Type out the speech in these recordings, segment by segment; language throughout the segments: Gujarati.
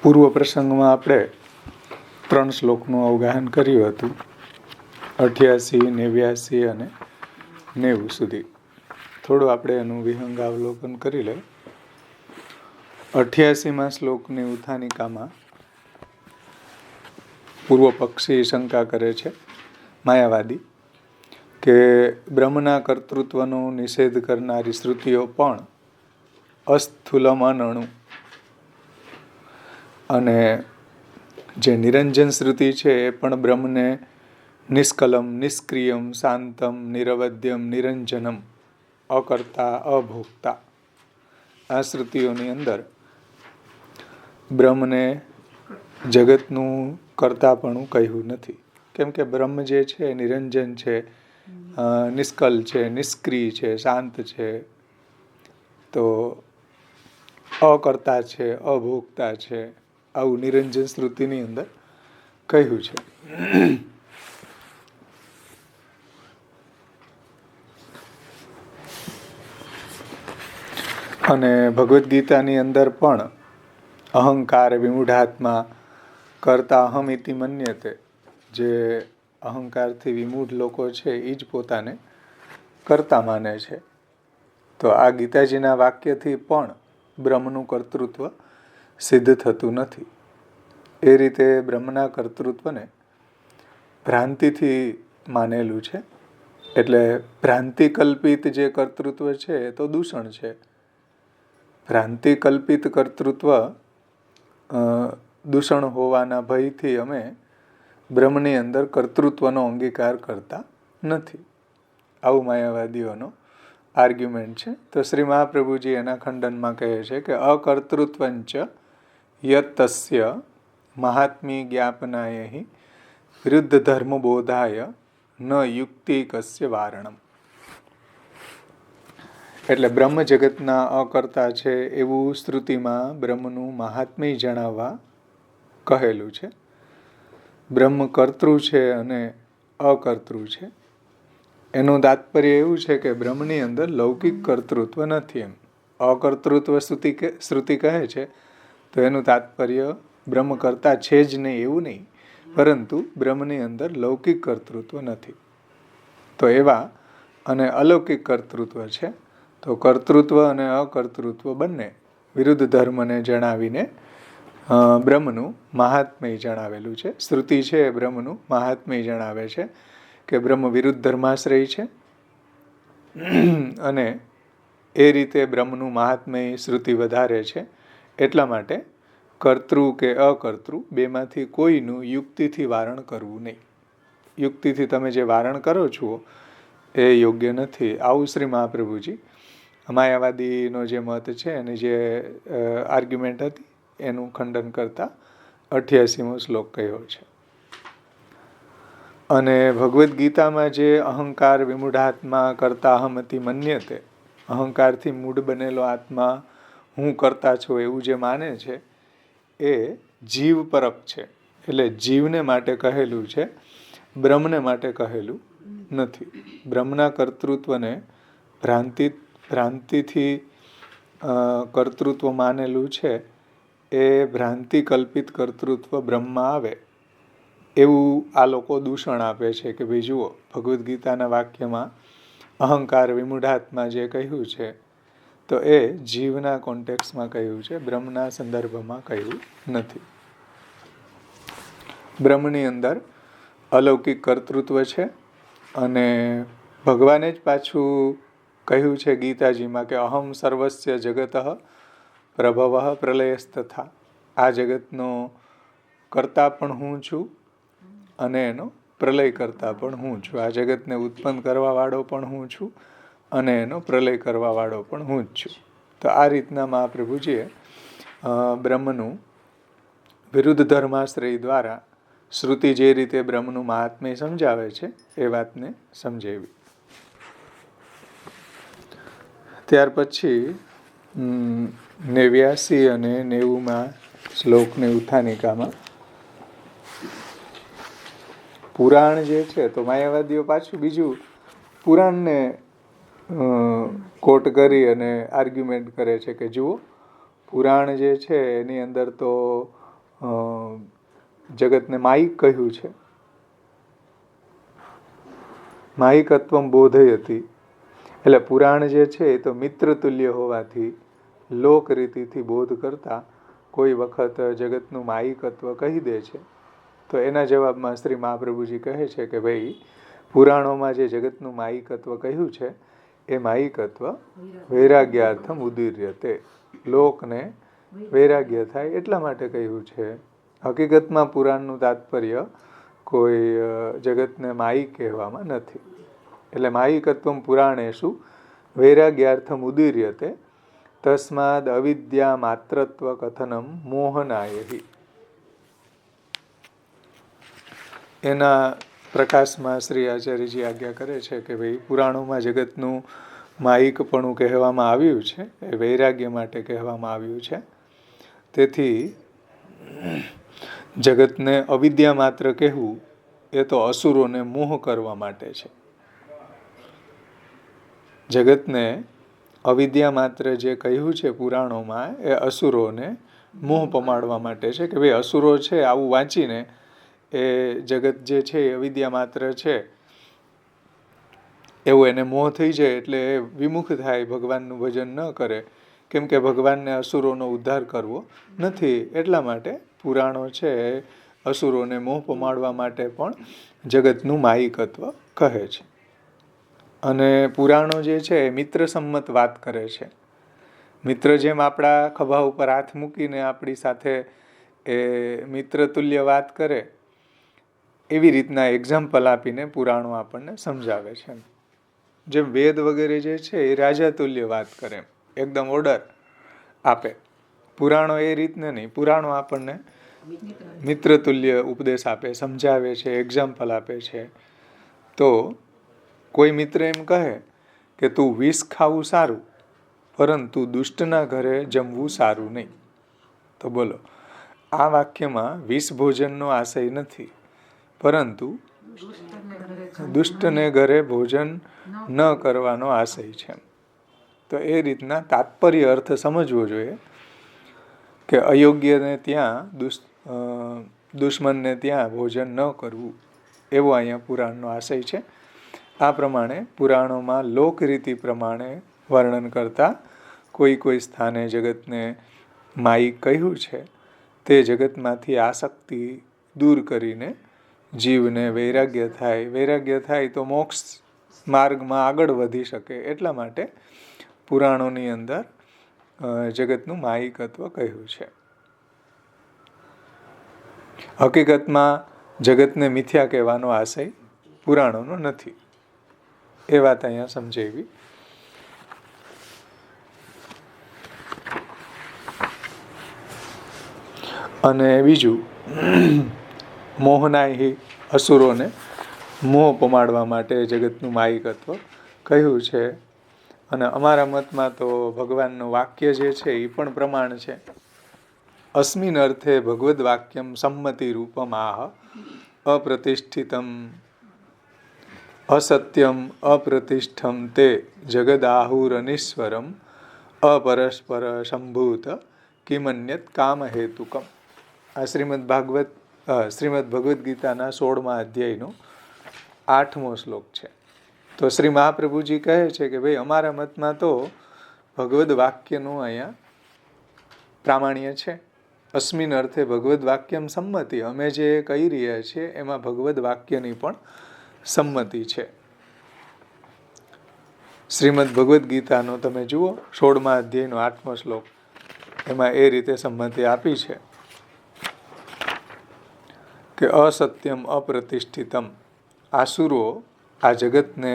પૂર્વ પ્રસંગમાં આપણે 3 શ્લોકનું અવગાહન કર્યું હતું. 88, 89 અને 90 સુધી. થોડું આપણે એનું વિહંગાવલોકન કરી લઈએ. 88માં શ્લોકની ઉત્થાનિકામાં પૂર્વ પક્ષી શંકા કરે છે, માયાવાદી, કે બ્રહ્મના કર્તૃત્વનો નિષેધ કરનારી શ્રુતિઓ પણ અસ્થૂલમ અનણુ અને જે નિરંજન શ્રુતિ છે એ પણ બ્રહ્મને નિષ્કલમ, નિષ્ક્રિયમ, શાંતમ, નિરવધ્યમ, નિરંજનમ, અકર્તા, અભોક્તા, આ શ્રુતિઓની અંદર બ્રહ્મને જગતનું કર્તાપણું કહ્યું નથી. કેમ કે બ્રહ્મ જે છે નિરંજન છે, નિષ્કલ છે, નિષ્ક્રિય છે, શાંત છે, તો અકર્તા છે, અભોક્તા છે, આવું નિરંજન શ્રુતિની અંદર કહ્યું છે. અને ભગવદ્ ગીતાની અંદર પણ અહંકાર વિમૂઢાત્મા કરતા અહમ ઇતિ મન્યતે, જે અહંકારથી વિમૂઢ લોકો છે એ જ પોતાને કર્તા માને છે. તો આ ગીતાજીના વાક્યથી પણ બ્રહ્મનું કર્તૃત્વ સિદ્ધ થતું નથી. એ રીતે બ્રહ્મના કર્તૃત્વને ભ્રાંતિથી માનેલું છે. એટલે ભ્રાંતિકલ્પિત જે કર્તૃત્વ છે એ તો દૂષણ છે. ભ્રાંતિકલ્પિત કર્તૃત્વ દૂષણ હોવાના ભયથી અમે બ્રહ્મની અંદર કર્તૃત્વનો અંગીકાર કરતા નથી. આવું માયાવાદીઓનો આર્ગ્યુમેન્ટ છે. તો શ્રી મહાપ્રભુજી એના ખંડનમાં કહે છે કે અકર્તૃત્વંચ યતસ્ય મહાત્મ્ય જ્ઞાપનાય હિ વિરુદ્ધ ધર્મબોધાય ન યુક્તિકસ્ય વારણમ. એટલે બ્રહ્મ જગતના અકર્તા છે એવું શ્રુતિમાં બ્રહ્મનું મહાત્મ્ય જણાવવા કહેલું છે. બ્રહ્મ કર્તૃ છે અને અકર્તૃ છે. એનું તાત્પર્ય એવું છે કે બ્રહ્મની અંદર લૌકિક કર્તૃત્વ નથી. એમ અકર્તૃત્વ શ્રુતિ કહે છે તો એનું તાત્પર્ય બ્રહ્મ કરતા છે જ નહીં એવું નહીં, પરંતુ બ્રહ્મની અંદર લૌકિક કર્તૃત્વ નથી. તો એવા અને અલૌકિક કર્તૃત્વ છે. તો કર્તૃત્વ અને અકર્તૃત્વ બંને વિરુદ્ધ ધર્મને જણાવીને બ્રહ્મનું મહાત્મ્ય જણાવેલું છે. શ્રુતિ છે એ બ્રહ્મનું મહાત્મ્ય જણાવે છે કે બ્રહ્મ વિરુદ્ધ ધર્માશ્રય છે, અને એ રીતે બ્રહ્મનું મહાત્મ્ય શ્રુતિ વધારે છે. એટલા માટે કર્તૃ કે અકર્તૃ બેમાંથી કોઈનું યુક્તિથી વારણ કરવું નહીં. યુક્તિથી તમે જે વારણ કરો છો એ યોગ્ય નથી. આવું શ્રી મહાપ્રભુજી માયાવાદીનો જે મત છે એની જે આર્ગ્યુમેન્ટ હતી એનું ખંડન કરતા 88મો શ્લોક કહ્યો છે. અને ભગવદ્ ગીતામાં જે અહંકાર વિમૂઢાત્મા કરતા અહમતિ મન્યતે, અહંકારથી મૂઢ બનેલો આત્મા હું કરતા છું એવું જે માને છે એ જીવ પરક છે. એટલે જીવને માટે કહેલું છે, બ્રહ્મને માટે કહેલું નથી. બ્રહ્મના કર્તૃત્વને ભ્રાંતિથી કર્તૃત્વ માનેલું છે. એ ભ્રાંતિ કલ્પિત કર્તૃત્વ બ્રહ્મમાં આવે એવું આ લોકો દૂષણ આપે છે કે ભાઈ જુઓ, ભગવદ્ ગીતાના વાક્યમાં અહંકાર વિમૂઢાત્મા જે કહ્યું છે તો એ જીવના કોન્ટેક્સમાં કહ્યું છે, બ્રહ્મના સંદર્ભમાં કહ્યું નથી. બ્રહ્મની અંદર અલૌકિક કર્તૃત્વ છે. અને ભગવાને જ પાછું કહ્યું છે ગીતાજીમાં કે અહમ સર્વસ્ય જગત પ્રભવ પ્રલયસ્તથા. આ જગતનો કર્તા પણ હું છું અને એનો પ્રલય કરતા પણ હું છું. આ જગતને ઉત્પન્ન કરવાવાળો પણ હું છું અને એનો પ્રલય કરવાવાળો પણ હું જ છું. તો આ રીતના મહાપ્રભુજીએ બ્રહ્મનું વિરુદ્ધ ધર્માશ્રય દ્વારા શ્રુતિ જે રીતે બ્રહ્મનું મહાત્મ્ય સમજાવે છે એ વાતને સમજાવી. ત્યાર પછી 89 અને 90માં શ્લોકની ઉત્થાનિકામાં પુરાણ જે છે, તો માયાવાદીઓ પાછું બીજું પુરાણને કોટ કરી અને આર્ગ્યુમેન્ટ કરે છે કે જુઓ, પુરાણ જે છે એની અંદર તો જગતને માયિક કહ્યું છે. માયિકત્વમ બોધયતી, એટલે પુરાણ જે છે એ તો મિત્ર તુલ્ય હોવાથી લોક રીતિથી બોધ કરતા કોઈ વખત જગતનું માયિકત્વ કહી દે છે. તો એના જવાબમાં શ્રી મહાપ્રભુજી કહે છે કે ભાઈ, પુરાણોમાં જે જગતનું માયિકત્વ કહ્યું છે એ માયિકત્વ વૈરાગ્યાર્થમ ઉદીર્યતે, લોકને વૈરાગ્ય થાય એટલા માટે કહ્યું છે. હકીકતમાં પુરાણનું તાત્પર્ય કોઈ જગતને માયિક કહેવામાં નથી. એટલે માયિકત્વમ પુરાણેષુ વૈરાગ્યાર્થમ ઉદીર્યતે તસ્માદ અવિદ્યા માત્રત્વ કથનમ મોહનાયહિ. એના પ્રકાશમાં શ્રી આચાર્યજી આજ્ઞા કરે છે કે ભાઈ, પુરાણોમાં જગતનું માયિકપણું કહેવામાં આવ્યું છે એ વૈરાગ્ય માટે કહેવામાં આવ્યું છે. તેથી જગતને અવિદ્યા માત્ર કહેવું એ તો અસુરોને મોહ કરવા માટે છે. જગતને અવિદ્યા માત્ર જે કહ્યું છે પુરાણોમાં એ અસુરોને મોહ પમાડવા માટે છે કે ભાઈ, અસુરો છે આવું વાંચીને એ જગત જે છે એ અવિદ્યા માત્ર છે એવું એને મોહ થઈ જાય એટલે એ વિમુખ થાય, ભગવાનનું ભજન ન કરે. કેમ કે ભગવાનને અસુરોનો ઉદ્ધાર કરવો નથી. એટલા માટે પુરાણો છે અસુરોને મોહ પમાડવા માટે પણ જગતનું માયિકત્વ કહે છે. અને પુરાણો જે છે એ મિત્ર સંમત વાત કરે છે. મિત્ર જેમ આપણા ખભા ઉપર હાથ મૂકીને આપણી સાથે એ મિત્ર તુલ્ય વાત કરે, એવી રીતના એક્ઝામ્પલ આપીને પુરાણો આપણને સમજાવે છે. જેમ વેદ વગેરે જે છે એ રાજા તુલ્ય વાત કરે, એકદમ ઓર્ડર આપે. પુરાણો એ રીતને નહીં. પુરાણો આપણને મિત્ર તુલ્ય ઉપદેશ આપે, સમજાવે છે, એક્ઝામ્પલ આપે છે. તો કોઈ મિત્ર એમ કહે કે તું વિષ ખાવું સારું, પરંતુ દુષ્ટના ઘરે જમવું સારું નહીં. તો બોલો, આ વાક્યમાં વિષ ભોજનનો આશય નથી, પરંતુ દુષ્ટને ઘરે ભોજન ન કરવાનો આશય છે. તો એ રીતના તાત્પર્ય અર્થ સમજવો જોઈએ કે અયોગ્યને ત્યાં દુશ્મનને ત્યાં ભોજન ન કરવું, એવો અહીંયા પુરાણનો આશય છે. આ પ્રમાણે પુરાણોમાં લોકરીતિ પ્રમાણે વર્ણન કરતા કોઈ સ્થાને જગતને માયિક કહ્યું છે તે જગતમાંથી આસક્તિ દૂર કરીને જીવને વૈરાગ્ય થાય. વૈરાગ્ય થાય તો મોક્ષ માર્ગમાં આગળ વધી શકે. એટલા માટે પુરાણોની અંદર જગતનું માયિકત્વ કહ્યું છે. હકીકતમાં જગતને મિથ્યા કહેવાનો આશય પુરાણોનો નથી. એ વાત અહીંયા સમજાવી. અને બીજું, મોહનાયહિ, અસુરોને મોહ પમાડવા માટે જગતનું માયિકત્વ કહ્યું છે. અને અમારા મતમાં તો ભગવાનનું વાક્ય જે છે એ પણ પ્રમાણ છે. અસ્મિન અર્થે ભગવદ વાક્યમ સંમતિ રૂપમ આહ અપ્રતિષ્ઠિતમ અસત્યમ અપ્રતિષ્ઠમ તે જગદાહુરનીશ્વરમ અપરસ્પર સંભૂત કિમન્યત કામ હેતુકમ. આ શ્રીમદ ભગવદ્ ગીતાના 16મા અધ્યાયનો 8મો શ્લોક છે. તો શ્રી મહાપ્રભુજી કહે છે કે ભાઈ, અમારા મતમાં તો ભગવદ્ વાક્યનું અહીંયા પ્રામાણ્ય છે. અસ્મિન અર્થે ભગવદ્ વાક્યમ સંમતિ, અમે જે કહી રહ્યા છીએ એમાં ભગવદ્ વાક્યની પણ સંમતિ છે. શ્રીમદ ભગવદ્ ગીતાનો તમે જુઓ 16મા અધ્યાયનો 8મો શ્લોક, એમાં એ રીતે સંમતિ આપી છે કે અસત્યમ અપ્રતિષ્ઠિતમ, આસુરો આ જગતને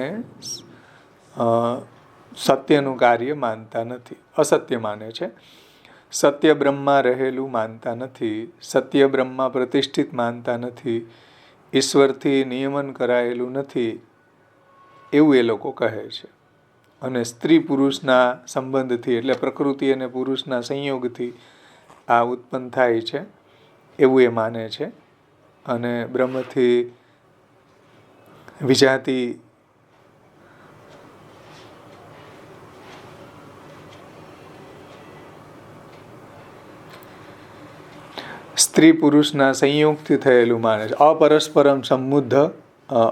સત્યનું કાર્ય માનતા નથી, અસત્ય માને છે. સત્ય બ્રહ્મા રહેલું માનતા નથી, સત્ય બ્રહ્મા પ્રતિષ્ઠિત માનતા નથી, ઈશ્વરથી નિયમન કરાયેલું નથી, એવું એ લોકો કહે છે. અને સ્ત્રી પુરુષના સંબંધથી, એટલે પ્રકૃતિ અને પુરુષના સંયોગથી આ ઉત્પન્ન થાય છે એવું એ માને છે. અને બ્રહ્મથી વિજાતિ સ્ત્રી પુરુષના સંયોગથી થયેલું માને છે.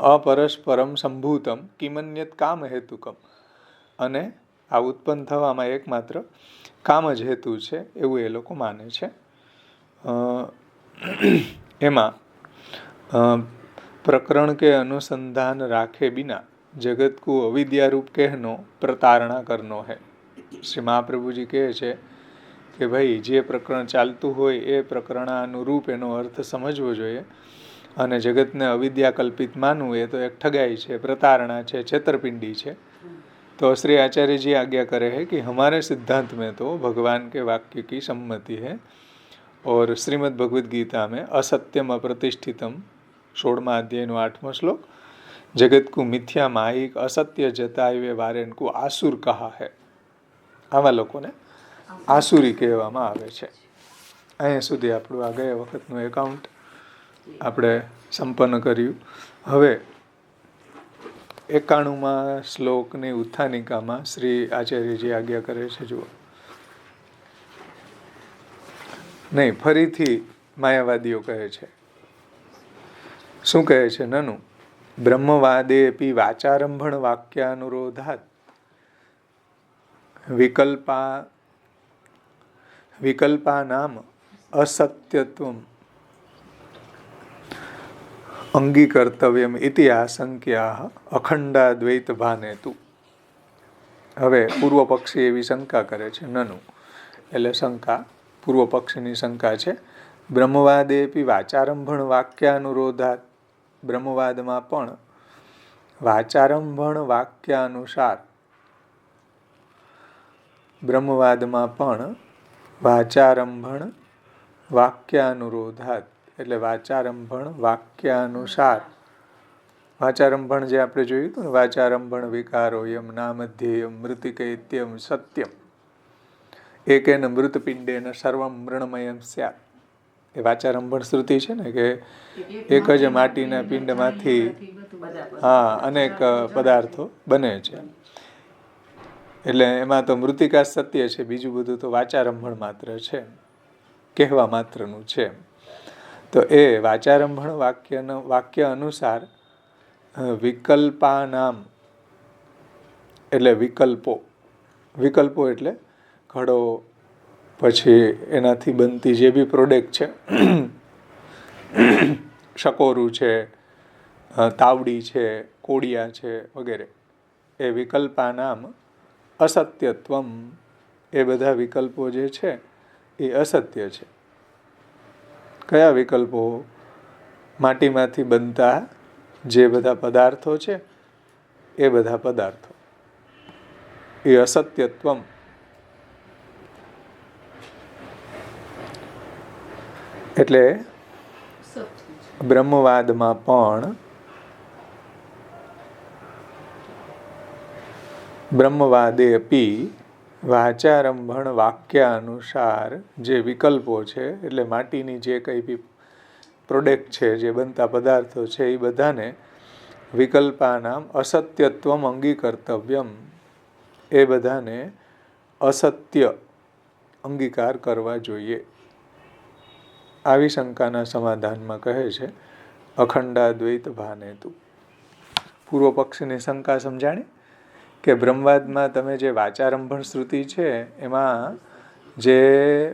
અપરસ્પરમ સંભૂતમ કિમન્યત કામ હેતુકમ, અને આ ઉત્પન્ન થવામાં એકમાત્ર કામ જ હેતુ છે એવું એ લોકો માને છે. એમાં પ્રકરણ કે अनुसंधान राखे बिना जगत को अविद्या रूप कहनो प्रतारणा करनो है. શ્રી મહાપ્રભુજી કહે છે કે ભાઈ જે પ્રકરણ ચાલતું હોય એ પ્રકરણાનુરૂપ એનો અર્થ સમજવો જોઈએ, અને જગતને અવિદ્યા કલ્પિત માનવું એ તો એક ઠગાઈ છે, પ્રતારણા છે, છેતરપિંડી છે. तो श्री आचार्य जी आज्ञा करे है कि हमारे सिद्धांत में तो भगवान के वाक्य की सम्मति है, और श्रीमद् भगवद गीता में असत्यम अप्रतिष्ठितम 16वां अध्यायનો 8मो श्लोक, जगत को मिथ्या माहिक असत्य जतावे वारेन को आसुर कहा है. આવા લોકોને આસુરી કહેવામાં આવે છે. અહીંયા સુધી આપણું આ ગયા વખતનું એકાઉન્ટ આપણે સંપન્ન કર્યું. હવે 91મા શ્લોકની ઉત્થાનિકામાં શ્રી આચાર્યજી આજ્ઞા કરે છે. જુઓ, નહીં, ફરીથી માયાવાદીઓ કહે છે. શું કહે છે? નનુ બ્રહ્મવાદેપી વાચારંભણ વાક્યાનુરોધાત વિકલ્પાનામ અસત્યત્વમ અંગીકર્તવ્યમ ઇતિ આશંક્યા અખંડાદ્વૈત ભાનેતુ. હવે પૂર્વ પક્ષી એવી શંકા કરે છે. નનુ એટલે શંકા, પૂર્વ પક્ષીની શંકા છે. બ્રહ્મવાદેપી વાચારંભણ વાક્યાનુરોધાત, બ્રહ્મવાદમાં પણ વાચારંભણ વાક્યાનુસાર, બ્રહ્મવાદમાં પણ વાચારંભણ વાક્યાનુરોધાત એટલે વાચારંભણ વાક્યાનુસાર. વાચારંભણ જે આપણે જોયું હતું ને, વાચારંભણ વિકારોયમ નામધ્યેયમ મૃતિકૈત્યમ સત્યમ એકેન મૃતપિંડેન સર્વમ મૃણમયમ સ્યાત. એ વાચારંભણ શ્રુતિ છે ને, કે એક જ માટીના પિંડમાંથી અનેક પદાર્થો બને છે. એટલે એમાં તો મૃતિકા સત્ય છે, બીજું બધું તો વાચારંભણ માત્ર છે, કહેવા માત્રનું છે. તો એ વાચારંભણ વાક્ય અનુસાર વિકલ્પાનામ એટલે વિકલ્પો એટલે ઘડો, પછી એનાથી બનતી જે બી પ્રોડક્ટ છે, શકોરું છે, તાવડી છે, કોડિયા છે વગેરે, એ વિકલ્પાનામ અસત્યત્વમ, એ બધા વિકલ્પો જે છે એ અસત્ય છે. કયા વિકલ્પો? માટીમાંથી બનતા જે બધા પદાર્થો છે એ બધા પદાર્થો એ અસત્યત્વમ. એટલે બ્રહ્મવાદમાં પણ બ્રહ્મવાદે અપી વાચારંભણ વાક્યાનુસાર જે વિકલ્પો છે, એટલે માટીની જે કંઈ બી પ્રોડક્ટ છે, જે બનતા પદાર્થો છે, એ બધાને વિકલ્પાનામ અસત્યત્વમ અંગીકર્તવ્યમ, એ બધાને અસત્ય અંગીકાર કરવા જોઈએ. આવી શંકાના સમાધાનમાં કહે છે અખંડાદ્વૈત ભાનેતુ. પૂર્વ પક્ષની શંકા સમજાણી કે બ્રહ્મવાદમાં તમે જે વાચારંભણ શ્રુતિ છે એમાં જે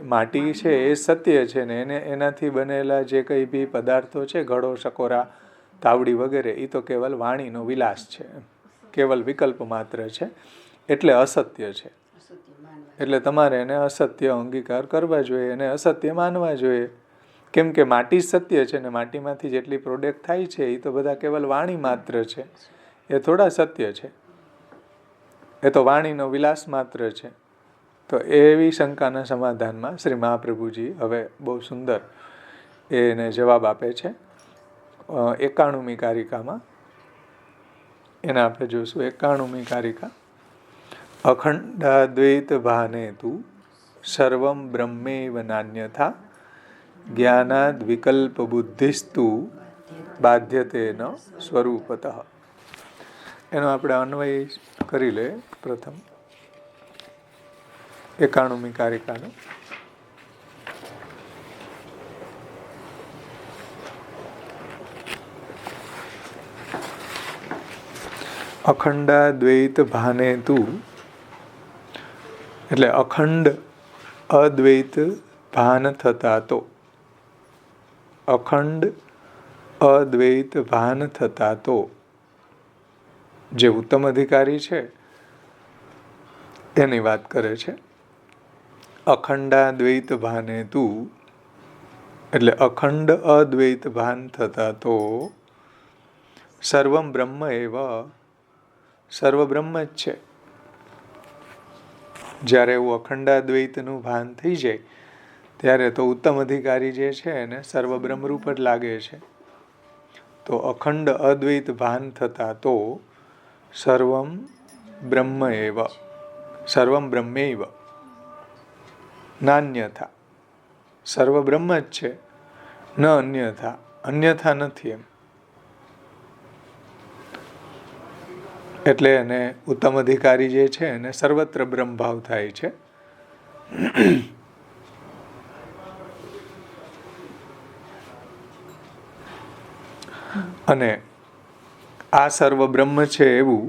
માટી છે એ સત્ય છે ને, એનાથી બનેલા જે કંઈ બી પદાર્થો છે, ઘડો, શકોરા, તાવડી વગેરે, એ તો કેવલ વાણીનો વિલાસ છે, કેવલ વિકલ્પ માત્ર છે, એટલે અસત્ય છે. એટલે તમારે એને અસત્ય અંગીકાર કરવા જોઈએ, એને અસત્ય માનવા જોઈએ. કેમ કે માટી સત્ય છે ને, માટીમાંથી જેટલી પ્રોડક્ટ થાય છે એ તો બધા કેવલ વાણી માત્ર છે, એ થોડા સત્ય છે, એ તો વાણીનો વિલાસ માત્ર છે. તો એવી શંકાના સમાધાનમાં શ્રી મહાપ્રભુજી હવે બહુ સુંદર એને જવાબ આપે છે 91મી કારિકામાં. એને આપણે જોઈશું 91મી કારિકા. અખંડાદ્વૈત ભાનેતુ સર્વમ બ્રહ્મૈવ નાન્યથા જ્ઞાનાદ વિકલ્પ બુદ્ધિસ્તુ બાધ્યતે ન સ્વરૂપતઃ. એનો આપણે અન્વય કરી લે. પ્રથમ 91મી કારિકાનો અખંડાદ્વૈત ભાને તું, એટલે અખંડ અદ્વૈત ભાન થતા તો, અખંડ અદ્વૈત ભાન થતા તો, જે ઉત્તમ અધિકારી છે એની વાત કરે છે. અખંડાદ્વૈત ભાને તું, એટલે અખંડ અદ્વૈત ભાન થતા તો, સર્વમ બ્રહ્મ એવ, સર્વ બ્રહ્મ જ છે. જ્યારે એવું અખંડાદ્વૈતનું ભાન થઈ જાય ત્યારે તો ઉત્તમ અધિકારી જે છે એને સર્વ બ્રહ્મરૂપ જ લાગે છે. તો અખંડ અદ્વૈત ભાન થતા તો સર્વમ બ્રહ્મ એવ, સર્વમ બ્રહ્મૈવ નાન્યથા, સર્વ બ્રહ્મ જ છે, ન અન્યથા, અન્યથા નથી એમ. એટલે એને ઉત્તમ અધિકારી જે છે એને સર્વત્ર બ્રહ્મભાવ થાય છે. અને આ સર્વ બ્રહ્મ છે એવું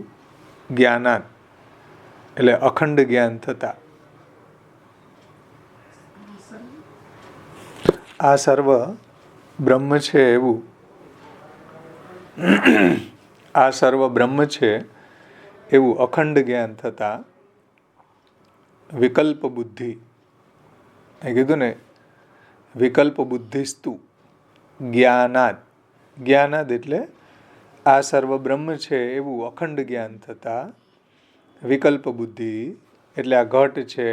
જ્ઞાનાત, એટલે અખંડ જ્ઞાન થતા, આ સર્વ બ્રહ્મ છે એવું, આ સર્વ બ્રહ્મ છે એવું અખંડ જ્ઞાન થતા વિકલ્પ બુદ્ધિ, એ કીધું ને વિકલ્પ બુદ્ધિસ્તુ જ્ઞાનાદ, જ્ઞાનાદ એટલે આ સર્વ બ્રહ્મ છે એવું અખંડ જ્ઞાન થતા વિકલ્પ બુદ્ધિ, એટલે આ ઘટ છે,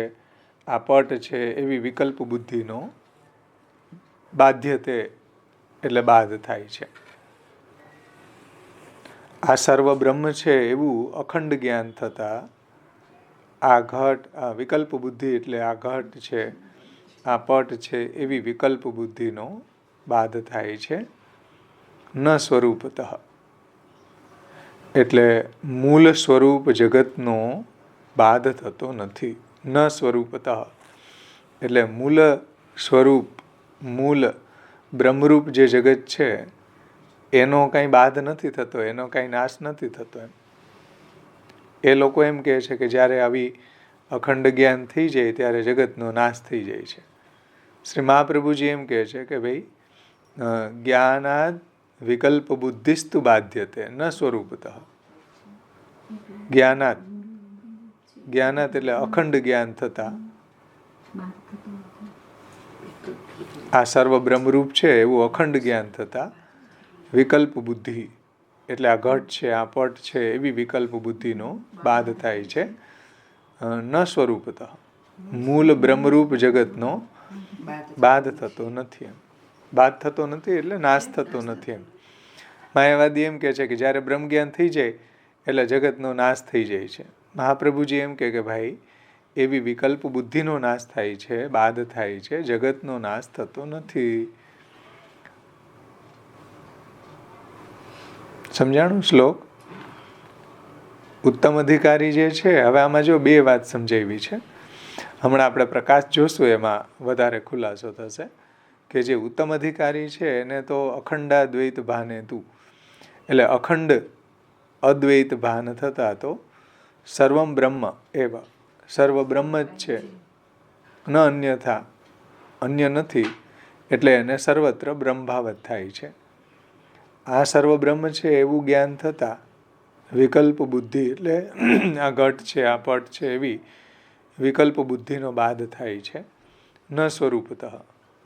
આ પટ છે એવી વિકલ્પ બુદ્ધિનો બાધ્યતે એટલે બાદ થાય છે. આ સર્વ બ્રહ્મ છે એવું અખંડ જ્ઞાન થતા આ ઘટ, આ વિકલ્પ બુદ્ધિ એટલે આ ઘટ છે, આ પટ છે એવી વિકલ્પ બુદ્ધિનો બાદ થાય છે. ન સ્વરૂપતઃ, એટલે મૂળ સ્વરૂપ જગતનો બાદ થતો નથી. ન સ્વરૂપતઃ એટલે મૂળ સ્વરૂપ, મૂળ બ્રહ્મરૂપ જે જગત છે એનો કાંઈ બાદ નથી થતો, એનો કાંઈ નાશ નથી થતો એમ. એ લોકો એમ કહે છે કે જ્યારે આવી અખંડ જ્ઞાન થઈ જાય ત્યારે જગતનો નાશ થઈ જાય છે. શ્રી મહાપ્રભુજી એમ કહે છે કે ભાઈ જ્ઞાનાદ વિકલ્પ બુદ્ધિસ્તુ બાધ્યતે ન સ્વરૂપતઃ. જ્ઞાનાદ, જ્ઞાનાદ એટલે અખંડ જ્ઞાન થતા આ સર્વ બ્રહ્મરૂપ છે એવું અખંડ જ્ઞાન થતા વિકલ્પ બુદ્ધિ એટલે આ ઘટ છે, આ પટ છે એવી વિકલ્પ બુદ્ધિનો બાદ થાય છે. ન સ્વરૂપતઃ મૂળ બ્રહ્મરૂપ જગતનો બાદ થતો નથી એમ. બાદ થતો નથી એટલે નાશ થતો નથી એમ. માયાવાદી એમ કહે છે કે જ્યારે બ્રહ્મ જ્ઞાન થઈ જાય એટલે જગતનો નાશ થઈ જાય છે. મહાપ્રભુજી એમ કે ભાઈ એવી વિકલ્પ બુદ્ધિનો નાશ થાય છે, બાદ થાય છે, જગતનો નાશ થતો નથી. સમજાણું શ્લોક? ઉત્તમ અધિકારી જે છે, હવે આમાં જો બે વાત સમજાવી છે. હમણાં આપણે પ્રકાશ જોશું એમાં વધારે ખુલાસો થશે કે જે ઉત્તમ અધિકારી છે એને તો અખંડાદ્વૈત ભાને તું, એટલે અખંડ અદ્વૈત ભાન થતા તો સર્વમ બ્રહ્મ એવા, સર્વ બ્રહ્મ જ છે, ન અન્યથા, અન્ય નથી, એટલે એને સર્વત્ર બ્રહ્મભાવ જ થાય છે. આ સર્વ બ્રહ્મ છે એવું જ્ઞાન થતા વિકલ્પ બુદ્ધિ એટલે આ ઘટ છે, આ પટ છે એવી વિકલ્પ બુદ્ધિનો બાદ થાય છે. ન સ્વરૂપતઃ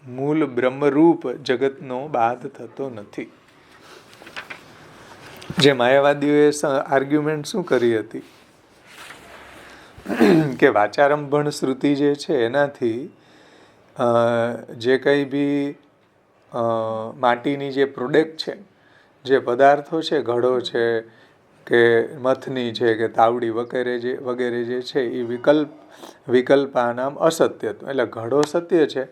મૂળ બ્રહ્મરૂપ જગતનો બાદ થતો નથી. જે માયાવાદીઓએ આર્ગ્યુમેન્ટ શું કરી હતી કે વાચારંભણ શ્રુતિ જે છે એનાથી જે કંઈ બી માટીની જે પ્રોડક્ટ છે, જે પદાર્થો છે, ઘડો છે કે મથની છે કે તાવડી વગેરે જે છે એ વિકલ્પા નામ અસત્ય, એટલે ઘડો સત્ય છે,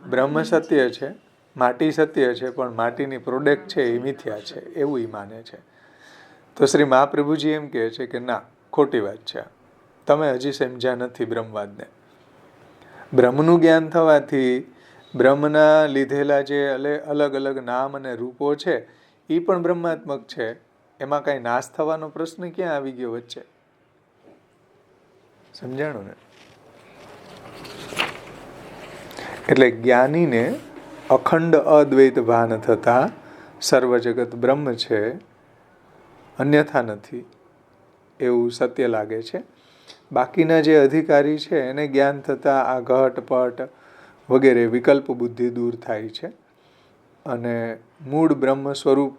બ્રહ્મ સત્ય છે, માટી સત્ય છે, પણ માટીની પ્રોડક્ટ છે એ મિથ્યા છે એવું એ માને છે. તો શ્રી મહાપ્રભુજી એમ કહે છે કે ના, ખોટી વાત છે, તમે હજી સમજ્યા નથી બ્રહ્મવાદને. બ્રહ્મનું જ્ઞાન થવાથી બ્રહ્મના લીધેલા જે અલગ અલગ નામ અને રૂપો છે એ પણ બ્રહ્માત્મક છે, એમાં કાંઈ નાશ થવાનો પ્રશ્ન ક્યાં આવી ગયો વચ્ચે? સમજાણું ને? એટલે જ્ઞાનીને અખંડ અદ્વૈત ભાન થતા સર્વ જગત બ્રહ્મ છે, અન્યથા નથી, એવું સત્ય લાગે છે. બાકીના જે અધિકારી છે એને જ્ઞાન થતાં આ ઘટ પટ વગેરે વિકલ્પ બુદ્ધિ દૂર થાય છે અને મૂળ બ્રહ્મ સ્વરૂપ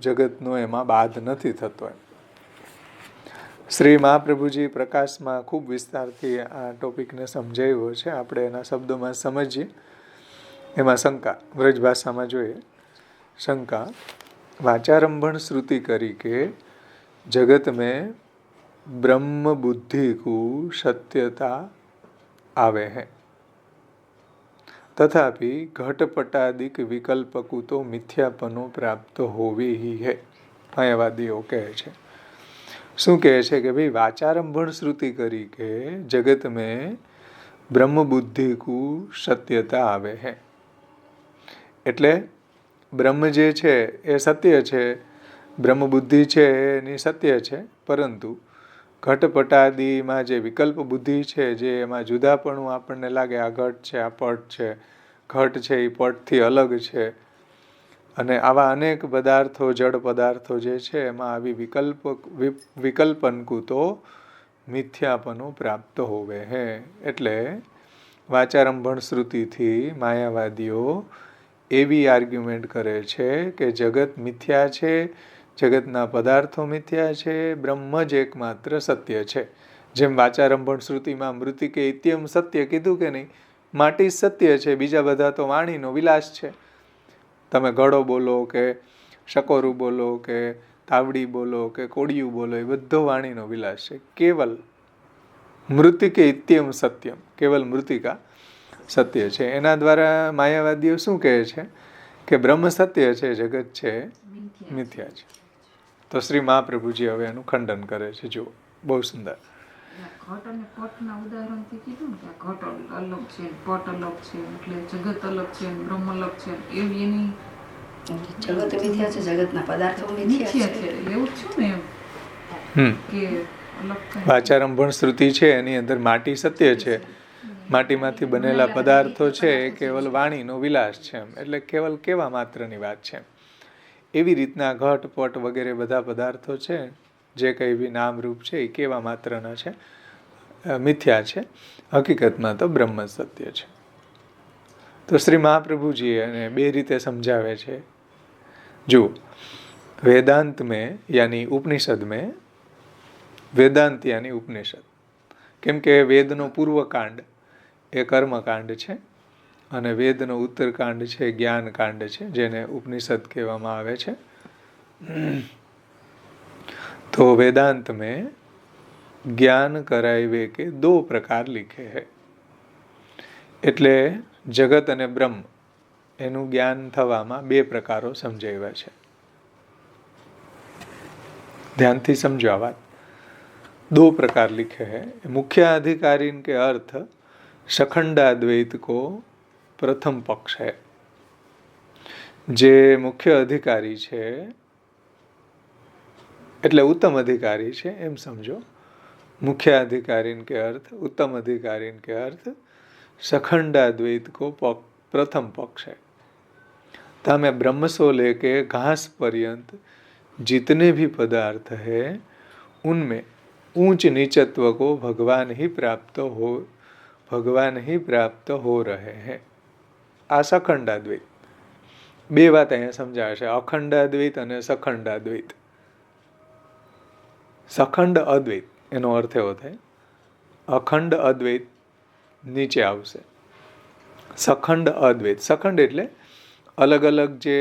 જગતનો એમાં બાદ નથી થતો. શ્રી મહાપ્રભુજી પ્રકાશમાં ખૂબ વિસ્તારથી આ ટોપિકને સમજાવ્યો છે. આપણે એના શબ્દોમાં સમજીએ. એમાં શંકા, વ્રજ ભાષામાં જોઈએ. શંકા, वाचारंभण श्रुति करी के जगत में ब्रह्म बुद्धि को सत्यता आवे है, तथापि घटपटादिक विकल्प को तो मिथ्यापनो प्राप्त होवे ही है. मायावादीओ कहे छे. શું કહે છે કે ભાઈ વાચારંભણ શ્રુતિ કરી કે જગત में ब्रह्म बुद्धि को सत्यता आवे है. એટલે બ્રહ્મ જે છે એ સત્ય છે, બ્રહ્મ બુદ્ધિ છે એની સત્ય છે, પરંતુ ઘટપટાદિમાં જે વિકલ્પ બુદ્ધિ છે, જે એમાં જુદાપણું આપણને લાગે, આ ઘટ છે, આ પટ છે, ઘટ છે એ પટથી અલગ છે, અને આવા અનેક પદાર્થો, જડ પદાર્થો જે છે એમાં આવી વિકલ્પનકુ તો મિથ્યાપનો પ્રાપ્ત હોવે હે. એટલે વાચારંભણ શ્રુતિથી માયાવાદીઓ એવી આર્ગ્યુમેન્ટ કરે છે કે જગત મિથ્યા છે, જગતના પદાર્થો મિથ્યા છે, બ્રહ્મ જ એકમાત્ર સત્ય છે. જેમ વાચારંભણ શ્રુતિમાં મૃતિકે ઇત્યમ સત્ય કીધું કે નહીં, માટી સત્ય છે, બીજા બધા તો વાણીનો વિલાસ છે. તમે ઘડો બોલો કે શકોરું બોલો કે તાવડી બોલો કે કોડિયું બોલો, એ બધો વાણીનો વિલાસ છે. કેવલ મૃતિકે ઇત્યમ સત્યમ, કેવલ મૃતિકા સત્ય છે. એના દ્વારા માયાવાદીઓ શું કહે છે કે બ્રહ્મ સત્ય છે, જગત છે મિથ્યા છે. તો શ્રી મહાપ્રભુજી હવે એનું ખંડન કરે છે. જુઓ, બહુ સુંદર. ઘટ અને પટના ઉદાહરણથી કીધું ને કે ઘટ અલગ છે, પટ અલગ છે, એટલે જગત અલગ છે, બ્રહ્મ અલગ છે, એવી એની જગત મિથ્યા છે, જગતના પદાર્થો મિથ્યા છે, એવું જ છે ને એમ કે અલગ. વાચારંભણ શ્રુતિ છે એની અંદર માટી સત્ય છે, માટીમાંથી બનેલા પદાર્થો છે એ કેવલ વાણીનો વિલાસ છે, એટલે કેવલ કેવા માત્રની વાત છે. એવી રીતના ઘટ પટ વગેરે બધા પદાર્થો છે, જે કંઈ બી નામરૂપ છે એ કેવા માત્રના છે, મિથ્યા છે. હકીકતમાં તો બ્રહ્મ સત્ય છે. તો શ્રી મહાપ્રભુજી એને બે રીતે સમજાવે છે. જુઓ, વેદાંત में यानी उपनिषद में, वेदांत यानी उपनिषद, કેમ કે વેદનો પૂર્વકાંડ એ કર્મકાંડ છે અને વેદનો ઉત્તરકાંડ છે જ્ઞાનકાંડ છે, જેને ઉપનિષદ કહેવામાં આવે છે. तो वेदांत में ज्ञान करावे के दो प्रकार लिखे है. એટલે જગત અને બ્રહ્મ એનું જ્ઞાન થવામાં બે પ્રકારો સમજાવ્યા છે. ધ્યાનથી સમજો આ વાત. दो प्रकार लिखे हैं. मुख्य अधिकारी के अर्थ सखंडाद्वैत को प्रथम पक्ष है. જે મુખ્ય અધિકારી છે એટલે ઉત્તમ અધિકારી છે એમ સમજો. મુખ્ય अधिकारी के अर्थ, उत्तम अधिकारी के अर्थ सखंडाद्वैत को प्रथम पक्ष है. तमें ब्रह्म से लेके घास पर्यंत जितने भी पदार्थ है उनमें ऊंच नीचत्व को भगवान ही प्राप्त हो रहे हैं. આ સખંડાદ્વૈત. બે વાત અહીંયા સમજાવે છે, અખંડાદ્વૈત અને સખંડાદ્વૈત. સખંડ અદ્વૈત એનો અર્થ એવો થાય, અખંડ અદ્વૈત નીચે આવશે, સખંડ અદ્વૈત. સખંડ એટલે અલગ અલગ જે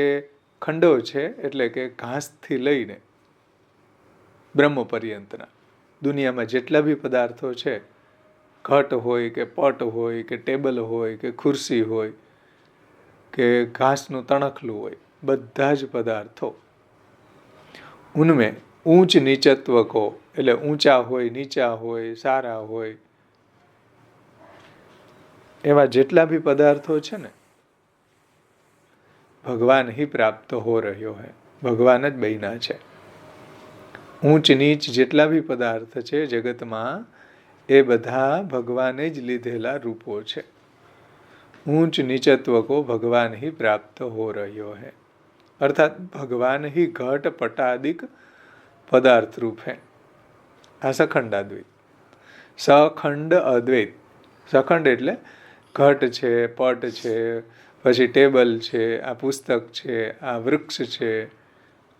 ખંડો છે, એટલે કે ઘાસથી લઈને બ્રહ્મ પર્યંતના દુનિયામાં જેટલા બી પદાર્થો છે, ઘટ હોય કે પટ હોય કે ટેબલ હોય કે ખુરશી હોય કે ઘાસનું તણખલું હોય, બધા જ પદાર્થો ઉનમેં ઊંચ નીચત્વ કો, એટલે ઊંચા હોય, નીચા હોય, સારા હોય, એવા જેટલા બી પદાર્થો છે ને भगवान ही प्राप्त हो रह्यो है, भगवान ज बन्या छे। ऊंच नीच जेटला भी पदार्थ छे जगतमां ए बधा भगवाने ज लीधेला रूपो छे। ऊंच नीचत्व को भगवान ही प्राप्त हो रह्यो है, अर्थात भगवान ही घट पटादिक पदार्थ रूप है। आ सखंड अद्वैत, सखंड अद्वैत। सखंड एटले घट छे, पट छे, पछी टेबल छे, आ पुस्तक छे, आ वृक्ष छे,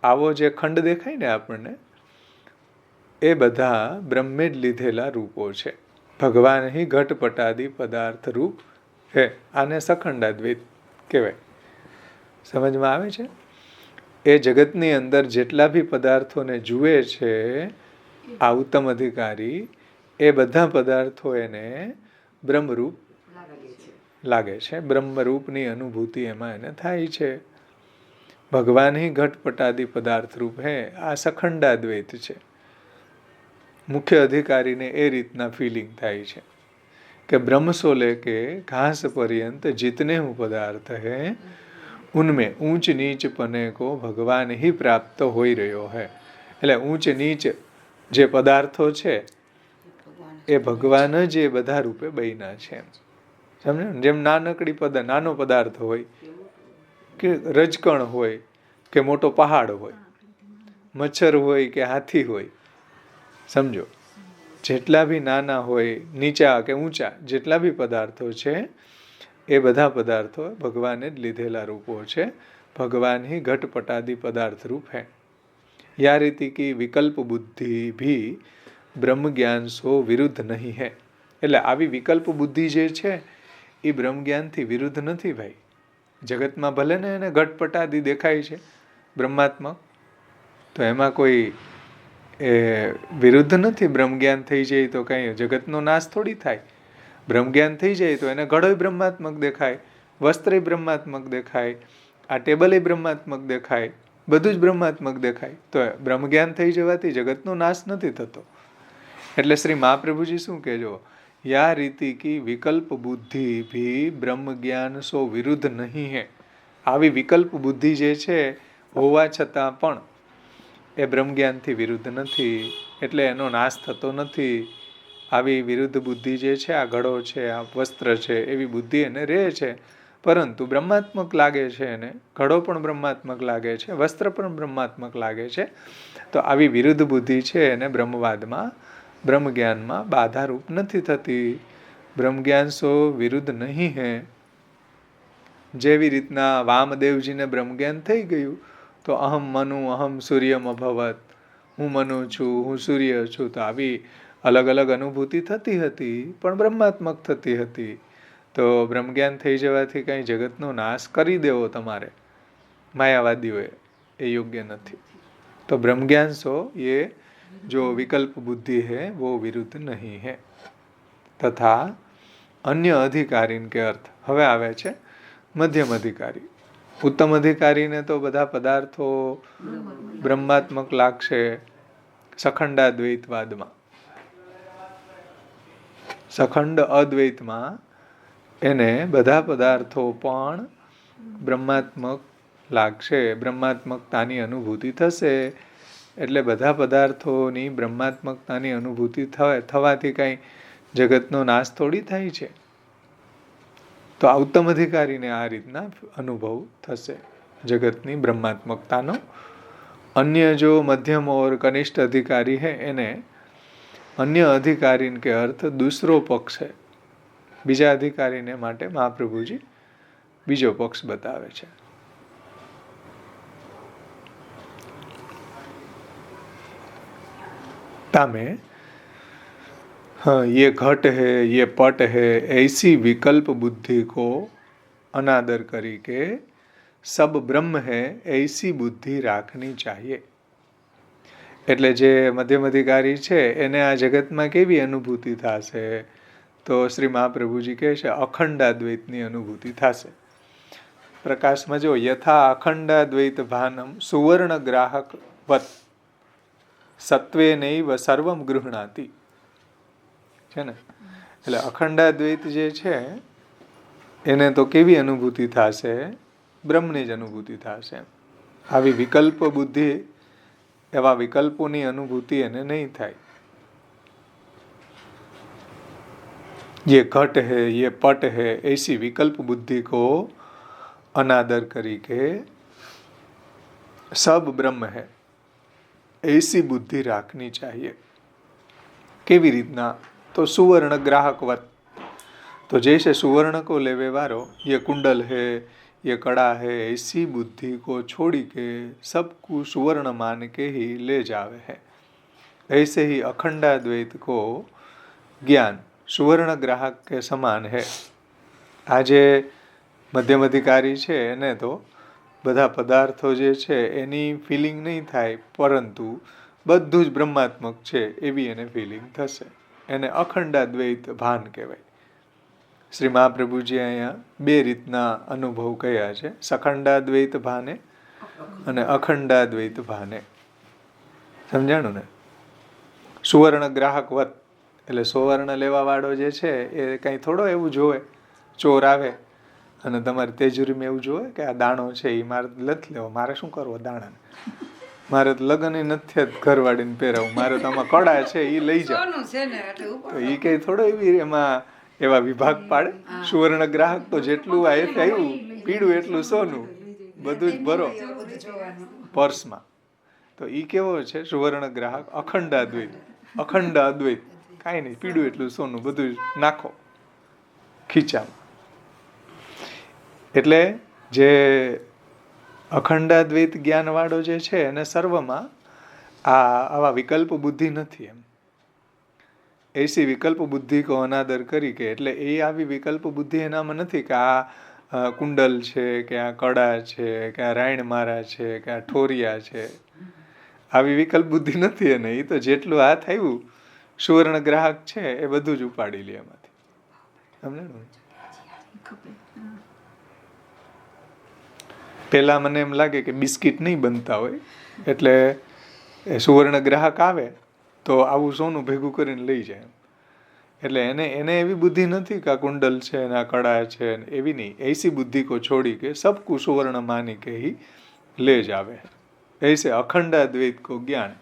आवो जे खंड देखाय ने आपणने ए बधा ब्रह्मे ज लीधेला रूपो छे। भगवान ही घट पटादि पदार्थ रूप है। आने सखंड अद्वैत कहेवाय। समझमां आवे छे? ए जगतनी अंदर जेटला भी पदार्थोने जुए छे आ उत्तम अधिकारी, ए बधा पदार्थो एने ब्रह्मरूप लागे छे। ब्रह्मरूपनी अनुभूति एमां एने थाय छे। भगवान ही घटपटादि पदार्थ रूप है। आ सखंडाद्वैत छे। मुख्य अधिकारी ने ए रीतना फीलिंग थाय छे कि ब्रह्म से लेके घास पर्यंत जितने हूँ पदार्थ हैं उनमें ऊंच नीच पने को भगवान ही प्राप्त हो ही रह्यो है। એટલે ऊंच नीच जे पदार्थो छे ए भगवान ज ए बधा रूपे बन्या छे। समझो? जेम नानो पदार्थ होय के रजकण होय के मोटो पहाड़ होय, मच्छर होय के हाथी होय, समझो जेटला भी नाना होय, नीचा के ऊंचा जेटला भी पदार्थो छे ए बधा पदार्थो भगवाने ज लीधेला रूपो छे। भगवान ही घटपटादि पदार्थ रूप है। या रीति की विकल्प बुद्धि भी ब्रह्म ज्ञान सो विरुद्ध नहीं है। એટલે આવી વિકલ્પ બુદ્ધિ જે છે એ બ્રહ્મ જ્ઞાનથી વિરુદ્ધ નથી ભાઈ। જગતમાં ભલે ને એને ઘટપટાદિ દેખાય છે બ્રહ્માત્મક, તો એમાં કોઈ વિરુદ્ધ નથી। બ્રહ્મ જ્ઞાન થઈ જાય તો કઈ જગતનો નાશ થોડી થાય। બ્રહ્મ જ્ઞાન થઈ જાય તો એને ઘડોય બ્રહ્માત્મક દેખાય, વસ્ત્રય બ્રહ્માત્મક દેખાય, આ ટેબલે બ્રહ્માત્મક દેખાય, બધું જ બ્રહ્માત્મક દેખાય। તો બ્રહ્મ જ્ઞાન થઈ જવાથી જગતનો નાશ નથી થતો। એટલે શ્રી મહાપ્રભુજી શું કહેજો, या रीति की विकल्प बुद्धि भी ब्रह्म ज्ञान सो विरुद्ध नहीं है। आवी विकल्प बुद्धि जे छे होवा छतां पण ए ब्रह्म ज्ञान थी विरुद्ध नथी, एटले एनो नाश थतो नथी। आवी विरुद्ध बुद्धि जे छे, आ घड़ो छे, आ वस्त्र छे, एवी बुद्धि एने रहे छे, परंतु ब्रह्मात्मक लागे छे। एने घड़ो पण ब्रह्मात्मक लागे छे, वस्त्र पण ब्रह्मात्मक लागे छे। तो आवी विरुद्ध बुद्धि छे एने ब्रह्मवादमां, ब्रह्म ज्ञान में बाधा रूप नहीं थती। ब्रह्म ज्ञान सो विरुद्ध नहीं है। जेवी रीतना वामदेवजी ने ब्रह्म ज्ञान थई गयुं तो अहम मनु अहम सूर्यम अभवत, हूँ मनु छू, हूँ सूर्य छू, तो आवी अलग अलग अनुभूति थती हती पण ब्रह्मात्मक थती हती। तो ब्रह्म ज्ञान थई जवाथी कई जगतनो नाश करी देवो तमारे मायावादीओए ए योग्य नथी। तो ब्रह्म ज्ञान सो ये जो विकल्प बुद्धि है वो विरुद्ध नहीं है। तथा अन्य अधिकारी के अर्थ हवे आवे छे मध्यम अधिकारी। उत्तम अधिकारी ने तो बधा पदार्थो ब्रह्मात्मक लागशे सखंडाद्वैतवाद में। सखंड अद्वैत में एने बधा पदार्थो पण ब्रह्मात्मक लागशे, ब्रह्मात्मकतानी अनुभूति थशे। એટલે બધા પદાર્થોની બ્રહ્માત્મકતાની અનુભૂતિ થવાથી કંઈ જગતનો નાશ થોડી થાય છે। તો આ ઉત્તમ અધિકારીને આ રીતના અનુભવ થશે જગતની બ્રહ્માત્મકતાનો। अन्य जो मध्यम और कनिष्ठ अधिकारी है एने अन्य अधिकारी के अर्थ दूसरो पक्ष है। बीजा अधिकारी ने माटे महाप्रभुजी बीजो पक्ष बतावे छे। तामे हाँ, ये घट है, ये पट है, ऐसी विकल्प बुद्धि को अनादर करी के सब ब्रह्म है ऐसी बुद्धि राखनी चाहिए। એટલે જે મધ્યમ અધિકારી છે એને આ જગતમાં કેવી અનુભૂતિ થશે? તો શ્રી મહાપ્રભુજી કહે છે અખંડાદ્વૈતની અનુભૂતિ થશે। પ્રકાશમાં જો યથા અખંડાદ્વૈત ભાનમ સુવર્ણ ગ્રાહક વત સત્વે નૈવ સર્વમ ગૃહણાતિ છે ને। એટલે અખંડાદ્વૈત જે છે એને તો કેવી અનુભૂતિ થશે બ્રહ્મની જ અનુભૂતિ થશે. આવી વિકલ્પ બુદ્ધિ, એવા વિકલ્પોની અનુભૂતિ એને નહીં થાય. ये घट है, ये पट है, ऐसी विकल्प बुद्धि को अनादर करके सब ब्रह्म है ऐसी बुद्धि રાખની चाहिए. કેવી રીતના? તો सुवर्ण ग्राहकवत. तो जैसे सुवर्ण को लेवे वारो ये कुंडल है, ये कड़ा है, ऐसी बुद्धि को छोड़ी के सबको सुवर्ण मान के ही ले जावे है. ऐसे ही अखंडाद्वैत को ज्ञान सुवर्ण ग्राहक के સમાન है. આજે મધ્યમ અધિકારી છે એને તો બધા પદાર્થો જે છે એની ફિલિંગ નહીં થાય, પરંતુ બધું જ બ્રહ્માત્મક છે એવી એને ફિલિંગ થશે. એને અખંડાદ્વૈત ભાન કહેવાય. શ્રી મહાપ્રભુજી અહીંયા બે રીતના અનુભવ કયા છે, સખંડાદ્વૈત ભાને અને અખંડાદ્વૈત ભાને. સમજાણું ને? સુવર્ણ ગ્રાહકવત એટલે સુવર્ણ લેવા વાળો જે છે એ કંઈ થોડો એવું જોવે, ચોર આવે અને તમારી તેજુરીમાં એવું જોવે કે આ દાણો છે એ મારે નથી લેવો, મારે શું કરવો દાણાને, મારે તો લગ્ન નથી ઘરવાળીને પહેરાવું, મારે તો આમાં કડા છે એ લઈ જાવ. તો એ કઈ થોડો એવી એમાં એવા વિભાગ પાડે. સુવર્ણ ગ્રાહક તો જેટલું આવ્યું પીડું એટલું સોનું બધું જ ભરો પર્સમાં. તો એ કેવો છે સુવર્ણ ગ્રાહક? અખંડ અદ્વૈત. અખંડ અદ્વૈત કાંઈ નહીં, પીડું એટલું સોનું બધું નાખો ખીચામાં. એટલે જે અખંડાદ્વૈત જ્ઞાનવાળો જે છે એને સર્વમાં આવા વિકલ્પ બુદ્ધિ નથી. એમ એસી વિકલ્પ બુદ્ધિ કો અનાદર કરી કે, એટલે એ આવી વિકલ્પ બુદ્ધિ એનામાં નથી કે આ કુંડલ છે કે આ કડા છે કે આ રાયણ મારા છે કે આ ઠોરિયા છે. આવી વિકલ્પ બુદ્ધિ નથી એને. એ તો જેટલું હાથ આવ્યું સુવર્ણ ગ્રાહક છે એ બધું જ ઉપાડી લે એમાંથી. સમજાણું? પેલા મને એમ લાગે કે બિસ્કિટ નહીં બનતા હોય એટલે સુવર્ણ ગ્રાહક આવે તો આવું સોનું ભેગું કરીને લઈ જાય. એટલે એને એવી બુદ્ધિ નથી કે આ કુંડલ છે ને આ કડા છે ને એવી નહીં. ऐसी बुद्धि को छोड़ी के सबको सुवर्ण मानी के ही ले जावे. ऐसे अखंड अद्वैत को ज्ञान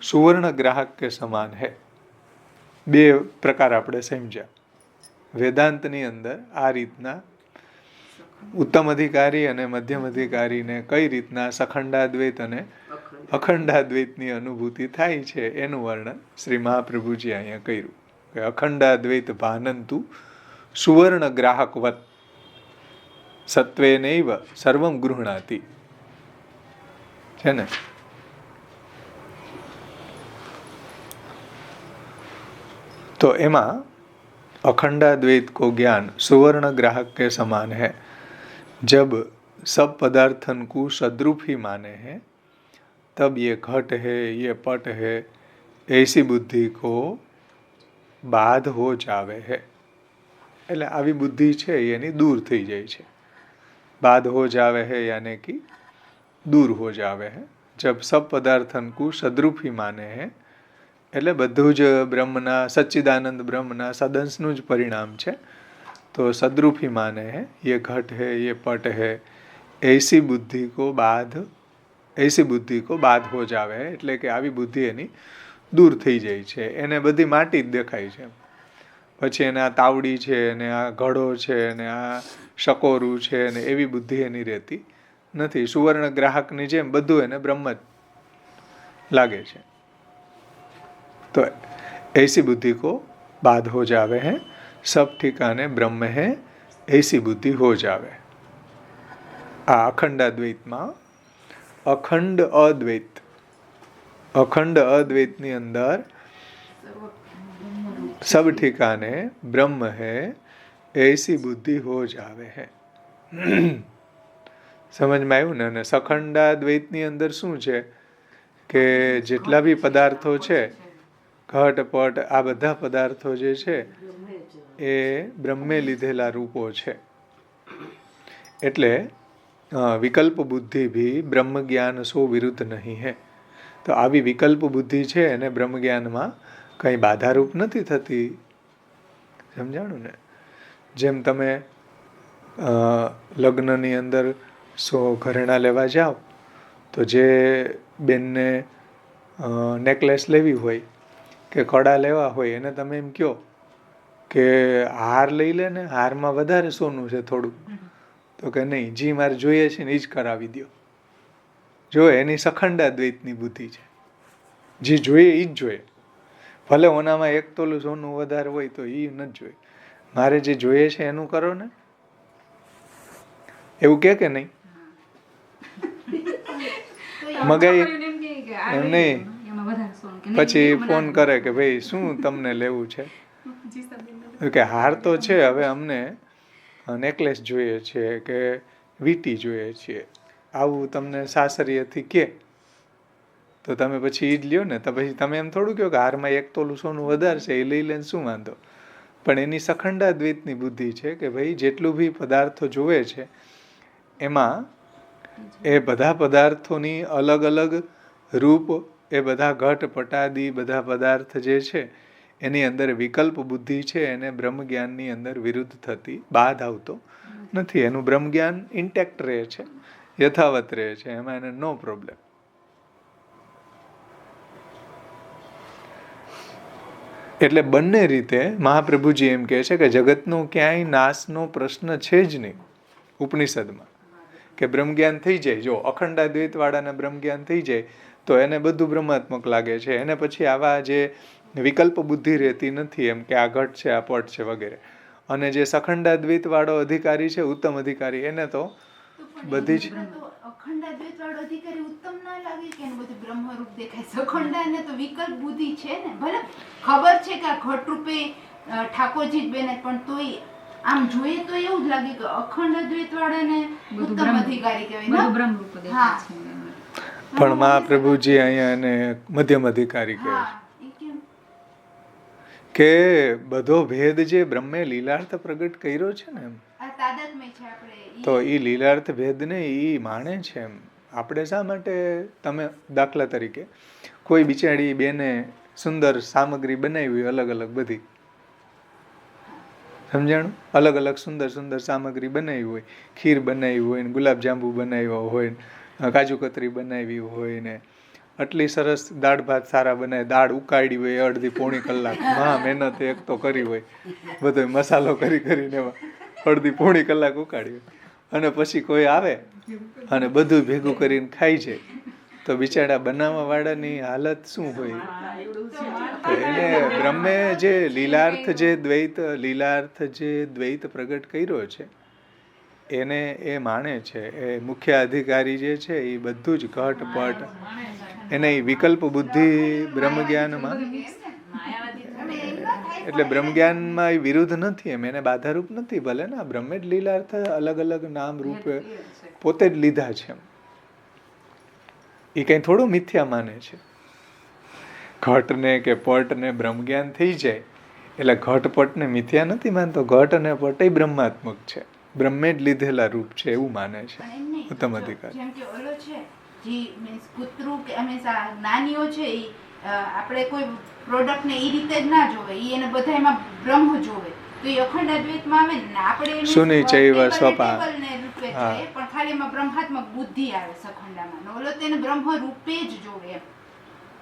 सुवर्ण ग्राहक के સમાન है. બે પ્રકાર આપણે સમજ્યા. વેદાંતની અંદર આ રીતના ઉત્તમ અધિકારી અને મધ્યમ અધિકારીને કઈ રીતના સખંડાદ્વૈત અને અખંડાદ્વૈતની અનુભૂતિ થાય છે એનું વર્ણન શ્રી મહાપ્રભુજી અહીંયા કર્યું કે અખંડાદ્વૈત ભાનંતુ સુવર્ણ ગ્રાહકવત સત્વેનૈવ સર્વમ ગૃહણાતિ. છે ને? तो एमा अखंडाद्वैत को ज्ञान सुवर्ण ग्राहक के समान है. जब सब पदार्थन को सद्रूप ही माने हैं तब ये घट है, ये पट है, ऐसी बुद्धि को बाध हो जावे है. એટલે આવી બુદ્ધિ છે એની દૂર થઈ જાય છે. બાધ हो जावे है यानी कि दूर हो जावे है. जब सब पदार्थन को सद्रूप ही माने हैं એટલે બધું જ બ્રહ્મના, સચ્ચિદાનંદ બ્રહ્મના સદંશનું જ પરિણામ છે. તો સદ્રૂપી માને હે, ये घट है, ये पट है, ऐसी बुद्धि को बाध हो जावे है. એટલે કે આવી બુદ્ધિ એની દૂર થઈ જાય છે. એને બધી માટી જ દેખાય છે. પછી એને આ તાવડી છે ને આ ઘડો છે ને આ શકોરું છે ને એવી બુદ્ધિ એની રહેતી નથી. સુવર્ણ ગ્રાહકની જેમ બધું એને બ્રહ્મ જ લાગે છે. तो ऐसी बुद्धि को बाध हो जावे है. सब ठिकाने ब्रह्म है ऐसी बुद्धि हो जावे. आ अखंड अद्वैत में अखंड अद्वैत ની અંદર सब ठिकाने ब्रह्म है ऐसी बुद्धि हो जावे है. સમજમાં આવ્યું ને? અને સખંડાદ્વૈતની અંદર શું છે કે જેટલા બી પદાર્થો છે, ઘટ પટ આ બધા પદાર્થો જે છે એ બ્રહ્મે લીધેલા રૂપો છે. એટલે વિકલ્પ બુદ્ધિ ભી બ્રહ્મ જ્ઞાન સો વિરુદ્ધ નહીં હે. તો આવી વિકલ્પ બુદ્ધિ છે એને બ્રહ્મ જ્ઞાનમાં કંઈ બાધારૂપ નથી થતી. સમજાણું ને? જેમ તમે લગ્નની અંદર ઘરેણાં લેવા જાઓ તો જે બેનને નેકલેસ લેવી હોય કે કડા લેવા હોય એને તમે એમ કહો કે હાર લઈ લે ને, હારમાં વધારે સોનું છે થોડું, તો કે નહીં, જી મારે જોઈએ છે ને એ જ કરાવી દો. જો એની સખંડાદ્વૈતની બુદ્ધિ છે, જે જોઈએ એ જ જોઈએ. ભલે ઓનામાં 1 તોલું સોનું વધારે હોય તો એ નથી જોઈએ, મારે જે જોઈએ છે એનું કરો ને. એવું કે નહીં? મગાઈ એમ નહીં, પછી ફોન કરે કે ભાઈ શું તમને લેવું છે, કે હાર તો છે, હવે અમને નેકલેસ જોઈએ છે કે વીંટી જોઈએ છે, આવું તમને સાસરીએથી કે, તો તમે પછી એ જ લ્યો ને. તો પછી તમે એમ થોડું કહો કે હારમાં 1 તોલું સોનું વધારે છે એ લઈ લઈને શું વાંધો. પણ એની સખંડાદ્વૈતની બુદ્ધિ છે કે ભાઈ જેટલું બી પદાર્થો જોવે છે એમાં એ બધા પદાર્થોની અલગ અલગ રૂપ, એ બધા ઘટ પટાદી બધા પદાર્થ જે છે એની અંદર વિકલ્પ બુદ્ધિ છે, એને બ્રહ્મ જ્ઞાનની અંદર વિરુદ્ધ થતી બાદ આવતો નથી. એનું બ્રહ્મ જ્ઞાન ઇન્ટેક્ટ રહે છે, યથાવત રહે છે, એમાં એને નો પ્રોબ્લેમ. એટલે બંને રીતે મહાપ્રભુજી એમ કહે છે કે જગતનો ક્યાંય નાશનો પ્રશ્ન છે જ નહીં ઉપનિષદમાં, કે બ્રહ્મજ્ઞાન થઈ જાય. જો અખંડાદ્વૈત વાળાને બ્રહ્મજ્ઞાન થઈ જાય તો એને બધું બ્રહ્માત્મક લાગે છે, એને પછી આવા જે વિકલ્પ બુદ્ધિ રહેતી નથી, એમ કે આ ઘટ છે, આ પટ છે વગેરે. અને જે સખંડાદ્વૈત વાળો અધિકારી છે, ઉત્તમ અધિકારી, એને તો બધી જ અખંડાદ્વૈત વાળો અધિકારી ઉત્તમ ના લાગે કે એનું બધું બ્રહ્મરૂપ દેખાય. સખંડાને તો વિકલ્પ બુદ્ધિ છે ને, ભલે ખબર છે કે આ ઘટ રૂપે ઠાકોરજી જ બેને, પણ તોય આમ જોઈએ તો એવું જ લાગે કે અખંડાદ્વૈત વાળાને ઉત્તમ અધિકારી કહેવાય. હા, પણ મહાપ્રભુજી અહીંયા એને મધ્યમ અધિકારી કહે છે કે બધો ભેદ જે બ્રહ્મે લીલાર્થ પ્રગટ કર્યો છે ને, એમ તો એ લીલાર્થ ભેદને એ માણે છે. એમ આપણે શા માટે, તમે દાખલા તરીકે કોઈ બિચારી બેને સુંદર સામગ્રી બનાવી અલગ અલગ બધી, સમજાણું, અલગ અલગ સુંદર સુંદર સામગ્રી બનાવી હોય, ખીર બનાવી હોય ને, ગુલાબજાંબુ બનાવ્યા હોય ને, કાજુ કતરી બનાવી હોય ને, આટલી સરસ દાળ ભાત સારા બનાવે, દાળ ઉકાળી હોય અડધી પોણી કલાક, મહા મહેનત એક તો કરી હોય, બધો મસાલો કરીને અડધી પોણી કલાક ઉકાળી હોય, અને પછી કોઈ આવે અને બધું ભેગું કરીને ખાઈ જાય, તો બિચારા બનાવવા વાળાની હાલત શું હોય. તો એને બ્રહ્મે જે લીલાર્થ જે દ્વૈત પ્રગટ કર્યો છે એને એ માણે છે. એ મુખ્ય અધિકારી જે છે એ બધું જ ઘટ પટ, એને વિકલ્પ બુદ્ધિ બ્રહ્મ જ્ઞાનમાં, એટલે બ્રહ્મ જ્ઞાનમાં એ વિરુદ્ધ નથી, એમ એને બાધારૂપ નથી. ભલે ને બ્રહ્મે જ લીલાર્થ અલગ અલગ નામ રૂપે પોતે જ લીધા છે, એ કઈ થોડું મિથ્યા માને છે. ઘટને કે પટને બ્રહ્મ જ્ઞાન થઈ જાય એટલે ઘટપટને મિથ્યા નથી માનતો, ઘટ અને પટ બ્રહ્માત્મક છે, બ્રહ્મે જ લીધેલા રૂપ છે એવું માને છે ઉત્તમ અધિકારી. જેમ કે ઓલો છે જે મીન્સ કૂતરું કે હંમેશા નાનીઓ છે એ આપણે કોઈ પ્રોડક્ટ ને એ રીતે જ ના જોવે, એ એને બધા એમાં બ્રહ્મ જોવે, તો એ અખંડ અદ્વૈતમાં આવે ને આપણે સુની ચૈવ સ્વપા, પણ ખાલી એમાં બ્રહ્માત્મક બુદ્ધિ આવે સખંડામાં, ઓલો તેને બ્રહ્મ રૂપે જ જોવે. એમ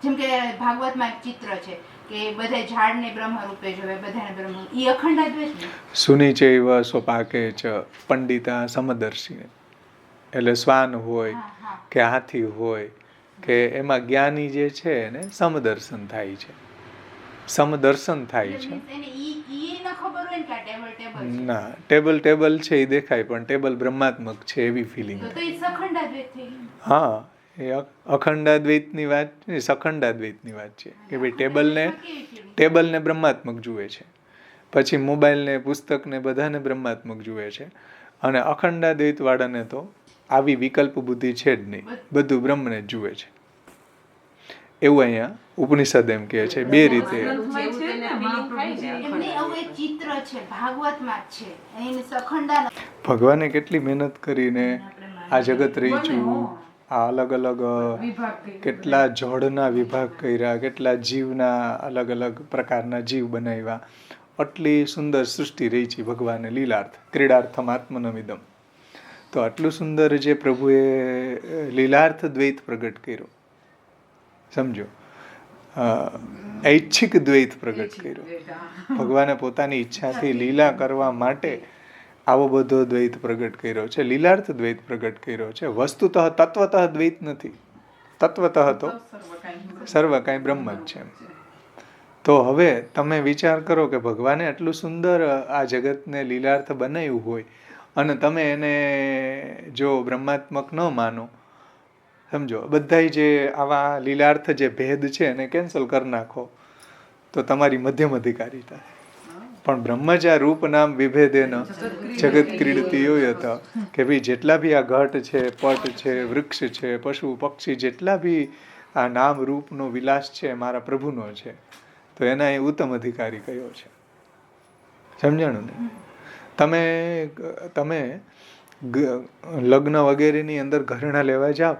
જેમ કે ભાગવતમાં એક ચિત્ર છે કે બધા ઝાડને બ્રહ્મ રૂપે જોવે, બધાને બ્રહ્મ, એ અખંડ અદ્વૈત. સુની ચૈવ સ્વપાકે ચ પંડિતા સમદર્શી, એટલે શ્વાન હોય કે હાથી હોય કે એમાં જ્ઞાની જે છે એને સમદર્શન થાય છે, સમદર્શન થાય છે. ના, ટેબલ છે એ દેખાય પણ ટેબલ બ્રહ્માત્મક છે એવી ફિલિંગ. હા, એ અખંડાદ્વૈતની વાત, સખંડાદ્વૈતની વાત છે કે ભાઈ ટેબલને બ્રહ્માત્મક જુએ છે, પછી મોબાઈલને પુસ્તકને બધાને બ્રહ્માત્મક જુએ છે, અને અખંડાદ્વૈત વાળાને તો આવી વિકલ્પ બુદ્ધિ છે જ નહીં, બધું બ્રહ્મને જ જુએ છે. એવું અહીંયા ઉપનિષદ એમ કહે છે. બે રીતે ભગવાને કેટલી મહેનત કરીને આ જગત રચ્યું, આ અલગ અલગ કેટલા જળના વિભાગ કર્યા, કેટલા જીવના અલગ અલગ પ્રકારના જીવ બનાવ્યા, આટલી સુંદર સૃષ્ટિ રહી છે ભગવાને લીલાર્થ ક્રીડાર્થમ આત્મનમિદમ. તો આટલું સુંદર જે પ્રભુએ લીલાર્થ દ્વૈત પ્રગટ કર્યો, સમજો, ઐચ્છિક દ્વૈત પ્રગટ કર્યો. ભગવાને પોતાની ઈચ્છાથી લીલા કરવા માટે આવો બધો દ્વૈત પ્રગટ કર્યો છે, લીલાર્થ દ્વૈત પ્રગટ કર્યો છે. વસ્તુતઃ તત્વતઃ દ્વૈત નથી, તત્વતઃ તો સર્વ કાંઈ બ્રહ્મ જ છે. તો હવે તમે વિચાર કરો કે ભગવાને આટલું સુંદર આ જગતને લીલાર્થ બનાવ્યું હોય અને તમે એને જો બ્રહ્માત્મક ન માનો, સમજો, બધાય જે આવા લીલાર્થ જે ભેદ છે એને કેન્સલ કરી નાખો તો તમારી મધ્યમ અધિકારી થાય. પણ બ્રહ્મજા રૂપ નામ વિભેદેન જગત ક્રીડતી યત, કે ભાઈ જેટલા બી આ ઘટ છે, પટ છે, વૃક્ષ છે, પશુ પક્ષી, જેટલા બી આ નામ રૂપનો વિલાસ છે મારા પ્રભુનો છે, તો એના એ ઉત્તમ અધિકારી કયો છે. સમજાણું ને? તમે લગ્ન વગેરેની અંદર ઘરેણા લેવા જાઓ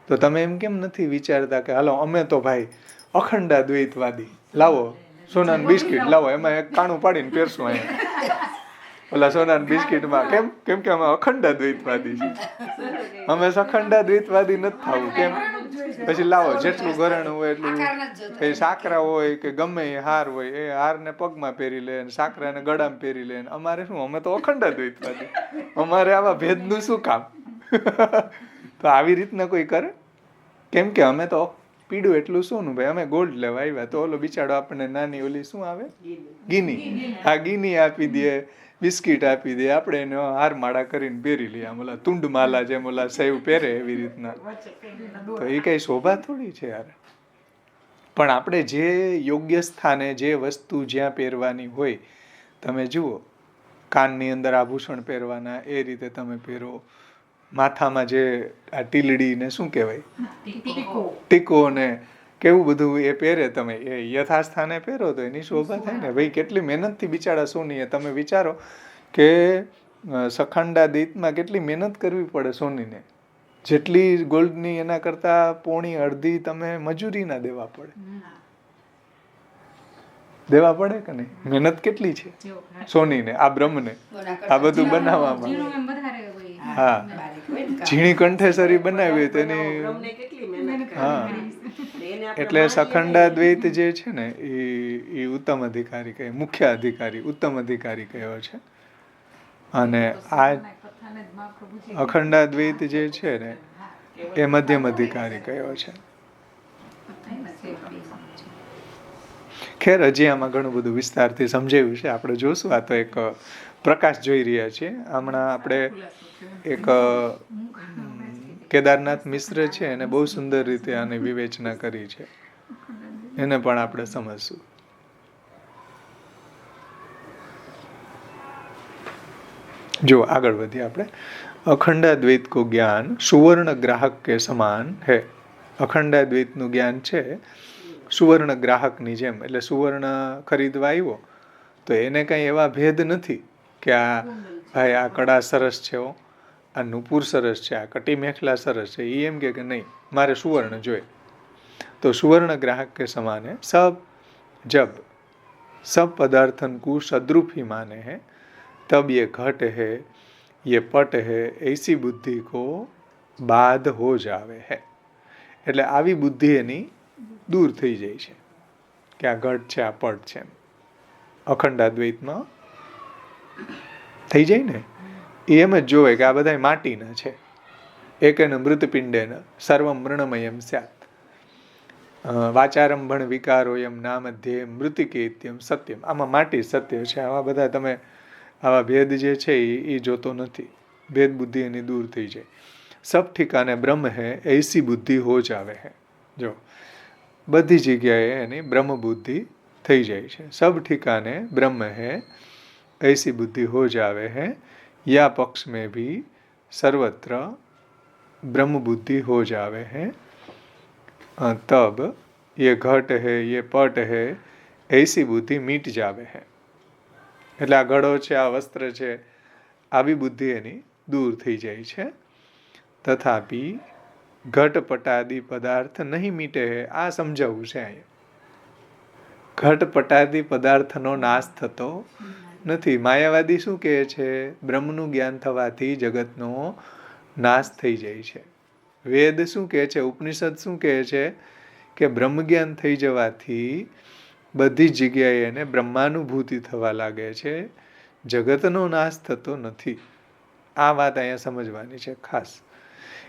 તો તમે એમ કેમ નથી વિચારતા કે હાલો અમે તો ભાઈ અખંડા દ્વૈતવાદી, લાવો સોનાનું બિસ્કિટ લાવો, એમાં એક કાણું પાડીને પહેરશું અહીંયા ઓલા સોનાના બિસ્કિટમાં. કેમ કે અમે અખંડા દ્વૈતવાદી છીએ, અમે સખંડા દ્વૈતવાદી નથી થવું. કેમ? પછી લાવો જેટલું ઘરેણું હોય એટલું, એ સાકરા હોય કે ગમે એ હાર હોય, એ હારને પગમાં પહેરી લે, સાકરાને ગળામાં પહેરી લે. અમારે શું, અમે તો અખંડા દ્વૈતવાદી, અમારે આવા ભેદનું શું કામ? તો આવી રીતના કોઈ કરે? કેમ કે અમે તો પીડું એટલું સોનું ભાઈ, અમે ગોલ્ડ લેવા આવ્યા, તો ઓલો બિચારો આપણને નાની ઓલી શું આવે ગીની, આ ગીની આપી દે, બિસ્કિટ આપી દે, આપણે એને હાર માળા કરીને પહેરી લઈએ, આમ ઓલા તુંડ માલા જેમ ઓલા સેવ પહેરે એવી રીતના. તો એ કઈ શોભા થોડી છે યાર. પણ આપણે જે યોગ્ય સ્થાને જે વસ્તુ જ્યાં પહેરવાની હોય, તમે જુઓ કાનની અંદર આભૂષણ પહેરવાના એ રીતે તમે પહેરો, માથામાં જે આ ટીલડી ને શું કહેવાય, ટીકો ને કેવું બધું એ પહેરે, તમે એ યથાસ્થાને પહેરો તો એની શોભા થાય ને ભાઈ. કેટલી મહેનતથી બિચારા સોનીએ, તમે વિચારો કે સખંડા દ્વૈતમાં કેટલી મહેનત કરવી પડે સોનીને, જેટલી ગોલ્ડની એના કરતા પોણી અડધી તમે મજૂરી ના દેવા પડે, દેવા પડે કે નહીં? મહેનત કેટલી છે સોનીને, આ બ્રહ્મને આ બધું બનાવવામાં. હા, ઝીણી કંઠેસરી બનાવી તેની. હા, એટલે સખંડા દ્વૈત જે છે ને એ ઉત્તમ અધિકારી કહે, મુખ્ય અધિકારી, ઉત્તમ અધિકારી કયો છે. અને આ અખંડા દ્વૈત જે છે ને એ મધ્યમ અધિકારી કયો છે. ખેર હજી આમાં ઘણું બધું વિસ્તારથી સમજાવ્યું છે, આપણે જોશું. આ તો એક પ્રકાશ જોઈ રહ્યા છીએ હમણાં. આપણે એક કેદારનાથ મિશ્ર છે એને બહુ સુંદર રીતે આની વિવેચના કરી છે, એને પણ આપણે સમજશું. જો આગળ વધીએ આપણે. અખંડા દ્વૈત કો જ્ઞાન સુવર્ણ ગ્રાહક કે સમાન હે. અખંડા દ્વૈતનું જ્ઞાન છે સુવર્ણ ગ્રાહકની જેમ. એટલે સુવર્ણ ખરીદવા આવ્યો તો એને કંઈ એવા ભેદ નથી કે આ ભાઈ આ કડા સરસ છે, આ નુપુર સરસ છે, આ કટી મેખલા સરસ છે. એ એમ કે નહીં, મારે સુવર્ણ જોઈએ. તો સુવર્ણ ગ્રાહક કે સમાન है. सब जब सब पदार्थन को सद्रूप ही माने हैं तब ये घट है, ये पट है, ऐसी बुद्धि को बाध हो जावे है. એટલે આવી બુદ્ધિ એની દૂર થઈ જાય છે કે આ ઘટ છે, આ પટ છે. અખંડાદ્વૈતમાં થઈ જાય ને, એ એમ જ જોવે કે આ બધા માટીના છે. એકેન મૃતપિંડેન સર્વમ મૃણમયમ સ્યાત. વાચારંભણ વિકારોયમ નામધ્યે મૃતિકેત્યમ સત્યમ. આમાં માટી સત્ય છે. આવા બધા તમે આવા ભેદ જે છે એ જોતો નથી. ભેદ બુદ્ધિ એની દૂર થઈ જાય. સબ ઠિકાને બ્રહ્મ હૈ એસી બુદ્ધિ હો જાવે હૈ. જો બધી જગ્યાએ એની બ્રહ્મ બુદ્ધિ થઈ જાય છે. સબ ઠિકાને બ્રહ્મ હૈ ऐसी बुद्धि हो जावे है, या पक्ष में भी सर्वत्र ब्रह्म बुद्धि हो जावे है, तब ये घट है, ये पट है, ऐसी बुद्धि मीट जावे है. એટલે આ ઘડો છે, આ વસ્ત્ર છે, આવી બુદ્ધિ એની દૂર થઈ જાય છે. તથાપિ ઘટ પટાદી પદાર્થ નહીં મીટે હે. આ સમજાવવું છે અહીંયા. ઘટ પટાદી પદાર્થનો નાશ થતો નથી. માયાવાદી શું કહે છે? બ્રહ્મનું જ્ઞાન થવાથી જગતનો નાશ થઈ જાય છે. વેદ શું કહે છે? ઉપનિષદ શું કહે છે? કે બ્રહ્મ જ્ઞાન થઈ જવાથી બધી જગ્યાએ એને બ્રહ્માનુભૂતિ થવા લાગે છે, જગતનો નાશ થતો નથી. આ વાત અહીંયા સમજવાની છે ખાસ,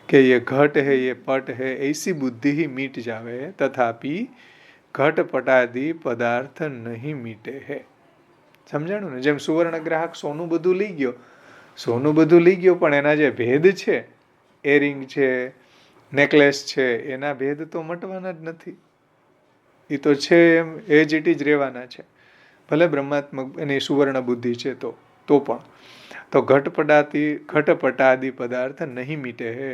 કે ये घट है ये पट है ऐसी बुद्धि ही मीट जावे तथापि घट पटादि पदार्थ नहीं मीटे है. સમજાણું ને? જેમ સુવર્ણ ગ્રાહક સોનું બધું લઈ ગયો, સોનું બધું લઈ ગયો, પણ એના જે ભેદ છે, એરિંગ છે, નેકલેસ છે, એના ભેદ તો મટવાના જ નથી. એ તો છે એમ એજ ઇટ જ રહેવાના છે. ભલે બ્રહ્માત્મક એની સુવર્ણ બુદ્ધિ છે તો પણ તો ઘટપટાદિ પદાર્થ નહીં મીટે હે.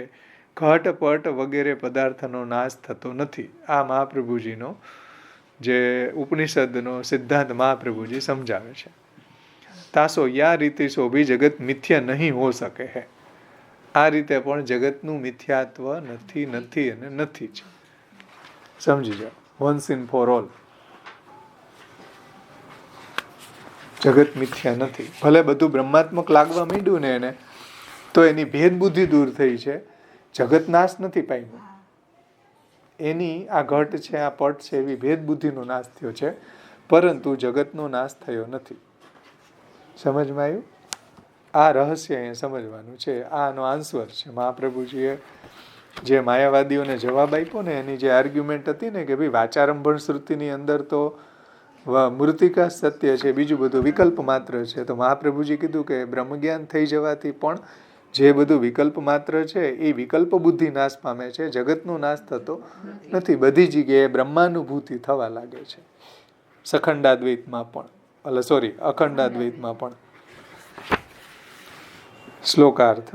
ઘટપટ વગેરે પદાર્થનો નાશ થતો નથી. આ મહાપ્રભુજીનો જે ઉપનિષદનો સિદ્ધાંત મહાપ્રભુજી સમજાવે છે. તાસો યા રીતે સો ભી જગત મિથ્યા નહીં હો શકે હે. આ રીતે પણ જગતનું મિથ્યાત્વ નથી અને નથી જ. સમજી જાઓ, વન્સ ઇન ફોર ઓલ. જગત મિથ્યા નથી. ભલે બધું બ્રહ્માત્મક લાગવા માંડ્યું ને એને, તો એની ભેદ બુદ્ધિ દૂર થઈ છે, જગત નાશ નથી પામ્યું. એની આ ઘટ છે, આ પટ છે, એવી ભેદ બુદ્ધિનો નાશ થયો છે, પરંતુ જગતનો નાશ થયો નથી. સમજમાં આવ્યું? આ રહસ્ય અહીંયા સમજવાનું છે. આનો આન્સર છે મહાપ્રભુજીએ જે માયાવાદીઓને જવાબ આપ્યો ને, એની જે આર્ગ્યુમેન્ટ હતી ને, કે ભાઈ વાચારંભણ શ્રુતિની અંદર તો મૃતિકા સત્ય છે, બીજું બધું વિકલ્પ માત્ર છે. તો મહાપ્રભુજી કીધું કે બ્રહ્મજ્ઞાન થઈ જવાથી પણ જે બધું વિકલ્પ માત્ર છે એ વિકલ્પ બુદ્ધિ નાશ પામે છે, જગતનો નાશ થતો નથી. બધી જગ્યાએ બ્રહ્માનુભૂતિ થવા લાગે છે. સખંડાદ્વૈતમાં પણ, અખંડાદ્વૈતમાં પણ. શ્લોકાર્થ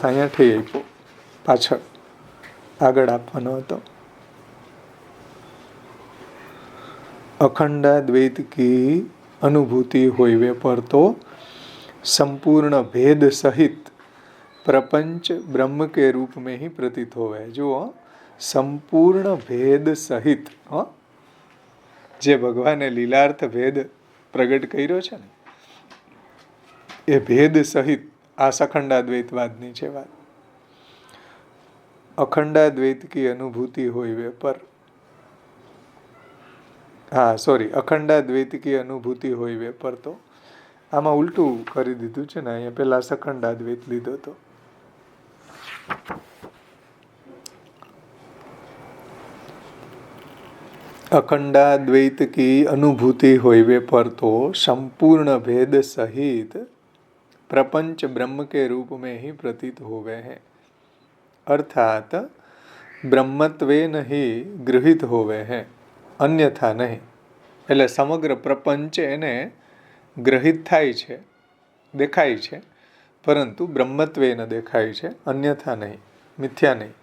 અહીંયા થઈ આપ્યો, પાછળ આગળ આપવાનો હતો. अखंडाद्वैत की अनुभूति होइवे पर तो संपूर्ण भेद सहित प्रपंच ब्रह्म के रूप में ही प्रतीत होवे. जो संपूर्ण भेद सहित, જે ભગવાને લીલાર્થ ભેદ પ્રગટ કર્યો છે ને, એ ભેદ સહિત આ સખંડાદ્વૈતવાદની છે વાત. અખંડાદ્વૈત કી અનુભૂતિ હોઈવે પર, અખંડાદ્વૈત કી અનુભૂતિ હોઈવે પર, તો આમાં ઉલટું કરી દીધું છે ને. અહીંયા પેલા સખંડાદ્વૈત લીધો તો. अखंडाद्वैत की अनुभूति होइवे पर तो संपूर्ण भेद सहित प्रपंच ब्रह्म के रूप में ही प्रतीत होवे हैं. अर्थात ब्रह्मत्वेन ही गृहित होवे हैं, अन्यथा नहीं. એટલે સમગ્ર પ્રપંચ એને ગ્રહિત થાય છે, દેખાય છે, પરંતુ બ્રહ્મત્વેન દેખાય છે, અન્યથા નહીં, મિથ્યા નહીં.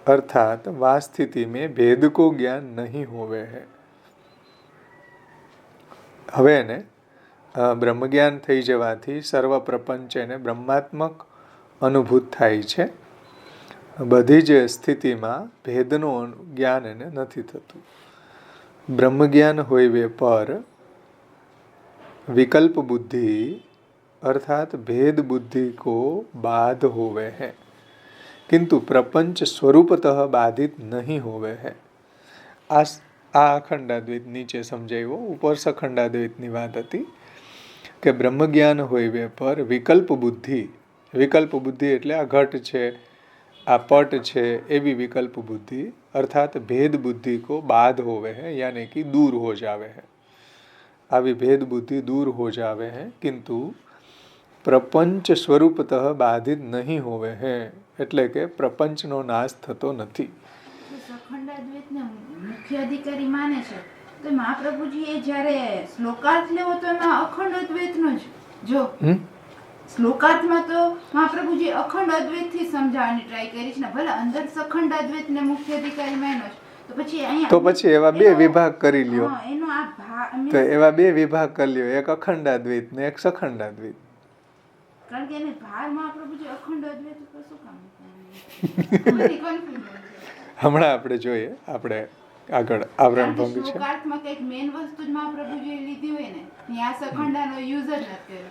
अर्थात वा स्थिति में भेद को ज्ञान नहीं होवे है. હવે એને બ્રહ્મ જ્ઞાન થઈ જવાથી સર્વ પ્રપંચ એને બ્રહ્માત્મક અનુભૂત થાય છે. બધી જ સ્થિતિમાં ભેદનું જ્ઞાન એને નથી થતું. બ્રહ્મ જ્ઞાન હોઈવે પર विकल्प बुद्धि अर्थात भेद बुद्धि को बाध होवे है, किंतु प्रपंच स्वरूपतः बाधित नहीं होवे है. આ અખંડાદ્વૈત નીચે સમજાવ્યો, ઉપર સખંડાદ્વૈતની વાત હતી કે બ્રહ્મ જ્ઞાન હોઈવે પર વિકલ્પ બુદ્ધિ એટલે આ ઘટ છે, આ પટ છે, એવી વિકલ્પ બુદ્ધિ અર્થાત भेद बुद्धि को बाध होवे है, यानी कि दूर हो जावे है. આવી भेद बुद्धि दूर हो जावे है, किंतु પ્રપંચ સ્વરૂપતઃ બાધિત નહીં હોવે હે, એટલે કે પ્રપંચનો નાશ થતો નથી. સખંડાદ્વૈતને મુખ્ય અધિકારી માને છે, તો મહાપ્રભુજી એ જ્યારે શ્લોકાર્થ લેવો તો એમાં અખંડ અદ્વૈતનો જ જો શ્લોકાર્થમાં તો મહાપ્રભુજી અખંડ અદ્વૈતથી સમજાવવાની ટ્રાય કરી છે ને. ભલે અંદર સખંડાદ્વૈતને મુખ્ય અધિકારી માન્યો છે, તો પછી એવા બે વિભાગ કરી લ્યો. તો એવા બે વિભાગ કરી લ્યો, એક અખંડાદ્વૈત ને એક સખંડાદ્વૈત. કારણ કે એને ભાર મહાપ્રભુજી અખંડ અદ્વૈત ઉપર શું કામ હમણાં આપણે જોઈએ, આપણે આગળ આવરણ કારણ કે ભંગ છે. શ્લોકાર્થમાં કંઈક મેઇન વસ્તુ જ મહાપ્રભુજીએ લીધી હોય ને, ત્યાં સખંડાનો યુઝ જ નથી કર્યો.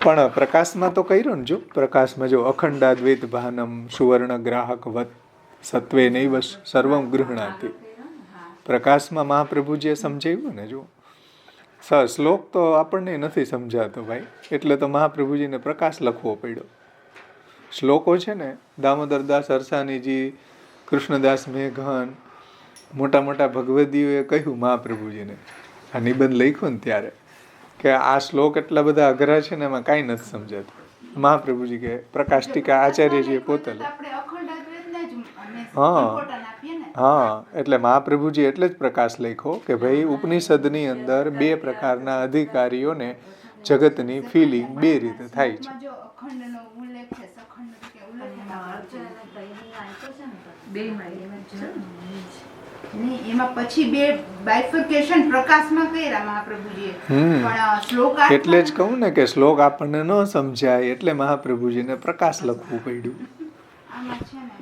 પણ પ્રકાશમાં તો કર્યો ને, જો પ્રકાશમાં જો અખંડાદ્વૈત ભાનમ સુવર્ણ ગ્રાહકવત સત્વે નૈવ સર્વમ ગૃહણાતિ, પ્રકાશમાં મહાપ્રભુજીએ સમજાવ્યું ને. જો શ્લોક તો આપણને નથી સમજાતો ભાઈ, એટલે તો મહાપ્રભુજીને પ્રકાશ લખવો પડ્યો. શ્લોકો છે ને દામોદરદાસ હરસાનીજી, કૃષ્ણદાસ મેઘન, મોટા મોટા ભગવદીઓએ કહ્યું મહાપ્રભુજીને, આ નિબંધ લખ્યો ને ત્યારે, કે આ શ્લોક એટલા બધા અઘરા છે ને એમાં કાંઈ નથી સમજાતું. મહાપ્રભુજી કે પ્રકાશ ટીકા આચાર્યજીએ પોતે આપણે અખંડ અદ્વૈતને જ હા. important આપીએ ને. હા, એટલે મહાપ્રભુજી એટલે જ પ્રકાશ લખ્યો કે ભાઈ ઉપનિષદની અંદર બે પ્રકારના અધિકારીઓને જગતની ફિલિંગ બે રીતે થાય છે. જો અખંડનો ઉલ્લેખ છે, સખંડ કે ઉલ્લેખ નહીં, એમાં પછી બે બાયફર્કેશન પ્રકાશમાં કર્યા મહાપ્રભુજીએ. પણ શ્લોક એટલે જ કહું ને કે શ્લોક આપણને ન સમજાય એટલે મહાપ્રભુજીને પ્રકાશ લખવું પડ્યું. આમાં છે ને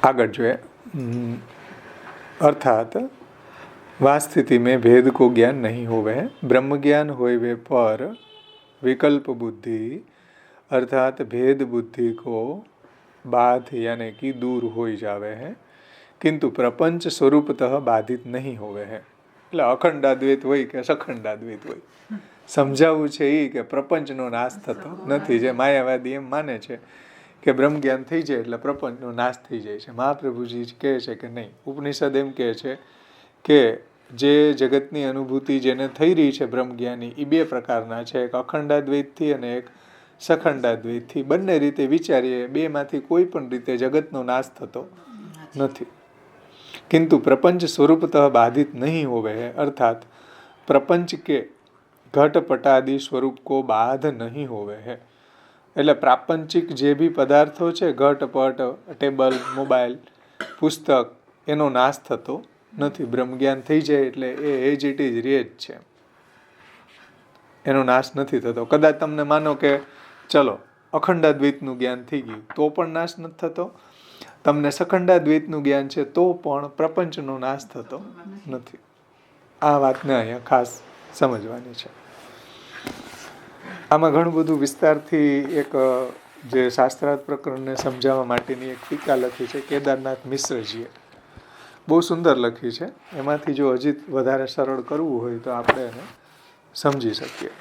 આગળ જોઈએ. अर्थात वास्थिति में भेद को ज्ञान नहीं होवे, ब्रह्म ज्ञान होवे पर विकल्प बुद्धि अर्थात भेद बुद्धि को बाध यानी कि दूर हो जावे है, किंतु प्रपंच स्वरूपतः बाधित नहीं होवे है. એટલે અખંડાદ્વૈત હોય કે સખંડાદ્વૈત હોય, સમજાવવું છે એ કે પ્રપંચનો નાશ થતો નથી. જે માયાવાદી એમ માને છે કે બ્રહ્મ જ્ઞાન થઈ જાય એટલે પ્રપંચનો નાશ થઈ જાય છે. મહાપ્રભુજી કહે છે કે નહીં. ઉપનિષદ એમ કહે છે કે જે જગતની અનુભૂતિ જેને થઈ રહી છે બ્રહ્મ જ્ઞાની, એ બે પ્રકારના છે, એક અખંડાદ્વૈતથી અને એક સખંડાદ્વૈતથી. બંને રીતે વિચારીએ, બેમાંથી કોઈ પણ રીતે જગતનો નાશ થતો નથી. किंतु प्रपंच स्वरूपतः बाधित नहीं होवे है, अर्थात प्रपंच के घट पटादि स्वरूप को बाध नहीं होवे है. એટલે પ્રાપંચિક જે બી પદાર્થો છે, ઘટ પટ, ટેબલ, મોબાઈલ, પુસ્તક, એનો નાશ થતો નથી. બ્રહ્મ જ્ઞાન થઈ જાય એટલે એ એજ ઇટ ઇઝ રહે જ છે, એનો નાશ નથી થતો. કદાચ તમને માનો કે ચલો અખંડાદ્વૈતનું જ્ઞાન થઈ ગયું તો પણ નાશ નથી થતો, તમને સખંડાદ્વૈતનું જ્ઞાન છે તો પણ પ્રપંચનો નાશ થતો નથી. આ વાતને અહીંયા ખાસ સમજવાની છે. આમાં ઘણું બધું વિસ્તારથી એક જે શાસ્ત્રાર્થ પ્રકરણને સમજાવવા માટેની એક ટીકા લખી છે કેદારનાથ મિશ્રજીએ, બહુ સુંદર લખી છે. એમાંથી જો હજી વધારે સરળ કરવું હોય તો આપણે એને સમજી શકીએ.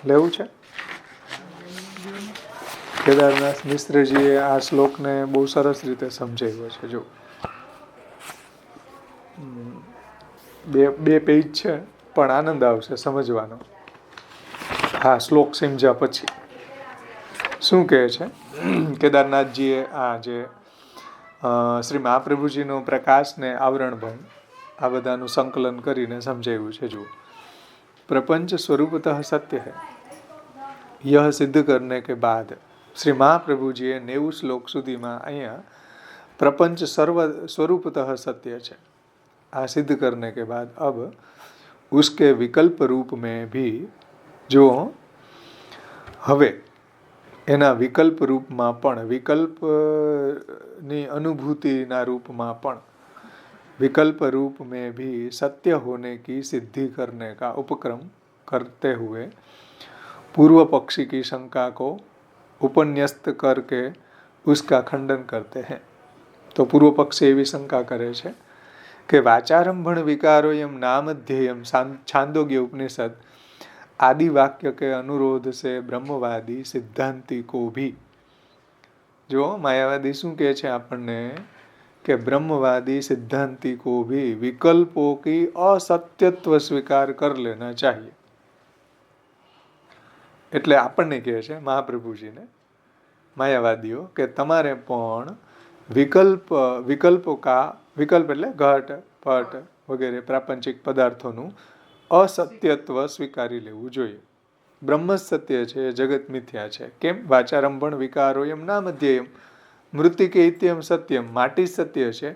લેવું છે? કેદારનાથ મિશ્રજીએ આ શ્લોકને બહુ સરસ રીતે સમજાવ્યો છે. જો બે પેજ છે પણ આનંદ આવશે સમજવાનો. હા, શ્લોક સમજ્યા પછી શું કહે છે કેદારનાથજીએ આ જે શ્રી મહાપ્રભુજીનો પ્રકાશ ને આવરણ ભંગ આ બધાનું સંકલન કરીને સમજાવ્યું છે. જુઓ, प्रपंच स्वरूपतः सत्य है, यह सिद्ध करने के बाद श्री महाप्रभुजीए 90 श्लोक सुधीમાં અહીંયા प्रपंच सर्व स्वरूपतः सत्य है, आ सिद्ध करने के बाद अब उसके विकल्प रूप में भी जो હવે એના વિકલ્પ રૂપમાં પણ, વિકલ્પની અનુભૂતિના रूपમાં પણ, विकल्प रूप में भी सत्य होने की सिद्धि करने का उपक्रम करते हुए पूर्व पक्षी की शंका को उपन्यस्त करके उसका खंडन करते हैं. तो पूर्व पक्षी एवी शंका करे छे कि वाचारंभण विकारोयम नामध्येयम छांदोग्य उपनिषद आदि वाक्य के अनुरोध से ब्रह्मवादी सिद्धांति को भी, जो मायावादी शू कहे छे आपने कि ब्रह्मवादी सिद्धांति को भी विकल्पों की असत्यत्व स्वीकार कर लेना चाहिए. એટલે આપણને કહે છે મહાપ્રભુજીને માયાવાદીઓ કે તમારે પણ વિકલ્પ એટલે ઘટ પટ વગેરે પ્રાપંચિક પદાર્થોનું અસત્યત્વ સ્વીકારી લેવું જોઈએ. બ્રહ્મ સત્ય છે, જગત મિથ્યા છે. કેમ? વાચારંભણ વિકારોયમ નામધ્યેયમ મૃતિકે ઇત્યમ સત્યમ. માટી સત્ય છે,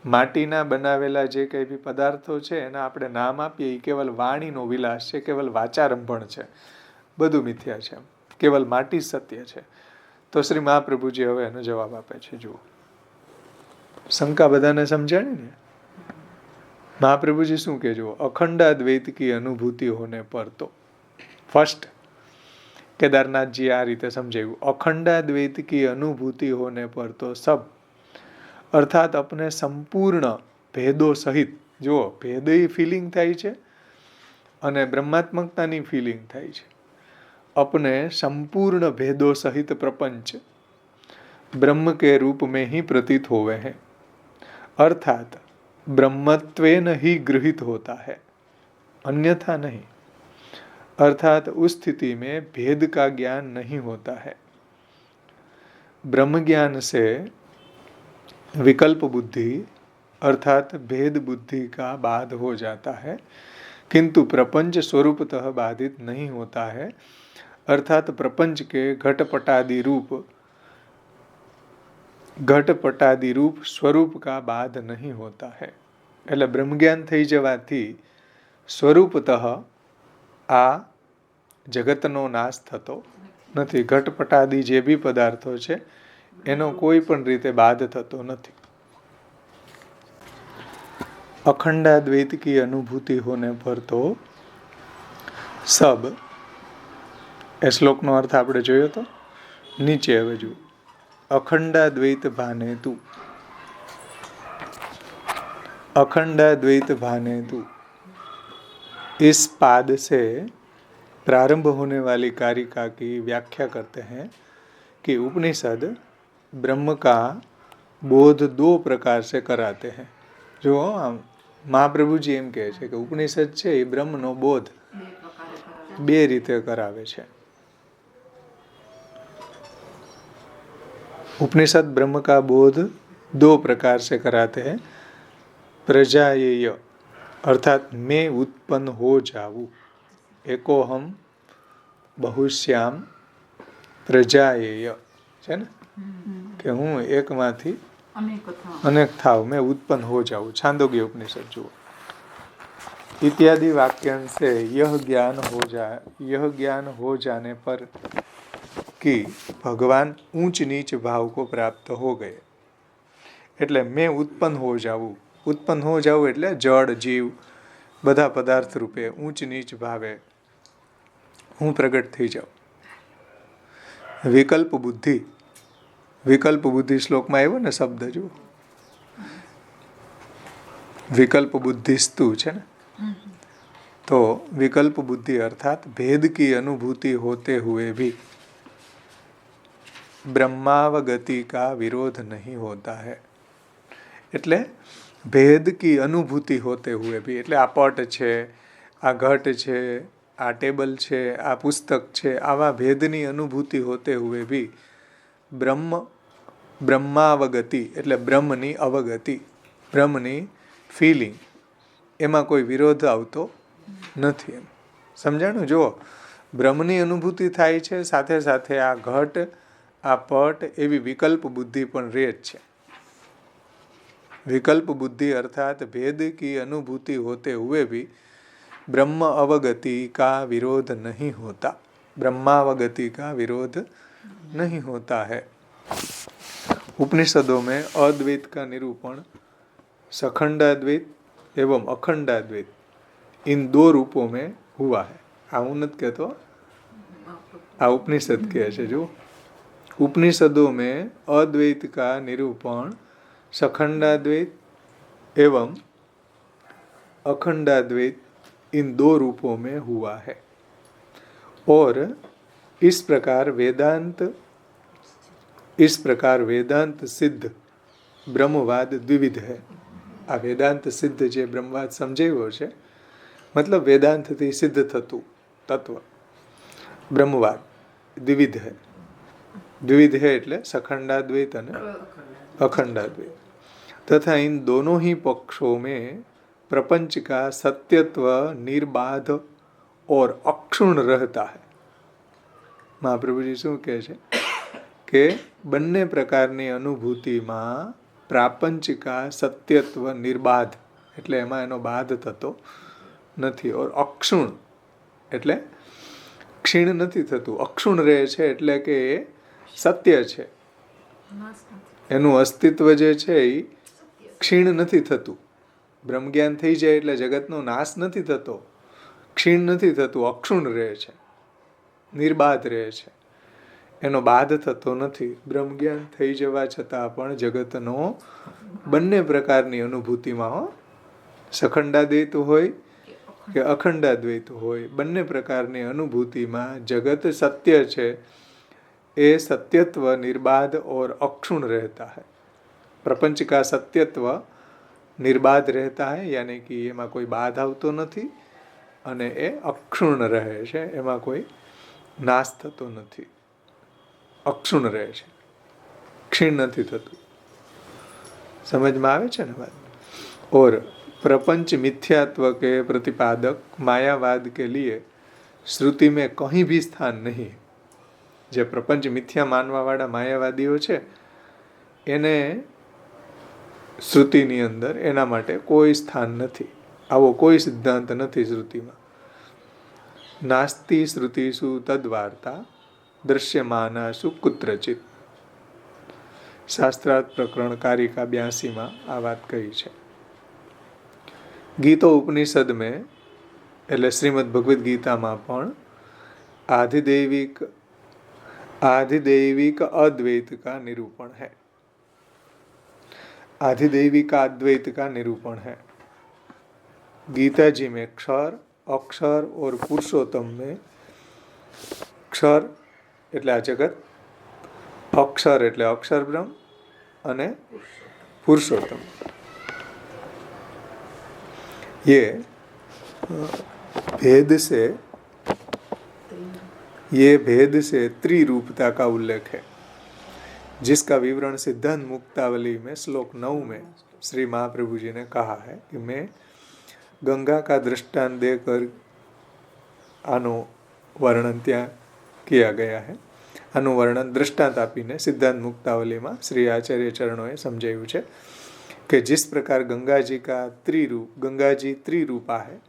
માટીના બનાવેલા જે કંઈ બી પદાર્થો છે એના આપણે નામ આપીએ એ કેવલ વાણીનો વિલાસ છે, કેવલ વાચારંભણ છે, બધું મિથ્યા છે. કેવલ માટી સત્ય છે. તો શ્રી મહાપ્રભુજી હવે એનો જવાબ આપે છે. જુઓ, શંકા બધાને સમજાણી ને. મહાપ્રભુજી શું કે જુઓ, અખંડાદ્વૈત કી અનુભૂતિ હોને પર તો ફર્સ્ટ કેદારનાથજી આ રીતે સમજાવ્યું, અખંડાદ્વૈત કી અનુભૂતિ હોને પર તો સબ અર્થાત अपने સંપૂર્ણ ભેદો સહિત, જુઓ ભેદની ફિલિંગ થાય છે અને બ્રહ્માત્મકતાની ફિલિંગ થાય છે. अपने संपूर्ण भेदों सहित प्रपंच ब्रह्म के रूप में ही प्रतीत होवे हैं, अर्थात ब्रह्मत्वेन ही गृहीत होता है, अन्यथा नहीं. अर्थात उस स्थिति में भेद का ज्ञान नहीं होता है. ब्रह्म ज्ञान से विकल्प बुद्धि अर्थात भेद बुद्धि का बाध हो जाता है, किंतु प्रपंच स्वरूपतः बाधित नहीं होता है. अर्थात प्रपंच के घटपटादि रूप स्वरूप का बाध नहीं होता है. એટલે બ્રહ્મજ્ઞાન થઈ જવાથી સ્વરૂપતઃ આ જગતનો નાશ થતો નથી. ઘટપટાદિ જે બી પદાર્થો છે એનો કોઈ પણ રીતે બાધ થતો નથી. અખંડાદ્વૈત કી અનુભૂતિ હોને પર તો સબ, એ શ્લોકનો અર્થ આપણે જોયો તો નીચે હવે જુઓ, अखंडाद्वैत भाने तू, अखंडाद्वैत भाने तू, इस पाद से प्रारंभ होने वाली कारिका की व्याख्या करते हैं कि उपनिषद ब्रह्म का बोध दो प्रकार से कराते हैं. जो મહાપ્રભુજી એમ કહે છે કે ઉપનિષદ છે એ બ્રહ્મનો બોધ બે રીતે કરાવે છે. उपनिषद ब्रह्म का बोध दो प्रकार से कराते हैं. प्रजायेय अर्थात मैं उत्पन्न हो जाऊं, एको हम बहुश्याम प्रजायेय છે ને, કે હું એકમાંથી अनेक थाव, मैं उत्पन्न हो जाऊं. छांदोग्य उपनिषद जुओ. इत्यादि वाक्यांश से यह ज्ञान हो जाने पर कि भगवान ऊंच नीच भाव को प्राप्त हो गए. એટલે मैं उत्पन्न हो जाऊं, उत्पन्न हो जाऊं એટલે જળ જીવ બધા પદાર્થ રૂપે ઊંચ નીચ ભાવે હું પ્રગટ થઈ જાઉં. વિકલ્પ બુદ્ધિ, વિકલ્પ બુદ્ધિ શ્લોકમાં આવ્યો ને શબ્દ જુઓ, વિકલ્પ બુદ્ધિસ્તુ છે ને, તો વિકલ્પ बुद्धि अर्थात भेद की अनुभूति होते हुए भी ब्रह्मावगति का विरोध नहीं होता है. એટલે ભેદ કી અનુભૂતિ હોતે હુએ ભી, એટલે આ પટ છે, આ ઘટ છે, આ ટેબલ છે, આ પુસ્તક છે, આવા ભેદની અનુભૂતિ હોતે હુએ ભી બ્રહ્માવગતિ એટલે બ્રહ્મની અવગતિ, બ્રહ્મની ફિલિંગ, એમાં કોઈ વિરોધ આવતો નથી. એમ સમજાણું? જુઓ, બ્રહ્મની અનુભૂતિ થાય છે, સાથે સાથે આ ઘટ, આ પટ, એવી વિકલ્પ બુદ્ધિ પણ રહે જ છે. विकल्प बुद्धि अर्थात भेद की अनुभूति होते हुए भी ब्रह्म अवगति का विरोध नहीं होता, ब्रह्मावगति का विरोध नहीं होता है. उपनिषदों में अद्वैत का निरूपण सखंडाद्वैत एवं अखंडाद्वैत इन दो रूपों में हुआ है. आ હું નથી કહેતો, આ ઉપનિષદ કહે છે. જો उपनिषदों में अद्वैत का निरूपण सखंडाद्वैत एवं अखंडाद्वैत इन दो रूपों में हुआ है. और इस प्रकार वेदांत सिद्ध ब्रह्मवाद द्विविध है. आ वेदांत सिद्ध जे ब्रह्मवाद समझाव्यो छे, मतलब वेदांत थी सिद्ध थतु तत्व ब्रह्मवाद द्विविध है. द्विविध है એટલે सखंडाद्वैत અને अखंडाद्वैत. तथा इन दोनों ही पक्षों में प्रपंच का सत्यत्व निर्बाध और अक्षुण रहता है. महाप्रभु जी શું કહે છે કે બંને પ્રકારની અનુભૂતિમાં પ્રાપંચિકા સત્યત્વ નિર્બાધ એટલે એમાં એનો બાધ થતો નથી. ઓર અક્ષુણ એટલે ક્ષીણ નથી થતું, અક્ષુણ રહે છે, એટલે કે એ સત્ય છે. એનું અસ્તિત્વ જે છે એ ક્ષીણ નથી થતું. બ્રહ્મજ્ઞાન થઈ જાય એટલે જગતનો નાશ નથી થતો, ક્ષીણ નથી થતું, અક્ષુણ રહે છે, નિર્બાધ રહે છે, એનો બાધ થતો નથી. બ્રહ્મજ્ઞાન થઈ જવા છતાં પણ જગતનો બંને પ્રકારની અનુભૂતિમાં સખંડાદ્વૈત હોય કે અખંડાદ્વૈત હોય, બંને પ્રકારની અનુભૂતિમાં જગત सत्य છે, એ सत्यत्व निर्बाध और अक्षुण रहता है. प्रपंच का सत्यत्व निर्बाध रहता है, यानी कि એમાં કોઈ બાધ આવતો નથી, અને એ અક્ષુણ રહે છે, એમાં કોઈ નાશ થતો નથી, અક્ષુણ રહે છે, ક્ષીણ નથી થતું. સમજમાં આવે છે ને વાત? और प्रपंच मिथ्यात्व के प्रतिपादक मायावाद के लिए श्रुति में कहीं भी स्थान नहीं. જે પ્રપંચ મિથ્યા માનવાવાળા માયાવાદીઓ છે એને શ્રુતિની અંદર એના માટે કોઈ સ્થાન નથી, આવો કોઈ સિદ્ધાંત નથી શ્રુતિમાં. નાસ્તિ શ્રુતિષુ તદ્વાર્તા દૃશ્યમાનાસુ કુત્રચિત. શાસ્ત્રાર્થ પ્રકરણ કારિકા 82માં આ વાત કહી છે. ગીતો ઉપનિષદ में એટલે શ્રીમદ ભગવદ્ ગીતામાં પણ आधिदैविक अद्वैत का निरूपण है. आधिदैविक अद्वैत का निरूपण है. गीता जी में क्षर, अक्षर और पुरुषोत्तम में क्षर એટલે આ જગત, અક્ષર એટલે અક્ષર બ્રહ્મ, અને પુરુષોત્તમ ये भेद से त्रिरूपता का उल्लेख है, जिसका विवरण सिद्धांत मुक्तावली में श्लोक 9 में श्री महाप्रभु जी ने कहा है कि मैं गंगा का दृष्टांत देकर आनो वर्णन त्या किया गया है. आनु वर्णन दृष्टांत आपीने सिद्धांत मुक्तावली में श्री आचार्य चरणोए समझायु है कि जिस प्रकार गंगा जी त्रिरूपा है.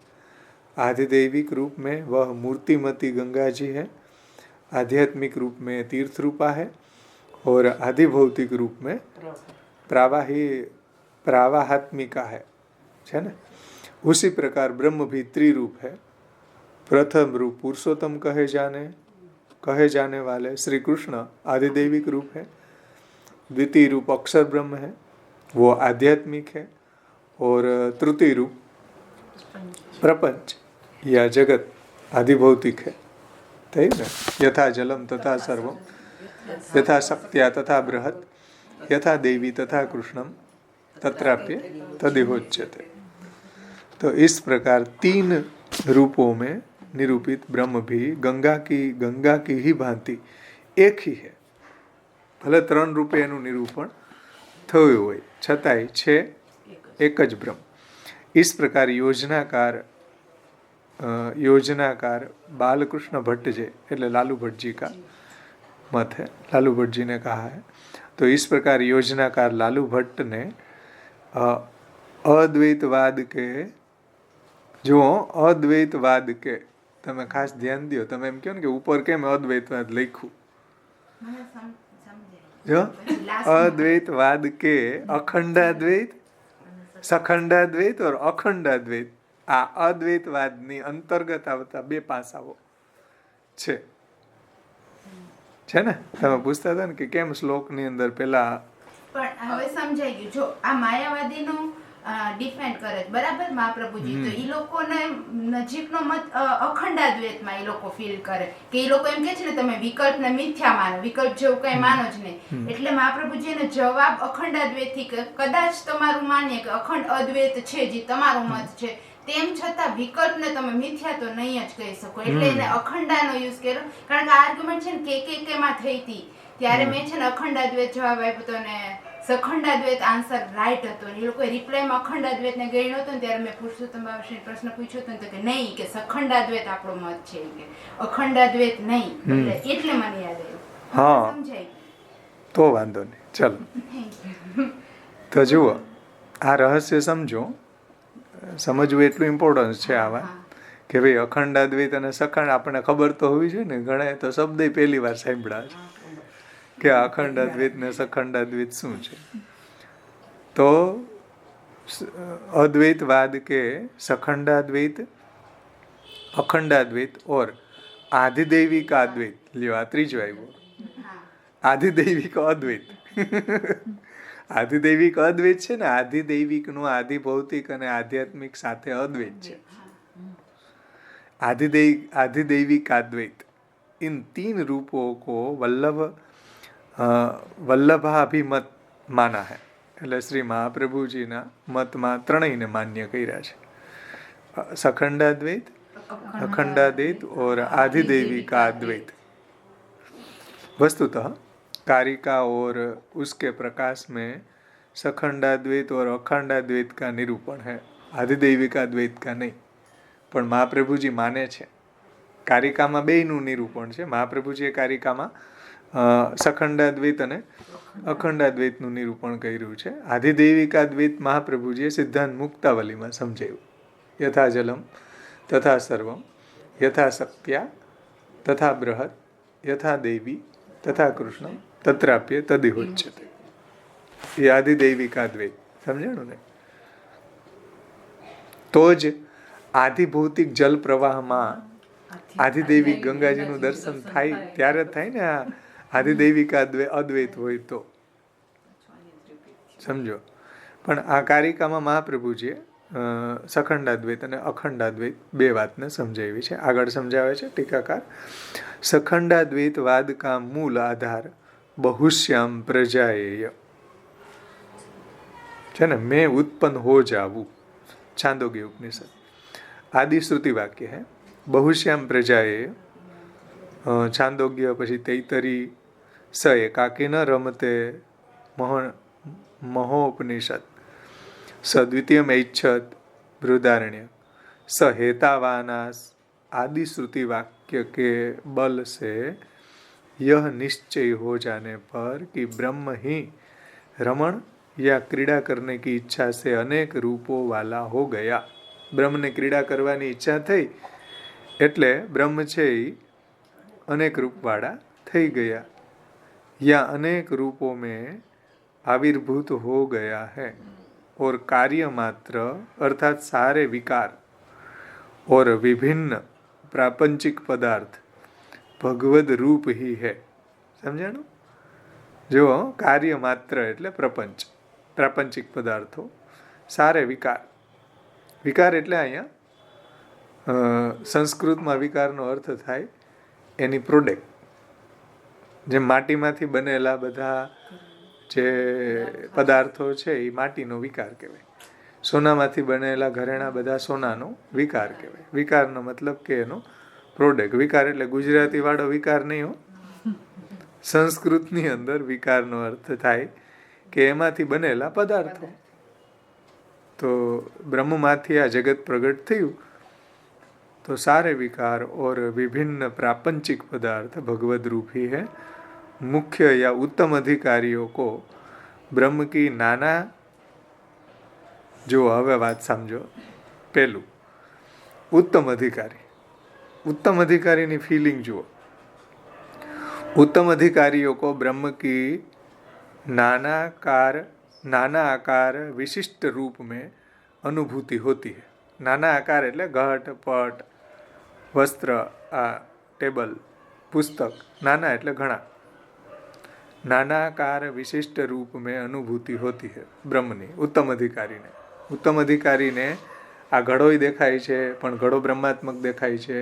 आधिदैविक रूप में वह मूर्तिमती गंगा जी है, आध्यात्मिक रूप में तीर्थ रूपा है, और आधिभौतिक रूप में प्रावाहात्मिका है ना. उसी प्रकार ब्रह्म भी त्रिरूप है. प्रथम रूप पुरुषोत्तम कहे जाने वाले श्री कृष्ण आधिदैविक रूप है. द्वितीय रूप अक्षर ब्रह्म है, वो आध्यात्मिक है. और तृतीय रूप प्रपंच या जगत आधिभौतिक है. यथा जलम तथा सर्वम, यथा शक्त्या तथा बृहत्, यथा देवी तथा कृष्णम तत्राप्य तदिहोच्यते. तो इस प्रकार 3 रूपों में निरूपित ब्रह्म भी गंगा की ही भांति एक ही है. भले 3 रूपे एनु निरूपण थयुं होय छतांय छे एक ज ब्रह्म. इस प्रकार योजनाकार बालकृष्ण भट्ट जी એટલે लालू भट्ट जी का मत है, लालू भट्ट जी ने कहा है. तो इस प्रकार योजनाकार लालू भट्ट ने अद्वैतवाद के તમે ખાસ ધ્યાન દો. તમે એમ કહો ને કે ઉપર કેમ અદ્વૈતવાદ લખ્યું, જો अद्वैतवाद के अखंडाद्वैत, सखंडाद्वैत और अखंडाद्वैत, आ अद्वैतवादनी अंतर्गत आवता 2 પાસાઓ છે ને. તમે પૂછતા હતા ને કે કેમ શ્લોકની અંદર પેલા, પણ હવે સમજાઈ ગયું. જો આ માયાવાદીનો ડિફેન્ડ કરે છે બરાબર મહાપ્રભુજી, તો ઈ લોકોને નજીકનો મત અખંડાદ્વૈતમાં ઈ લોકો ફીલ કરે કે ઈ લોકો એમ કે છે ને તમે વિકલ્પને મિથ્યા માનો, વિકલ્પ જેવું કઈ માનો જ નહીં. એટલે મહાપ્રભુજીનો જવાબ અખંડાદ્વૈતથી કે કદાચ તમારું માનીએ કે અખંડ અદ્વૈત છે જે તમારો મત છે, તેમ છતાં વિકલ્પને તમે મિથ્યા તો નહીં જ કહી શકો. એટલે એને અખંડાનો યુઝ કર્યો, કારણ કે આ આર્ગ્યુમેન્ટ છે ને કે માં થઈ હતી ત્યારે મેં છે ને અખંડાદ્વૈત જવાબ આપ્યો હતો ને સખંડાદ્વૈત આન્સર રાઈટ હતો. એ લોકોએ રિપ્લાયમાં અખંડાદ્વૈતને ગણ્યો હતો ને ત્યારે મેં પુરુષોત્તમ બાબા પ્રશ્ન પૂછ્યો હતો ને તો કે નહીં, કે સખંડાદ્વૈત આપણો મત છે, કે અખંડાદ્વૈત નહીં. એટલે મને યાદ આવ્યું. હા સમજાય તો વાંધો નહીં. ચાલો તો જુઓ, આ રહસ્ય સમજો. સમજવું એટલું ઇમ્પોર્ટન્સ છે આ વાત કે ભાઈ અખંડાદ્વૈત અને સખંડ આપણને ખબર તો હોવી જોઈએ ને, ઘણા તો શબ્દ પહેલી વાર સાંભળ્યા છે કે અખંડાદ્વૈત ને સખંડાદ્વૈત શું છે. તો अद्वैतवाद के सखंडाद्वैत, अखंडाद्वैत और आधिदैविक अद्वैत, લ્યો આ ત્રીજો આવ્યો, આધિદૈવિક અદ્વૈત. આધિદૈવિક અદ્વૈત છે ને, આધિદૈવિક નું આધિ ભૌતિક અને આધ્યાત્મિક સાથે અદ્વૈત છે. आधिदैविक अद्वैत, इन 3 रूपों को वल्लभाभिमत माना है. એટલે શ્રી મહાપ્રભુજીના મતમાં ત્રણેયને માન્ય કર્યા છે, સખંડાદ્વૈત, अखंडाद्वैत और आधिदैविक अद्वैत. वस्तुतः कारिका और उसके प्रकाश में सखंडाद्वैत और अखंडाद्वैत का निरूपण है, आधिदैविक अद्वैत का नहीं. પણ મહાપ્રભુજી માને છે, કારિકામાં બેયનું નિરૂપણ છે. મહાપ્રભુજીએ કારિકામાં સખંડાદ્વૈત અને અખંડાદ્વૈતનું નિરૂપણ કર્યું છે. આધિદૈવિક અદ્વૈત મહાપ્રભુજીએ સિદ્ધાંત મુક્તાવલીમાં સમજાવ્યું. યથા જલમ તથા સર્વમ યથા શક્ત્યા તથા બૃહદ યથા દેવી તથા કૃષ્ણ તત્રાપ્ય તદિહોચ્યતે. એ આધિદૈવિક અદ્વૈત સમજાણું ને? તો જ આધિભૌતિક જલ પ્રવાહમાં આધિદૈવિક ગંગાજીનું દર્શન થાય ત્યારે થાય ને. આ આધિદૈવિક અદ્વૈત હોય તો સમજો. પણ આ કારિકામાં મહાપ્રભુજીએ સખંડાદ્વૈત અને અખંડાદ્વૈત બે વાતને સમજાવી છે. આગળ સમજાવે છે ટીકાકાર, સખંડાદ્વૈત વાદ કા મૂળ આધાર બહુશ્યામ પ્રજાએય છે ને, મેં ઉત્પન્ન હો જાવું, છાંદોગ્ય ઉપનિષદ. आदि श्रुति वाक्य है. बहुश्याम प्रजाए छांदोग्य પછી તૈતરી સ એકાકી ન રમતે મહોપનિષદ સ દ્વિતીય ઐચ્છત બૃહદારण्य स हेतावानास आदि श्रुति वाक्य के बल से यह निश्चय हो जाने पर कि ब्रह्म ही रमण या क्रीड़ा करने की इच्छा से अनेक रूपों वाला हो गया. બ્રહ્મને ક્રીડા કરવાની ઈચ્છા થઈ એટલે બ્રહ્મ છે એ અનેક રૂપવાળા થઈ ગયા. યા અનેક રૂપો में आविर्भूत हो गया है और कार्य मात्र अर्थात सारे विकार और विभिन्न प्रापंचिक पदार्थ भगवद रूप ही है. समझाणु? जो कार्य मात्र એટલે પ્રપંચ, પ્રાપંચિક પદાર્થો, સારે વિકાર. વિકાર એટલે અહીંયા સંસ્કૃતમાં વિકારનો અર્થ થાય એની પ્રોડક્ટ. જેમ માટીમાંથી બનેલા બધા જે પદાર્થો છે એ માટીનો વિકાર કહેવાય. સોનામાંથી બનેલા ઘરેણા બધા સોનાનો વિકાર કહેવાય. વિકારનો મતલબ કે એનો પ્રોડક્ટ. વિકાર એટલે ગુજરાતી વાળો વિકાર નહીં હો. સંસ્કૃતની અંદર વિકારનો અર્થ થાય કે એમાંથી બનેલા પદાર્થો. तो ब्रह्मમાંથી આ जगत प्रकट થયું तो सारे विकार और विभिन्न प्रापंचिक पदार्थ भगवद रूप ही है. मुख्य या उत्तम अधिकारियों को ब्रह्म की नाना, जो હવે વાત સમજો. પહેલું उत्तम अधिकारी, उत्तम अधिकारी फीलिंग जुओ. उत्तम अधिकारियों को ब्रह्म की नाना आकार विशिष्ट रूप में अनुभूति होती है. नाना आकार એટલે ઘટ, પટ, વસ્ત્ર, આ ટેબલ, પુસ્તક. નાના એટલે ઘણા. નાના આકાર વિશિષ્ટ रूप में अनुभूति होती है બ્રહ્મની. ઉત્તમ અધિકારીને, ઉત્તમ અધિકારીને આ ઘડોય દેખાય છે પણ ઘડો બ્રહ્માત્મક દેખાય છે,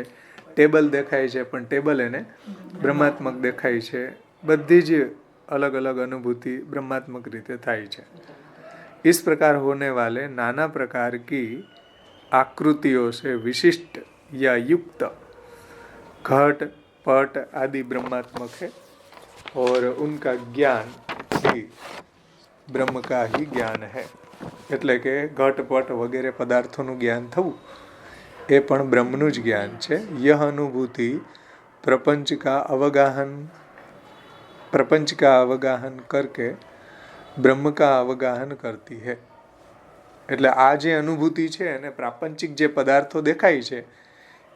ટેબલ દેખાય છે પણ ટેબલ એને બ્રહ્માત્મક દેખાય છે. બધી જ अलग अलग अनुभूति ब्रह्मात्मक रीते थाई है. इस प्रकार होने वाले नाना प्रकार की आकृतियों से विशिष्ट या युक्त घट, पट आदि ब्रह्मात्मक है और उनका ज्ञान भी ब्रह्म का ही ज्ञान है. એટલે કે ઘટ, પટ વગેરે પદાર્થોનું જ્ઞાન થવું એ પણ બ્રહ્મનું જ જ્ઞાન છે. यह अनुभूति प्रपंच का अवगाहन करके ब्रह्म का अवगाहन करती है. એટલે આ જે અનુભૂતિ છે અને પ્રાપંચિક જે પદાર્થો દેખાય છે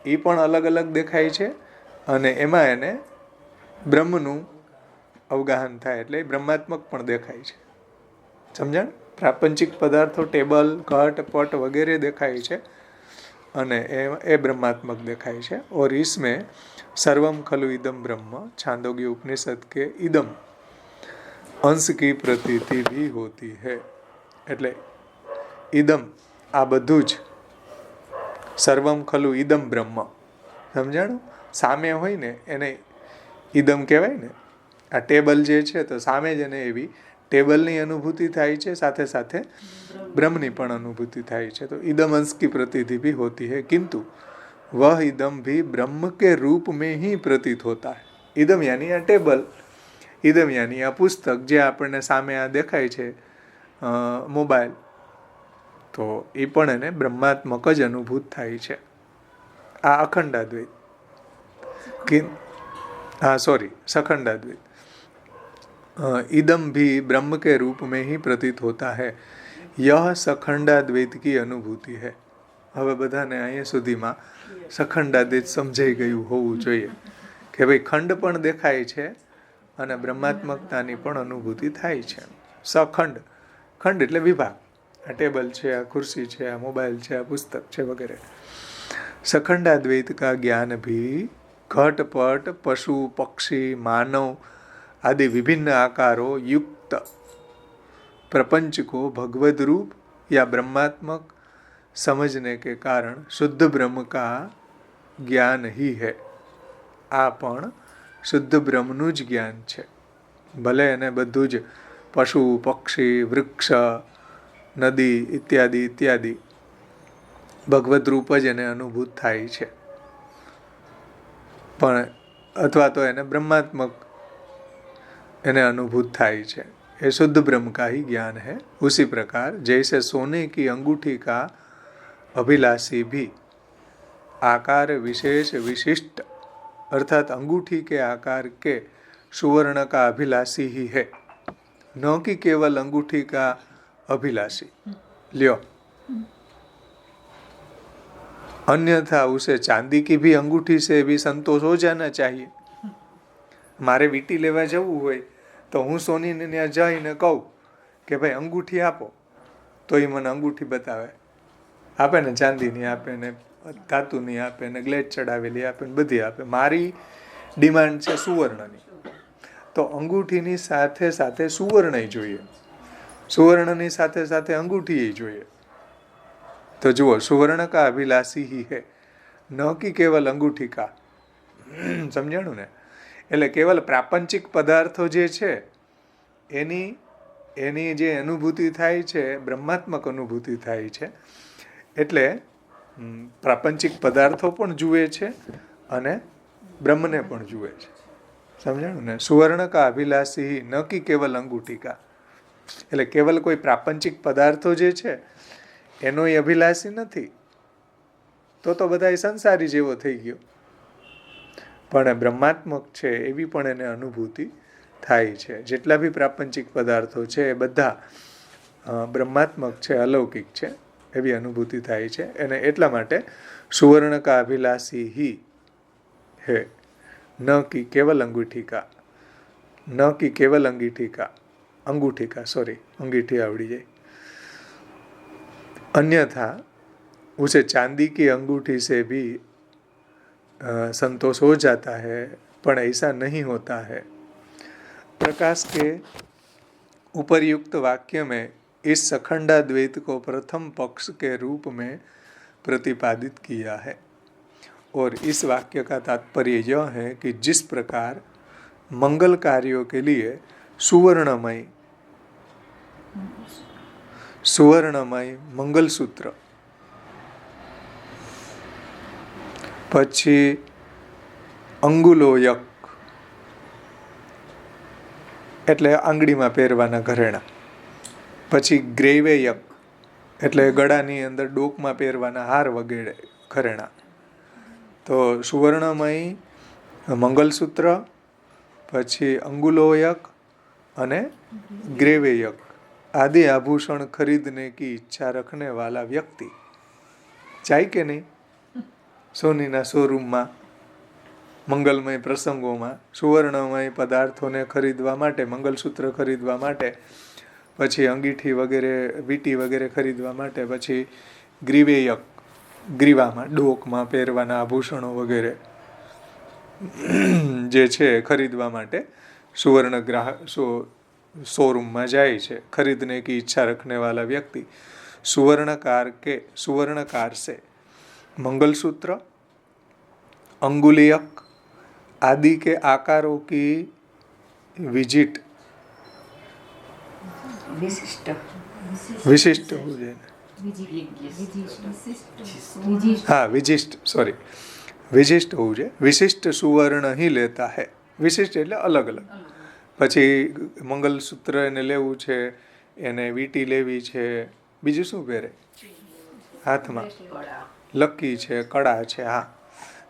એ પણ અલગ અલગ દેખાય છે અને એમાં એને બ્રહ્મનું અવગાહન થાય એટલે એ બ્રહ્માત્મક પણ દેખાય છે. સમજણ? પ્રાપંચિક પદાર્થો ટેબલ, ઘટ, પટ વગેરે દેખાય છે અને એ બ્રહ્માત્મક દેખાય છે. और इसमें सर्वम खलु इदम ब्रह्म छांदोग्य उपनिषद के इदम अंश की प्रतीति भी होती है. એટલે ઇદમ આ બધું જ સર્વમ ખલુ ઇદમ બ્રહ્મ. સમજાણું? સામે હોય ને એને ઇદમ કહેવાય ને. આ ટેબલ જે છે તો સામે જ એને એવી ટેબલની અનુભૂતિ થાય છે, સાથે સાથે ब्रह्म પણ अनुभूति થાય છે. तो इदम अंश की प्रतीति भी होती है किंतु वह इदम भी ब्रह्म के रूप में ही प्रतीत होता है. इदम यानी आ टेबल, इदम यानी आ पुस्तक જે આપણને સામે આ દેખાય છે, મોબાઈલ, તો એ પણ એને બ્રહ્માત્મક જ અનુભૂત થાય છે. આ અખંડાદ્વૈત सखंडाद्वैत. इदम भी ब्रह्म के रूप में ही प्रतीत होता है. यह सखंडाद्वैत की अनुभूति है. હવે બધાને અહીંયા સુધીમાં સખંડાદ્વૈત સમજાઈ ગયું હોવું જોઈએ કે ભાઈ ખંડ પણ દેખાય છે અને બ્રહ્માત્મકતાની પણ અનુભૂતિ થાય છે. સખંડ, ખંડ એટલે વિભાગ. આ ટેબલ છે, આ ખુરશી છે, આ મોબાઈલ છે, આ પુસ્તક છે વગેરે. सखंडाद्वैत का ज्ञान भी घट पट पशु पक्षी मानव आदि विभिन्न आकारों युक्त प्रपंच को भगवद रूप या ब्रह्मात्मक समझने के कारण शुद्ध ब्रह्म का ज्ञान ही है. આ પણ શુદ્ધ બ્રહ્મનું જ જ્ઞાન છે. ભલે એને બધું જ પશુ પક્ષી વૃક્ષ નદી ઇત્યાદિ ઇત્યાદિ ભગવદ રૂપ જ એને અનુભૂત થાય છે, પણ અથવા તો એને બ્રહ્માત્મક એને अनुभूत થાય છે. ये शुद्ध ब्रह्म का ही ज्ञान है. उसी प्रकार जैसे सोने की अंगूठी का अभिलाषी भी आकार विशेष विशिष्ट अर्थात अंगूठी के आकार के सुवर्ण का अभिलाषी ही है, न कि केवल अंगूठी का अभिलाषी. ल्यो, अन्यथा उसे चांदी की भी अंगूठी से भी संतोष हो जाना चाहिए. મારે વીંટી લેવા જવું હોય તો હું સોનીને ત્યાં જઈને કહું કે ભાઈ અંગૂઠી આપો, તો એ મને અંગૂઠી બતાવે, આપે ને ચાંદીની આપે ને ધાતુની આપે ને ગ્લેડ ચડાવેલી આપે ને બધી આપે. મારી ડિમાન્ડ છે સુવર્ણની, તો અંગૂઠીની સાથે સાથે સુવર્ણ જોઈએ, સુવર્ણની સાથે સાથે અંગૂઠી જોઈએ. तो जुओ सुवर्ण का अभिलाषी ही है, न कि केवल अंगूठी का. समझाणું ને? એટલે કેવલ પ્રાપંચિક પદાર્થો જે છે એની જે અનુભૂતિ થાય છે, બ્રહ્માત્મક અનુભૂતિ થાય છે. એટલે પ્રાપંચિક પદાર્થો પણ જુએ છે અને બ્રહ્મને પણ જુએ છે. સમજાણું ને? સુવર્ણ કા અભિલાષી ન કે કેવલ અંગૂઠી કા. એટલે કેવલ કોઈ પ્રાપંચિક પદાર્થો જે છે એનો એ અભિલાષી નથી, તો બધા સંસારી જેવો થઈ ગયો. પણ બ્રહ્માત્મક છે એવી પણ એને અનુભૂતિ થાય છે. જેટલા બી પ્રાપંચિક પદાર્થો છે એ બધા બ્રહ્માત્મક છે, અલૌકિક છે એવી અનુભૂતિ થાય છે. એને એટલા માટે સુવર્ણ કા અભિલાષી હી હે, ન કે કેવલ અંગૂઠી કા, ન કે કેવલ અંગીઠી કા, અંગૂઠી કા, સોરી, અંગીઠી આવડી જાય. अन्यथा उसे चांदी की अंगूठी से भी संतोष हो जाता है, पर ऐसा नहीं होता है. प्रकाश के उपर्युक्त वाक्य में इस सखंडाद्वैत को प्रथम पक्ष के रूप में प्रतिपादित किया है. और इस वाक्य का तात्पर्य यह है कि जिस प्रकार मंगल कार्यों के लिए सुवर्णमय मंगलसूत्र, પછી અંગુલોયક એટલે આંગળીમાં પહેરવાના ઘરેણા, પછી ગ્રેવેયક એટલે ગળાની અંદર ડોકમાં પહેરવાના હાર વગેરે ઘરેણા. તો સુવર્ણમય મંગલસૂત્ર, પછી અંગુલોયક અને ग्रेवेयक आदि आभूषण खरीदने की इच्छा रखने वाला व्यक्ति चाहे कि नहीं, સોનીના શોરૂમમાં મંગલમય પ્રસંગોમાં સુવર્ણમય પદાર્થોને ખરીદવા માટે, મંગલસૂત્ર ખરીદવા માટે, પછી અંગીઠી વગેરે, વીંટી વગેરે ખરીદવા માટે, પછી ગ્રીવેયક, ગ્રીવામાં ડોકમાં પહેરવાના આભૂષણો વગેરે જે છે ખરીદવા માટે સુવર્ણ શोरूम જાય છે. खरीदने की इच्छा रखने वाला व्यक्ति सुवर्णकार से मंगलसूत्र, अंगुलियक आदि के आकारों की विजिट विशिष्ट हो जाए, हाँ विशिष्ट हो जाए, विशिष्ट सुवर्ण ही लेता है. विशिष्ट એટલે અલગ અલગ. પછી મંગલસૂત્ર એને લેવું છે, એને વીંટી લેવી છે, બીજું શું પહેરે હાથમાં, લકી છે, કડા છે, હા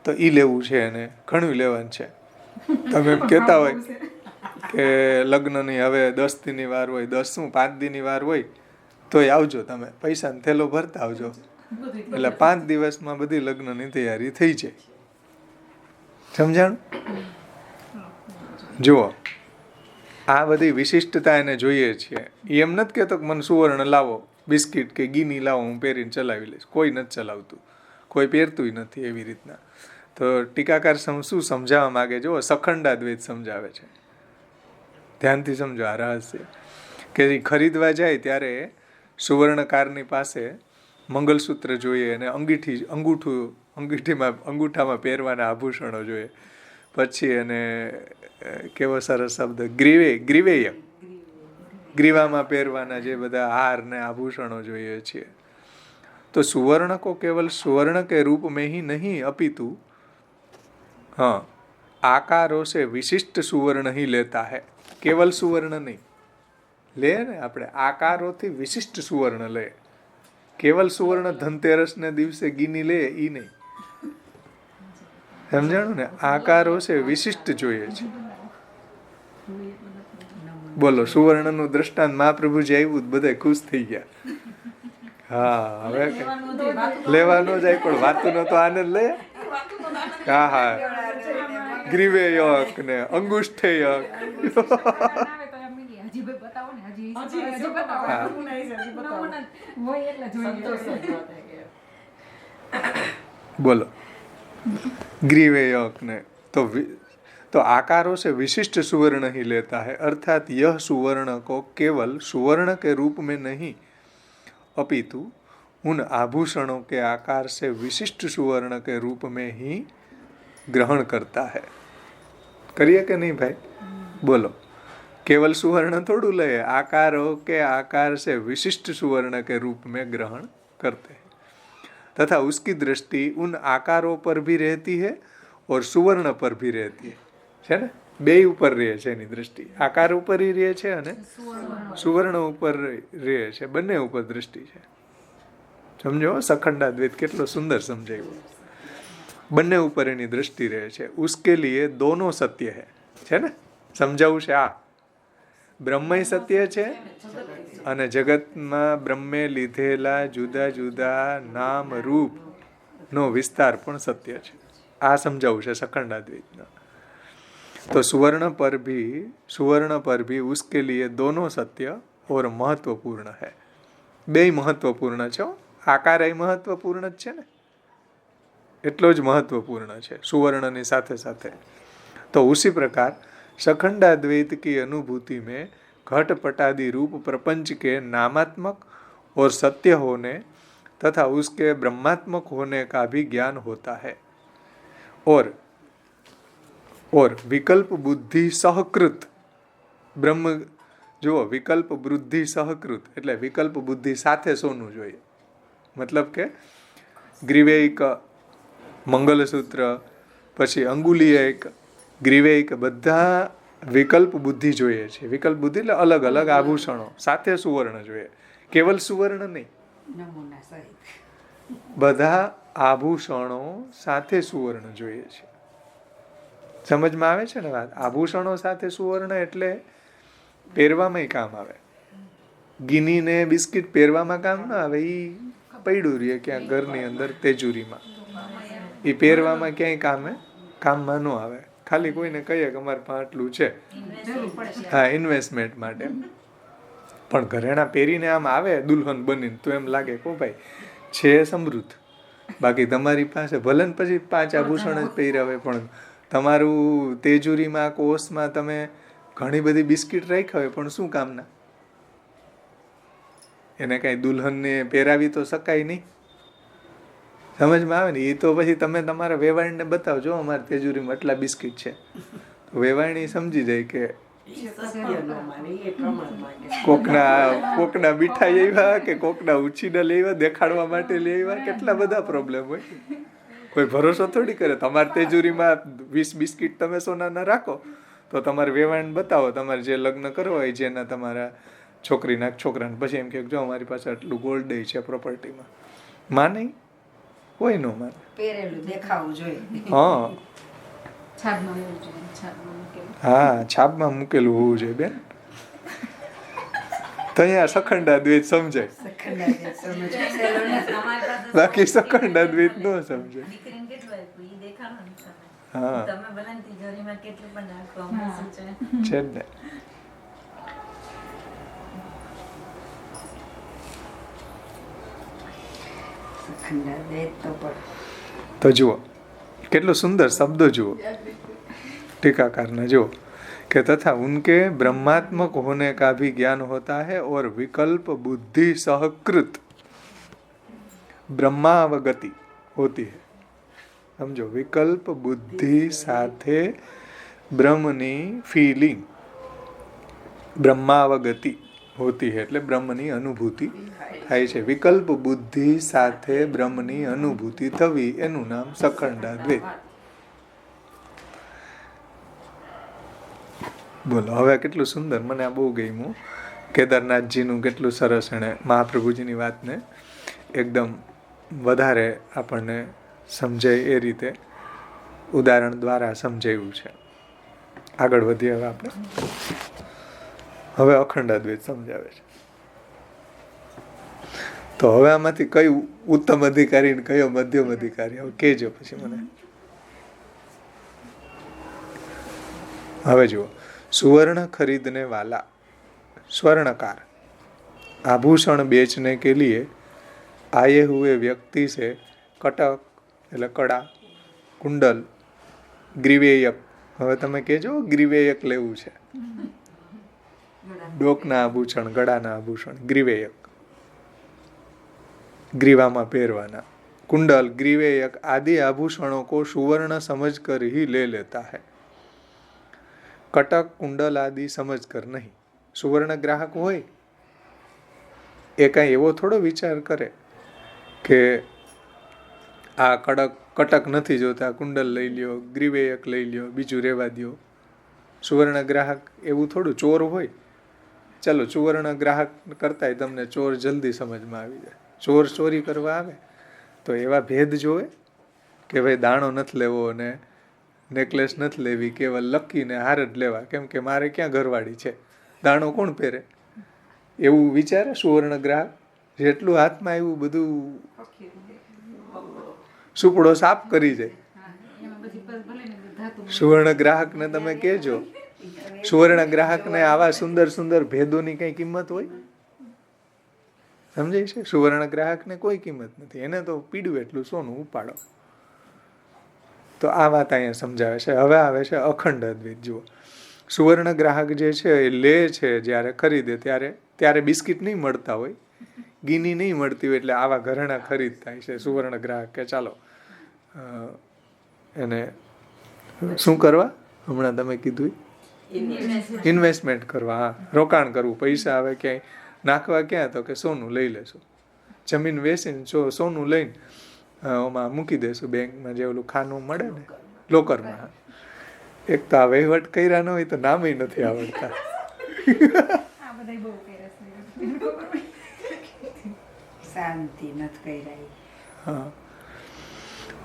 તો ઈ લેવું છે, એને ઘણું લેવાનું છે. તમે એમ કહેતા હોય કે લગ્નની હવે 10 દીની વાર હોય, 5 દીની વાર હોય તોય આવજો, તમે પૈસાનો થેલો ભરતા આવજો, એટલે 5 દિવસમાં બધી લગ્નની તૈયારી થઈ જાય. સમજાણું? જુઓ, આ બધી વિશિષ્ટતા એને જોઈએ છીએ. એમ નથી કહેતો કે મને સુવર્ણ લાવો, બિસ્કિટ કે ગીની લાવો, હું પહેરીને ચલાવી લઈશ. કોઈ નથી ચલાવતું, કોઈ પહેરતું નથી એવી રીતના. તો ટીકાકાર શું સમજાવવા માગે? જુઓ, સખંડાદ્વૈત સમજાવે છે. ધ્યાનથી સમજો આ રહસ્ય. કે ખરીદવા જાય ત્યારે સુવર્ણકારની પાસે મંગલસૂત્ર જોઈએ અને અંગૂઠામાં પહેરવાના આભૂષણો જોઈએ. પછી એને કેવો સરસ શબ્દ, ગ્રીવેયક, ગ્રીવામાં પહેરવાના જે બધા હાર ને આભૂષણો જોઈએ છીએ. તો सुवर्ण को केवल सुवर्ण के रूप में ही नहीं अपितु हाँ आकारों से विशिष्ट सुवर्ण ही लेता है. केवल सुवर्ण नहीं લે ને, આપણે આકારોથી વિશિષ્ટ સુવર્ણ લે. કેવલ સુવર્ણ ધનતેરસ ને દિવસે ગીની લે ઈ નહીં. સમજાણું ને? આકારો છે વિશિષ્ટ જોઈએ છે. બોલો, સુવર્ણનું દ્રષ્ટાંત મહાપ્રભુજી આવ્યું, બધા ખુશ થઈ ગયા. હા, હવે લેવાનો જાય પણ વાતનો તો આનંદ લે. હા હા, ગ્રીવેયક ને અંગુષ્ઠેયક, बोलो ग्रीवेयक ने तो आकारों से विशिष्ट सुवर्ण ही लेता है. अर्थात यह सुवर्ण को केवल सुवर्ण के रूप में नहीं अपितु उन आभूषणों के आकार से विशिष्ट सुवर्ण के रूप में ही ग्रहण करता है. करिए कि नहीं भाई? बोलो, केवल सुवर्ण थोड़ू ले, आकारों के आकार से विशिष्ट सुवर्ण के रूप में ग्रहण करते हैं तथा उसकी दृष्टि उन आकारों पर भी रहती है और सुवर्ण पर भी रहती है. છે ને? બે ઉપર રહે છે એની દૃષ્ટિ. આકાર ઉપર રહે છે અને સુવર્ણ ઉપર રહે છે. બંને ઉપર દૃષ્ટિ છે. સમજો, સખંડાદ્વૈત કેટલો સુંદર સમજાવ્યો. બંને ઉપર એની દૃષ્ટિ રહે છે. उसके लिए दोनों सत्य है. છે ને? સમજાવું છે આ બ્રહ્મય સત્ય છે અને જગતમાં બ્રહ્મે લીધેલા જુદા જુદા નામ રૂપ નો વિસ્તાર પણ સત્ય છે. આ સમજાવું છે સખંડાદ્વૈતના. तो सुवर्ण पर भी उसके लिए दोनों सत्य और महत्वपूर्ण है. બે મહત્વપૂર્ણ છે. આકાર એ મહત્વપૂર્ણ જ છે ને, એટલો જ મહત્વપૂર્ણ છે સુવર્ણની સાથે સાથે. तो उसी प्रकार सखंडाद्वैत की अनुभूति में घटपटादि रूप प्रपंच के नामात्मक और सत्य होने तथा उसके ब्रह्मात्मक होने का भी ज्ञान होता है. और विकल्प बुद्धि सहकृत ब्रह्म, જો વિકલ્પ બુદ્ધિ સહકૃત એટલે વિકલ્પ બુદ્ધિ સાથે સોનું જોઈએ. મતલબ કે ગ્રીવેયક, મંગલસૂત્ર, પછી અંગુલિયક, ગ્રીવેયક બધા વિકલ્પ બુદ્ધિ જોઈએ છે. વિકલ્પ બુદ્ધિ એટલે અલગ અલગ આભૂષણો સાથે સુવર્ણ જોઈએ. કેવલ સુવર્ણ નહીં, બધા આભૂષણો સાથે સુવર્ણ જોઈએ છે. સમજમાં આવે છે ને વાત? આભૂષણો સાથે સુવર્ણ એટલે પહેરવામાં કામ આવે. ગીની ને બિસ્કિટ પહેરવામાં કામ ના આવે, એ પડ્યું રહે ક્યાંક ઘરની અંદર તેજુરીમાં. એ પહેરવામાં ક્યાંય કામમાં ન આવે. ખાલી કોઈને કહીએ કે અમારે પાસે આટલું છે, હા, ઇન્વેસ્ટમેન્ટ માટે. પણ ઘરેણા પહેરીને આમ આવે દુલ્હન બનીને તો એમ લાગે કો ભાઈ છે સમૃદ્ધ. બાકી તમારી પાસે ભલે ને પછી 5 આભૂષણ જ પહેર્યા હોય, પણ તમારું તેજુરીમાં કોષમાં તમે ઘણી બધી બિસ્કિટ રાખ્યા હોય, પણ શું કામના? એને કાંઈ દુલ્હનને પહેરાવી તો શકાય નહીં. સમજમાં આવે ને? એ તો પછી તમે તમારા વેવાણને બતાવજો અમારા તેજુરીમાં આટલા બિસ્કિટ છે, તો વેવાણી સમજી જાય કે કોકના મીઠાઈ આવ્યા કે કોકના ઉછીના લેવા દેખાડવા માટે લેવા. કેટલા બધા પ્રોબ્લેમ હોય, કોઈ ભરોસો થોડી કરે. તમારે તેજુરીમાં 20 બિસ્કિટ તમે સોનાના રાખો તો તમારે વેવાણ બતાવો, તમારે જે લગ્ન કરવા હોય જેના તમારા છોકરીના છોકરાને, પછી એમ કે જો અમારી પાસે આટલું ગોલ્ડ છે પ્રોપર્ટીમાં. માને કોઈ ન માને, પહેરેલું દેખાવું જોઈએ. હા, છાબમાં હોવું જોઈએ, છાબમાં મૂકેલું. હા, છાપમાં મૂકેલું હોવું જોઈએ બેન. તો અહીંયા સખંડાદ્વૈત સમજાય, બાકી સખંડાદ્વૈત ન સમજાય. હા, છે જ ને. તો જુઓ કેટલું સુંદર શબ્દો જુઓ टीकाकारने जो कि तथा उनके ब्रह्मात्मक होने का भी ज्ञान होता है और विकल्प बुद्धि सहकृत ब्रह्मावगति होती है. समझो, विकल्प बुद्धि साथे ब्रह्मनी फीलिंग ब्रह्मावगति होती है એટલે બ્રહ્મની અનુભૂતિ થાય છે. વિકલ્પ બુદ્ધિ સાથે બ્રહ્મની અનુભૂતિ થવી એનું નામ સખંડાદ્વૈત. બોલો હવે કેટલું સુંદર, મને આ બહુ ગમ્યું. કેદારનાથજીનું કેટલું સરસ એણે મહાપ્રભુજીની વાતને એકદમ વધારે આપણને સમજાય એ રીતે ઉદાહરણ દ્વારા સમજાવ્યું છે. આગળ વધીએ હવે આપણે. હવે અખંડાદ્વૈત સમજાવે છે. તો હવે આમાંથી કયું ઉત્તમ અધિકારી ને કયો મધ્યમ અધિકારી, હવે કહેજો પછી મને. હવે જુઓ, सुवर्ण खरीदने वाला स्वर्णकार आभूषण बेचने के लिए आए हुए व्यक्ति से कटक એટલે કડા, કુંડલ, ગ્રીવેયક, હવે તમે કહેજો ગ્રીવેયક લેવું છે, ડોકના આભૂષણ, ગળાના આભૂષણ, ગ્રીવેયક, ग्रीवाમાં પહેરવાના, कुंडल, ग्रीवेयक आदि आभूषणों को सुवर्ण समझकर ही ले लेता है. कटक, कुंडल आदि समझकर नहीं. सुवर्ण ग्राहक હોય એ કાંઈ એવો થોડો વિચાર કરે કે આ કટક નથી જોતા, કુંડલ લઈ લ્યો, ગ્રીવેયક લઈ લ્યો, બીજું રહેવા દો. સુવર્ણ ગ્રાહક એવું થોડું, ચોર હોય ચાલો સુવર્ણ ગ્રાહક કરતાંય તમને ચોર જલ્દી સમજમાં આવી જાય. ચોર ચોરી કરવા આવે તો એવા ભેદ જોવે કે ભાઈ દાણો નથી લેવો અને નેકલેસ નથી લેવી, કેવલ લકીને હાર જ લેવા, કેમ કે મારે ક્યાં ઘરવાળી છે, દાણો કોણ પહેરે, એવું વિચારે સુવર્ણ ગ્રાહક. જેટલું હાથમાં આવ્યું બધું સુપડો સાફ કરી જાય. સુવર્ણ ગ્રાહકને તમે કહેજો, સુવર્ણ ગ્રાહકને આવા સુંદર સુંદર ભેદોની કઈ કિંમત હોય? સમજાય છે? સુવર્ણ ગ્રાહકને કોઈ કિંમત નથી, એને તો પીડ્યું એટલું સોનું ઉપાડો. તો આ વાત અહીંયા સમજાવે છે. હવે આવે છે અખંડ અદ્વૈત. જુઓ, સુવર્ણ ગ્રાહક જે છે એ લે છે, જ્યારે ખરીદે ત્યારે બિસ્કિટ નહીં મળતા હોય, ગીની નહીં મળતી હોય, એટલે આવા ઘરેણા ખરીદ થાય છે. સુવર્ણ ગ્રાહક કે ચાલો એને શું કરવા, હમણાં તમે કીધું ઇન્વેસ્ટમેન્ટ કરવા, હા, રોકાણ કરવું, પૈસા આવે ક્યાંય નાખવા, ક્યાં તો કે સોનું લઈ લેશું, જમીન વેચીને સોનું લઈને ઓમાં મૂકી દેશું, બેંકમાં જે ઓલું ખાનું મળે ને લોકરમાં. એક તો આ વહીવટ કર્યા ન હોય તો નામે નથી આવડતા. શાંતિ નથી કર્યા. હા,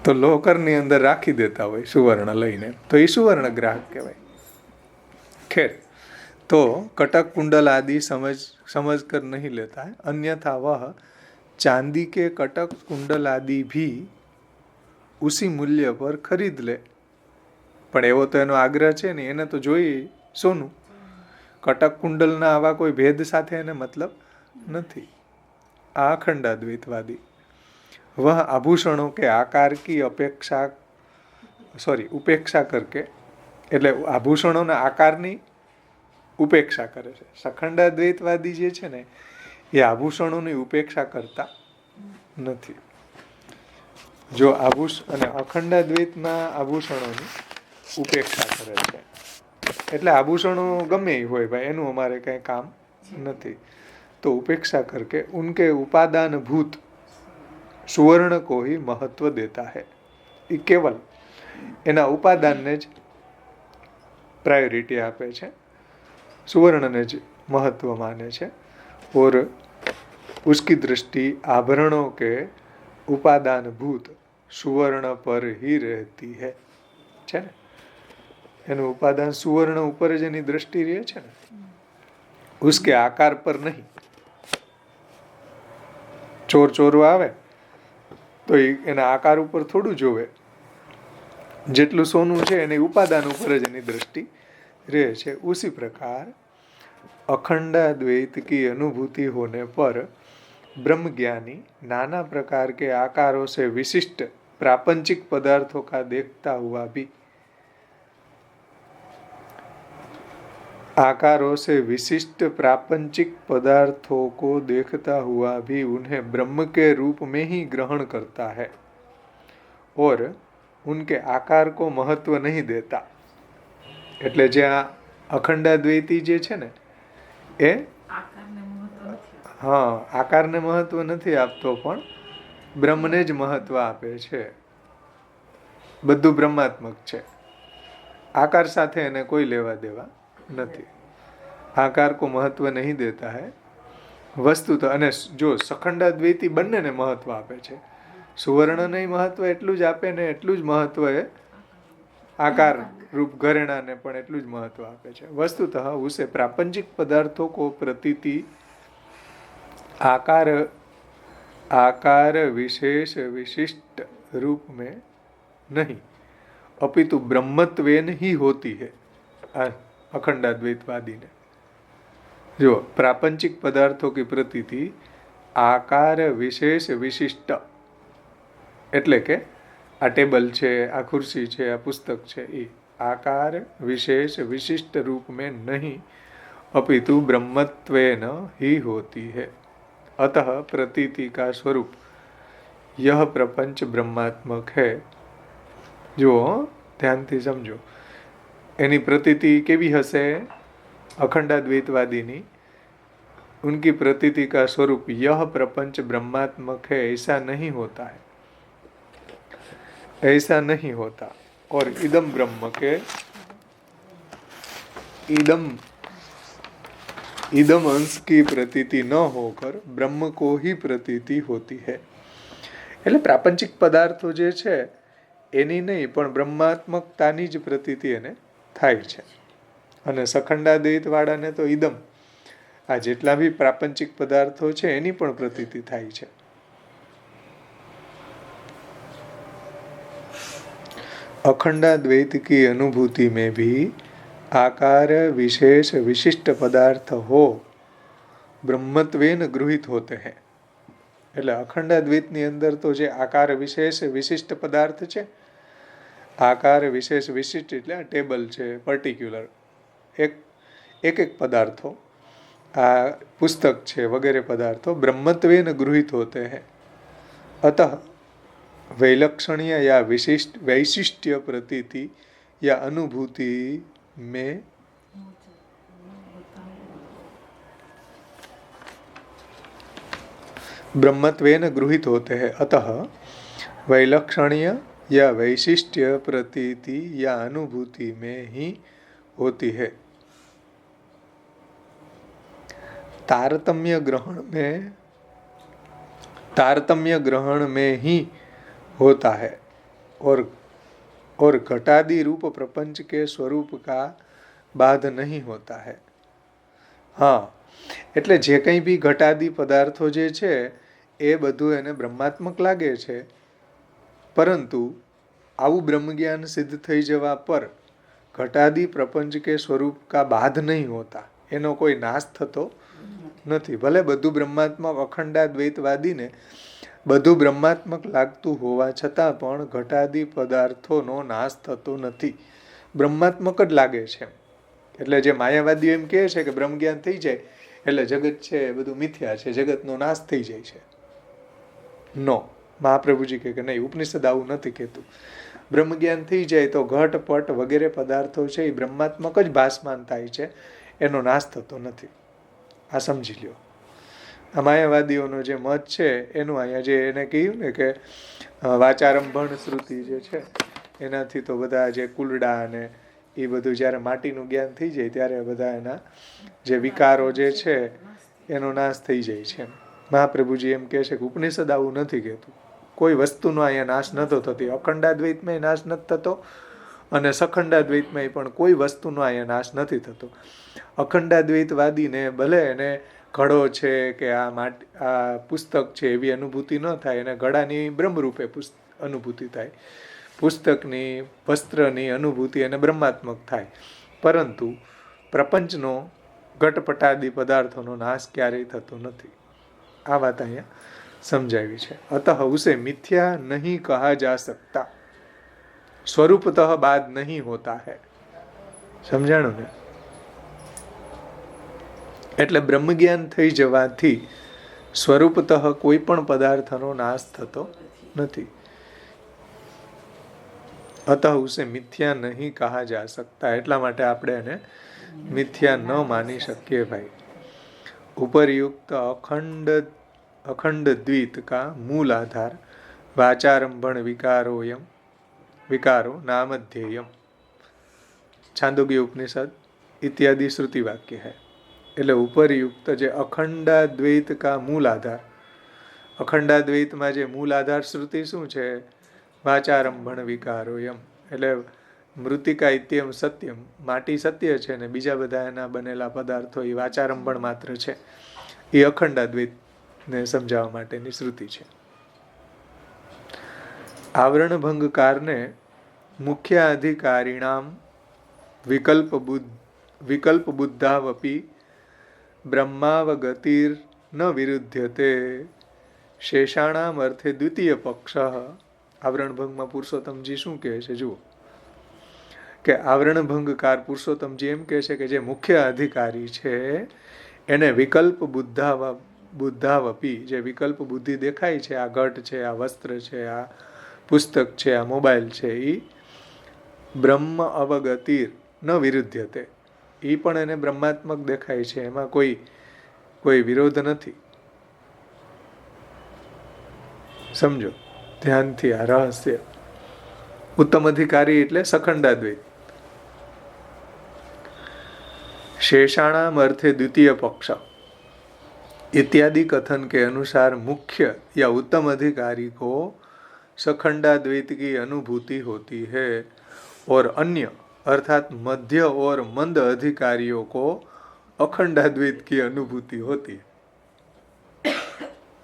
તો લોકરની અંદર રાખી દેતા હોય સુવર્ણ લઈને, તો એ સુવર્ણ ગ્રાહક કહેવાય. ખેર, तो कटक कुंडल आदि समझ कर नहीं लेता है, अन्यथा वह चांदी के कटक कुंडल आदि भी ઉસી મૂલ્ય પર ખરીદ લે. પણ એવો તો એનો આગ્રહ છે ને, એને તો જોઈએ સોનું. કટક કુંડલના આવા કોઈ ભેદ સાથે એને મતલબ નથી. આ અખંડાદ્વૈતવાદી. वह आभूषणों के आकार की उपेक्षा करके, એટલે આભૂષણોના આકારની ઉપેક્ષા કરે છે. સખંડાદ્વૈતવાદી જે છે ને એ આભૂષણોની ઉપેક્ષા કરતા નથી. જો અને અખંડાદ્વૈતના આભૂષણોની ઉપેક્ષા કરે છે. એટલે આભૂષણો ગમે એ હોય ભાઈ, એનું અમારે કઈ કામ નથી. તો ઉપેક્ષા કરકે ઉનકે ઉપાદાન ભૂત सुवर्ण को ही महत्व देता है. એ કેવલ એના ઉપાદાનને જ પ્રાયોરિટી આપે છે, સુવર્ણને જ મહત્વ માને છે. और उसकी दृष्टि आभरणों के उपादान भूत सुवर्ण पर ही रहती है. છે ને, એનું ઉપાદાન સુવર્ણ ઉપર જ એની દ્રષ્ટિ રહે છે ને, उसके आकार पर नहीं. ચોરો આવે તો એના આકાર ઉપર થોડું જોવે, જેટલું સોનું છે એની ઉપાદાન ઉપર જ એની દ્રષ્ટિ રહે છે. उसी प्रकार अखंडाद्वैत की अनुभूति होने पर ब्रह्म ज्ञानी नाना प्रकार के आकारों से विशिष्ट प्रापंचिक पदार्थों का देखता हुआ भी उन्हें ब्रह्म के रूप में ही ग्रहण करता है और उनके आकार को महत्व नहीं देता. એટલે જે આ અખંડાદ્વૈતી જે છે ને એ આકારને મહત્વ નથી આપતો, પણ બ્રહ્મને જ મહત્વ આપે છે. બધું બ્રહ્માત્મક છે, આકાર સાથે એને કોઈ લેવા દેવા નથી. આકાર કો મહત્વ નહીં દેતા હૈ વસ્તુ તો. અને જો સખંડાદ્વૈતી બંનેને મહત્વ આપે છે, સુવર્ણને મહત્વ એટલું જ આપે ને એટલું જ મહત્વ એ આકાર રૂપ ઘરેણાને પણ એટલું જ મહત્વ આપે છે. વસ્તુતઃ ઉસે प्रापंचिक पदार्थों को प्रतीति आकार विशेष विशिष्ट रूप में नहीं अपितु ब्रह्मत्वेन ही होती है. अखंडाद्वैतवादी ने जो प्रापंचिक पदार्थों की प्रतीति आकार विशेष विशिष्ट, એટલે કે આ ટેબલ છે, આ ખુરશી છે, આ પુસ્તક છે, એ आकार विशेष विशिष्ट रूप में नहीं अपितु ब्रह्मत्वेन ही होती है. अतः प्रतीति का स्वरूप यह प्रपंच ब्रह्मात्मक है. जो ધ્યાનથી સમજો, એની પ્રતીતિ કેવી હશે अखंडाद्वैतवादी? उनकी प्रतीति का स्वरूप यह प्रपंच ब्रह्मात्मक है, ऐसा नहीं होता है, ऐसा नहीं होता. और इदम ब्रह्म के इदम अंश की प्रतीति न होकर ब्रह्म को ही प्रतीति होती है. એટલે પ્રાપંચિક પદાર્થો જે છે એની નહીં, પણ બ્રહ્માત્મકતાની જ પ્રતીતિ એને થાય છે. અને સખંડાદ્વૈત વાળાને તો ઇદમ, આ જેટલા બી પ્રાપંચિક પદાર્થો છે એની પણ પ્રતીતિ થાય છે. अखंडाद्वैत की अनुभूति में भी आकार विशेष विशिष्ट पदार्थ हो ब्रह्मत्वेन गृहित होते हैं. એટલે અખંડાદ્વૈતની અંદર તો જે આકાર વિશેષ વિશિષ્ટ પદાર્થ છે, આકાર વિશેષ વિશિષ્ટ એટલે આ ટેબલ છે, પર્ટિક્યુલર એક પદાર્થો, આ પુસ્તક છે વગેરે પદાर्थों ब्रह्मत्वेन गृहित होते हैं. अतः वैलक्षण्य या विशिष्ट वैशिष्ट्य प्रतीति या अनुभूति में ब्रह्मत्वेन गृहीत होते हैं. अतः वैलक्षण्य या वैशिष्ट्य प्रतीति या अनुभूति में ही होती है. तारतम्य ग्रहण में ही होता है और घटादि रूप प्रपंच के स्वरूप का बाध नहीं होता है. हाँ, એટલે જે કંઈ બી ઘટાદિ પદાર્થો જે છે એ બધું એને બ્રહ્માત્મક લાગે છે, પરંતુ આવું બ્રહ્મજ્ઞાન સિદ્ધ થઈ જવા પર ઘટાદી પ્રપંચ કે સ્વરૂપ કા બાધ નહીં હોતા, એનો કોઈ નાશ થતો નથી. ભલે બધું બ્રહ્માત્મક અખંડાદ્વૈતવાદીને બધું બ્રહ્માત્મક લાગતું હોવા છતાં પણ ઘટાદી પદાર્થોનો નાશ થતો નથી, બ્રહ્માત્મક જ લાગે છે. એટલે જે માયાવાદીઓ એમ કહે છે કે બ્રહ્મ જ્ઞાન થઈ જાય એટલે જગત છે એ બધું મિથ્યા છે, જગતનો નાશ થઈ જાય છે, નો. મહાપ્રભુજી કહે કે નહીં, ઉપનિષદ આવું નથી કહેતું. બ્રહ્મ જ્ઞાન થઈ જાય તો ઘટ પટ વગેરે પદાર્થો છે એ બ્રહ્માત્મક જ ભાસમાન થાય છે, એનો નાશ થતો નથી. આ સમજી લ્યો. આ માયાવાદીઓનો જે મત છે એનું અહીંયા જે એને કહ્યું ને કે વાચારંભણ શ્રુતિ જે છે એનાથી તો બધા જે કુલડા અને એ બધું જ્યારે માટીનું જ્ઞાન થઈ જાય ત્યારે બધા એના જે વિકારો જે છે એનો નાશ થઈ જાય છે. મહાપ્રભુજી એમ કહે છે કે ઉપનિષદ આવું નથી કહેતું, કોઈ વસ્તુનો અહીંયા નાશ નહોતો થતો. અખંડાદ્વૈતમાં નાશ નથી થતો અને સખંડાદ્વૈતમાં પણ કોઈ વસ્તુનો અહીંયા નાશ નથી થતો. અખંડાદ્વૈતવાદીને ભલે એને ઘડો છે કે આ પુસ્તક છે એવી અનુભૂતિ ન થાય, એને ઘડાની બ્રહ્મરૂપે અનુભૂતિ થાય, પુસ્તકની વસ્ત્રની અનુભૂતિ એને બ્રહ્માત્મક થાય, પરંતુ પ્રપંચનો ઘટપટાદી પદાર્થોનો નાશ ક્યારેય થતો નથી. આ વાત અહીંયા સમજાવી છે. અતઃ ઉસે મિથ્યા નહીં કહા જા સકતા, સ્વરૂપતઃ બાદ નહીં હોતા હૈ. સમજાણું ને? એટલે બ્રહ્મજ્ઞાન થઈ જવાથી સ્વરૂપતઃ કોઈ પણ પદાર્થનો નાશ થતો નથી. અતઃ ઉસે મિથ્યા નહીં કહા જા સકતા, એટલા માટે આપણે એને મિથ્યા ન માની શકીએ ભાઈ. ઉપરયુક્ત અખંડ દ્વિત કા મૂલ આધાર વાચારંભણ વિકારો નામધ્યેયમ, છાંદોગ્ય ઉપનિષદ इत्यादि श्रुति वाक्य है. એટલે ઉપરયુક્ત જે અખંડાદ્વૈત કા મૂલ આધાર, અખંડાદ્વૈતમાં જે મૂલ આધાર શ્રુતિ શું છે? વાચારંભણ વિકારોયમ, એટલે મૃતિકા ઇત્યમ સત્યમ, માટી સત્ય છે ને બીજા બધા એના બનેલા પદાર્થો એ વાચારંભણ માત્ર છે. એ અખંડાદ્વૈતને સમજાવવા માટેની શ્રુતિ છે. આવરણ ભંગકારને મુખ્ય અધિકારીણામ વિકલ્પ બુદ્ધાવપી બ્રહ્માવગતિર ન વિરુદ્ધ્યતે શેષાણામ અર્થે દ્વિતીય પક્ષ. આવરણ ભંગમાં પુરુષોત્તમજી શું કહે છે જુઓ, કે આવરણ ભંગકાર પુરુષોત્તમજી એમ કહે છે કે જે મુખ્ય અધિકારી છે એને વિકલ્પ બુદ્ધાવપી, જે વિકલ્પ બુદ્ધિ દેખાય છે, આ ઘટ છે, આ વસ્ત્ર છે, આ પુસ્તક છે, આ મોબાઈલ છે, એ બ્રહ્મ અવગતિર ન વિરુદ્ધ્યતે, એ પણ એને બ્રહ્માત્મક દેખાય છે, એમાં કોઈ વિરોધ નથી. સમજો ધ્યાનથી આ રહસ્ય. ઉત્તમ અધિકારી એટલે સખંડાદ્વૈત. शेषाणाम अर्थे द्वितीय पक्ष इत्यादि कथन के अनुसार मुख्य या उत्तम अधिकारी को सखंडाद्वैत की अनुभूति होती है और अन्य अर्थात मध्य और मंद अधिकारियों को अखंडाद्वैत की अनुभूति होती है.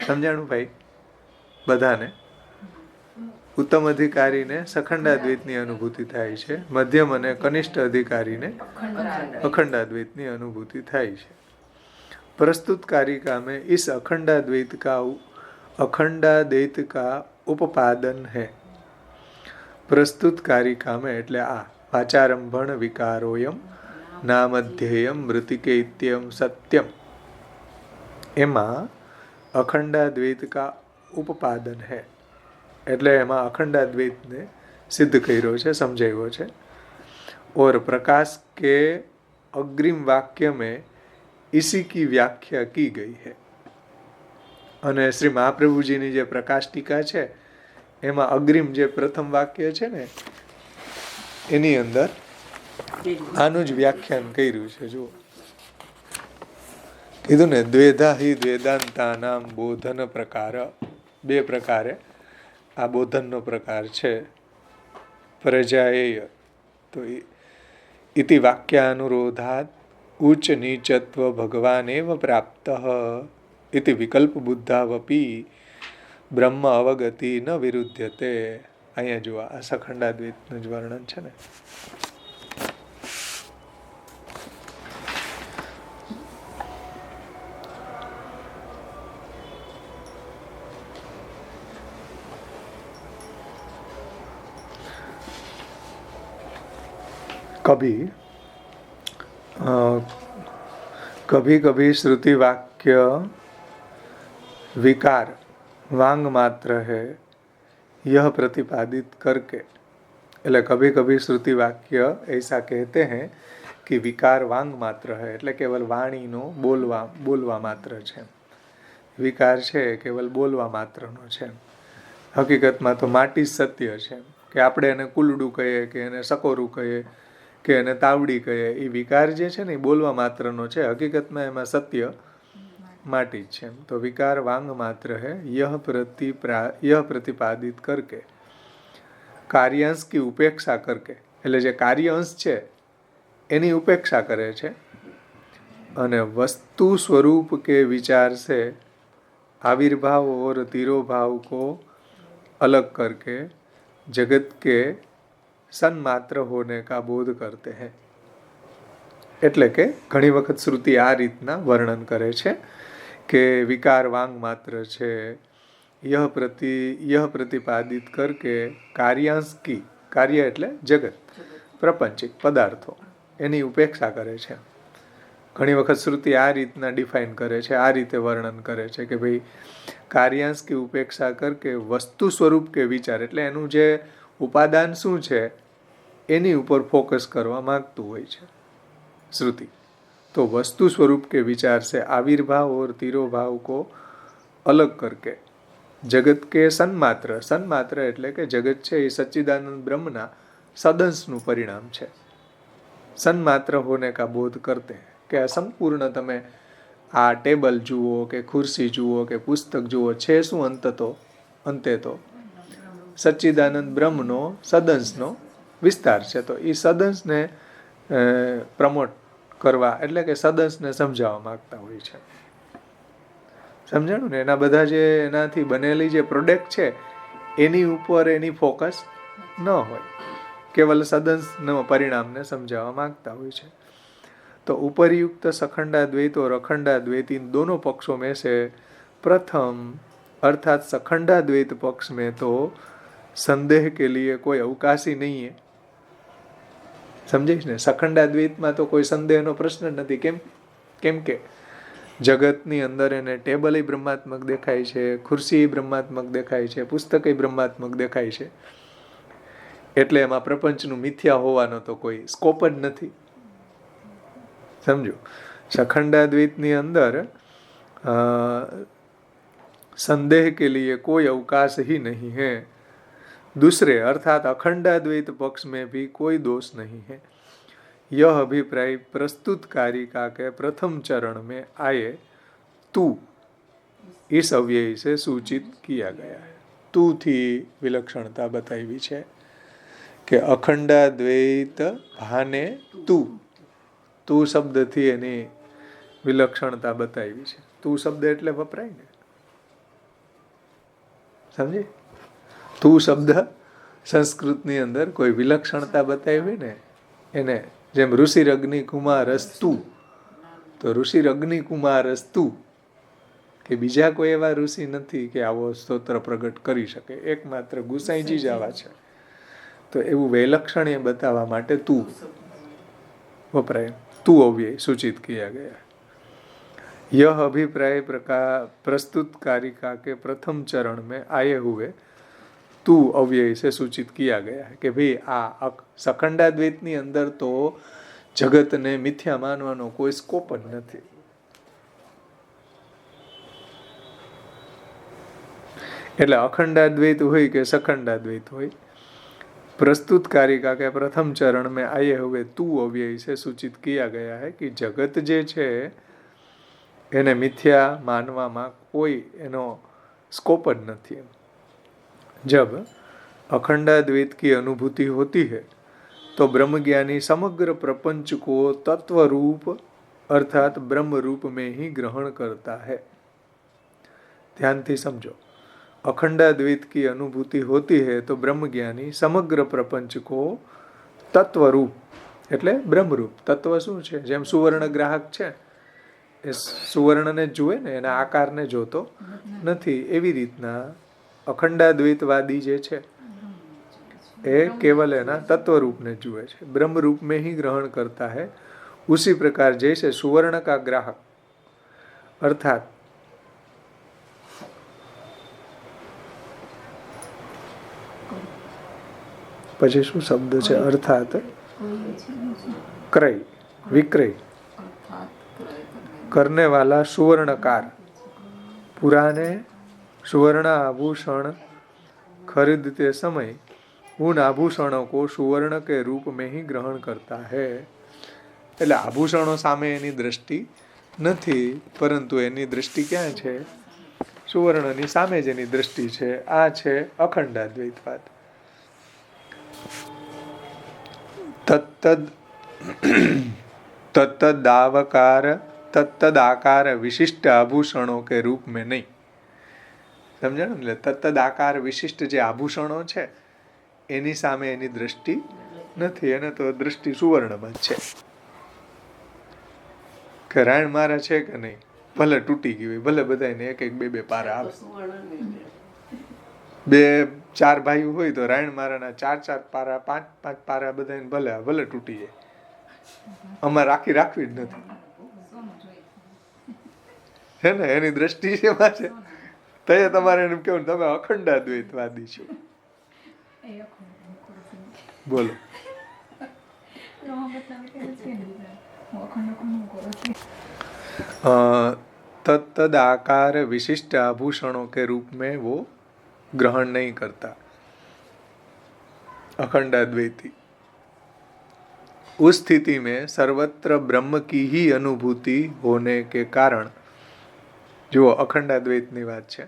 समझाणु भाई बधाने? उत्तम अधिकारी ने सखंडाद्वैत ની અનુભૂતિ થાય છે, મધ્યમ અને કનિષ્ઠ અધિકારીને अखंडाद्वैत अनुभूति થાય છે. प्रस्तुत कारिका में इस अखंडाद्वैत का उपादान है. प्रस्तुत कारिका में એટલે આ वाचारंभण विकारोयम नामध्येयम मृतिके इत्यम सत्यम, એમાં अखंडाद्वैत का उपादान है એટલે એમાં अखंडाद्वैतને सिद्ध કર્યો છે, સમજાવ્યો છે. और प्रकाश के अग्रिम वाक्य में इसी की व्याख्या की गई है. અને શ્રી મહાપ્રભુજીની જે પ્રકાશ ટીકા છે એમાં અગ્રિમ જે પ્રથમ વાક્ય છે ને એની અંદર આનું જ વ્યાખ્યાન કર્યું છે. જુઓ, કીધું ને દ્વેધા હિ દ્વેદાંતાનામ બોધન પ્રકાર, બે પ્રકારે આ બોધનનો પ્રકાર છે. પ્રજાએય તો ઇતિ વાક્યાનુરોધાત ઉચ્ચ નીચત્વ ભગવાન એવ પ્રાપ્ત ઇતિ વિકલ્પ બુદ્ધાવપી બ્રહ્મ અવગતિ ન વિરુદ્ધ્યતે. અહીંયા જુઓ, આ સખંડાદ્વૈતનું જ વર્ણન છે ને. कभी कभी श्रुति वाक्य विकार वांग मात्र है यह प्रतिपादित करके, એટલે कभी कभी श्रुति वाक्य ऐसा कहते हैं कि विकार वांग मात्र है, એટલે કેવલ વાણીનો બોલવા માત્ર છે. વિકાર છે કેવલ બોલવા માત્રનો છે. હકીકતમાં તો માટી સત્ય છે, કે આપણે એને કુલડું કહીએ કે એને સકોરું કહીએ કે એને તાવડી કહીએ, એ વિકાર જે છે ને એ બોલવા માત્રનો છે. હકીકતમાં એમાં સત્ય માટી જ છે. તો વિકાર વાંગ માત્ર है यह प्रतिपादित करके કાર્यांશ की उपेक्षा करके, એટલે જે કાર્यांશ છે એની ઉપેક્ષા કરે છે અને वस्तु स्वरूप के विचार से आविर्भाव और तिरोभाव को अलग करके जगत के सन्मात्र होने का बोध करते हैं. એટલે કે ઘણી વખત શ્રુતિ આ રીતના વર્ણન કરે છે કે વિકાર વાંગ માત્ર છે, यह प्रतिपादित करके कार्यांश की, કાર્ય એટલે જગત, પ્રપંચિક પદાર્થો, એની ઉપેક્ષા કરે છે. ઘણી વખત શ્રુતિ આ રીતના ડિફાઇન કરે છે, આ રીતે વર્ણન કરે છે કે ભાઈ કાર્यांश की ઉપેક્ષા કરકે વસ્તુ સ્વરૂપ કે વિચાર, એટલે એનું જે ઉપાદાન શું છે એની ઉપર ફોકસ કરવા માંગતું હોય છે श्रुति. तो वस्तु स्वरूप के विचार से आविर्भाव और तिरोभाव को अलग करके जगत के सन्मात्र, सन्मात्र એટલે કે જગત છે એ સચ્ચિદાનંદ બ્રહ્મના સદંશનું પરિણામ છે. સન્માત્ર હોને કા બોધ કરતે हैं કે આ સંપૂર્ણ તમે આ ટેબલ જુઓ કે ખુરશી જુઓ કે પુસ્તક જુઓ, છે શું અંતે તો સચ્ચિદાનંદ બ્રહ્મનો સદંશનો વિસ્તાર છે. તો એ સદંશને પ્રમોટ કરવા, એટલે કે સદંશને સમજાવવા માંગતા હોય છે. સમજાણું ને? એના બધા જે એનાથી બનેલી જે પ્રોડક્ટ છે એની ઉપર એની ફોકસ ન હોય, કેવલ સદંશના પરિણામને સમજાવવા માંગતા હોય છે. तो उपरयुक्त सखंडाद्वैत और अखंडाद्वैत इन दोनों पक्षों में से प्रथम अर्थात सखंडाद्वैत पक्ष में तो संदेह के लिए कोई अवकाश ही नहीं है. समझे ने? सखंडाद्वैतમાં તો કોઈ સંદેહનો પ્રશ્ન નથી. કેમ કે જગતની અંદર એને ટેબલ બ્રહ્માત્મક દેખાય છે, ખુરશી બ્રહ્માત્મક દેખાય છે, પુસ્તક બ્રહ્માત્મક દેખાય છે, એટલે એમાં પ્રપંચનું મિથ્યા હોવાનો તો કોઈ સ્કોપ જ નથી. समझो, सखंडाद्वैतनी अंदर संदेह के लिए कोई अवकाश ही नहीं है. दूसरे अर्थात अखंडाद्वैत पक्ष में भी कोई दोष नहीं है. यह अभिप्राय प्रस्तुत कारिका के प्रथम चरण में आए तू इस अव्यय से सूचित किया गया है. तू थी विलक्षणता बताई है कि अखंडाद्वैत भाने तू, તું શબ્દથી એની વિલક્ષણતા બતાવી છે. તું શબ્દ એટલે વપરાય ને, સમજે? તું શબ્દ સંસ્કૃતની અંદર કોઈ વિલક્ષણતા બતાવી ને એને, જેમ ઋષિ અગ્નિ કુમારસ્તુ, તો ઋષિ અગ્નિ કુમારસ્તુ, કે બીજા કોઈ એવા ઋષિ નથી કે આવો સ્તોત્ર પ્રગટ કરી શકે, એકમાત્ર ગુસાઈજી જ આવા છે. તો એવું વૈલક્ષણ્ય બતાવવા માટે તું વપરાય. तू अव्यय सूचित किया गया. यह अभिप्राय प्रस्तुत कारिका के प्रथम चरण में आए हुए तू अव्यय से सूचित किया गया है कि भाई आ सखंडाद्वैतनी अंदर तो जगतने मिथ्या मानવાનો કોઈ સ્કોપ જ નથી. એટલે અખંડાદ્વૈત હોય કે સખંડાદ્વૈત હોય, प्रस्तुत कारिका के प्रथम चरण में आए हुए तू अव्यय से सूचित किया गया है कि जगत जे छे એને મિથ્યા માનવામાં કોઈ એનો સ્કોપ જ નથી. जब अखंडाद्वैत की अनुभूति होती है तो ब्रह्मज्ञानी समग्र प्रपंच को तत्व रूप अर्थात ब्रह्म रूप में ही ग्रहण करता है. ध्यान थी समझो, अखंडाद्वैत की अनुभूति होती है तो ब्रह्मज्ञानी समग्र प्रपंच को तत्वरूप એટલે બ્રહ્મરૂપ તત્વ શું છે? જેમ સુવર્ણ ગ્રાહક છે એ સુવર્ણને જુએ ને, એના આકારને જોતો નથી, એવી રીતના અખંડાદ્વૈતવાદી જે છે એ केवल એના तत्वरूप ने जुए છે, ब्रह्म रूप में ही ग्रहण करता है। उसी प्रकार जैसे सुवर्ण का ग्राहक अर्थात પછી શું શબ્દ છે? અર્થાત क्रय विक्रय करने वाला सुवर्णकार पुराने सुवर्ण आभूषण खरीदते समय उन आभूषणों को सुवर्ण के रूप में ही ग्रहण करता है। એટલે આભૂષણો સામે એની દ્રષ્ટિ નથી, પરંતુ એની દ્રષ્ટિ ક્યાં છે? સુવર્ણની સામે જ એની દ્રષ્ટિ છે। આ છે અખંડાદ્વૈતવાદ। तत्तदाकार विशिष्ट आभूषणों के रूप में नहीं। समझा ने? એટલે તત્તદાકાર વિશિષ્ટ જે આભૂષણો છે એની સામે એની દ્રષ્ટિ નથી, એને તો દ્રષ્ટિ સુવર્ણમાં જ છે। કે રાયણ મારે છે કે નહીં, ભલે તૂટી ગઈ હોય, ભલે બધાને એક એક બે બે પારા આવે, બે ચાર ભાઈ હોય તો રાયણ મારાના ચાર ચાર પારા, પાંચ પાંચ પારા બધાને ભલે ભલે તૂટી જાય, અમારે રાખવી જ નથી, હે ને? એની દ્રષ્ટિ શેમાં છે? તો તમારે એમ કેવું તમે અખંડાદ્વૈતવાદી છો। બોલો। तत्तदाकार विशिष्ट आभूषणों के रूप में वो ग्रहण नहीं करता अखंडाद्वैती। उस स्थिति में सर्वत्र ब्रह्म की ही अनुभूति होने के कारण, जो अखंडाद्वैतनी बात है,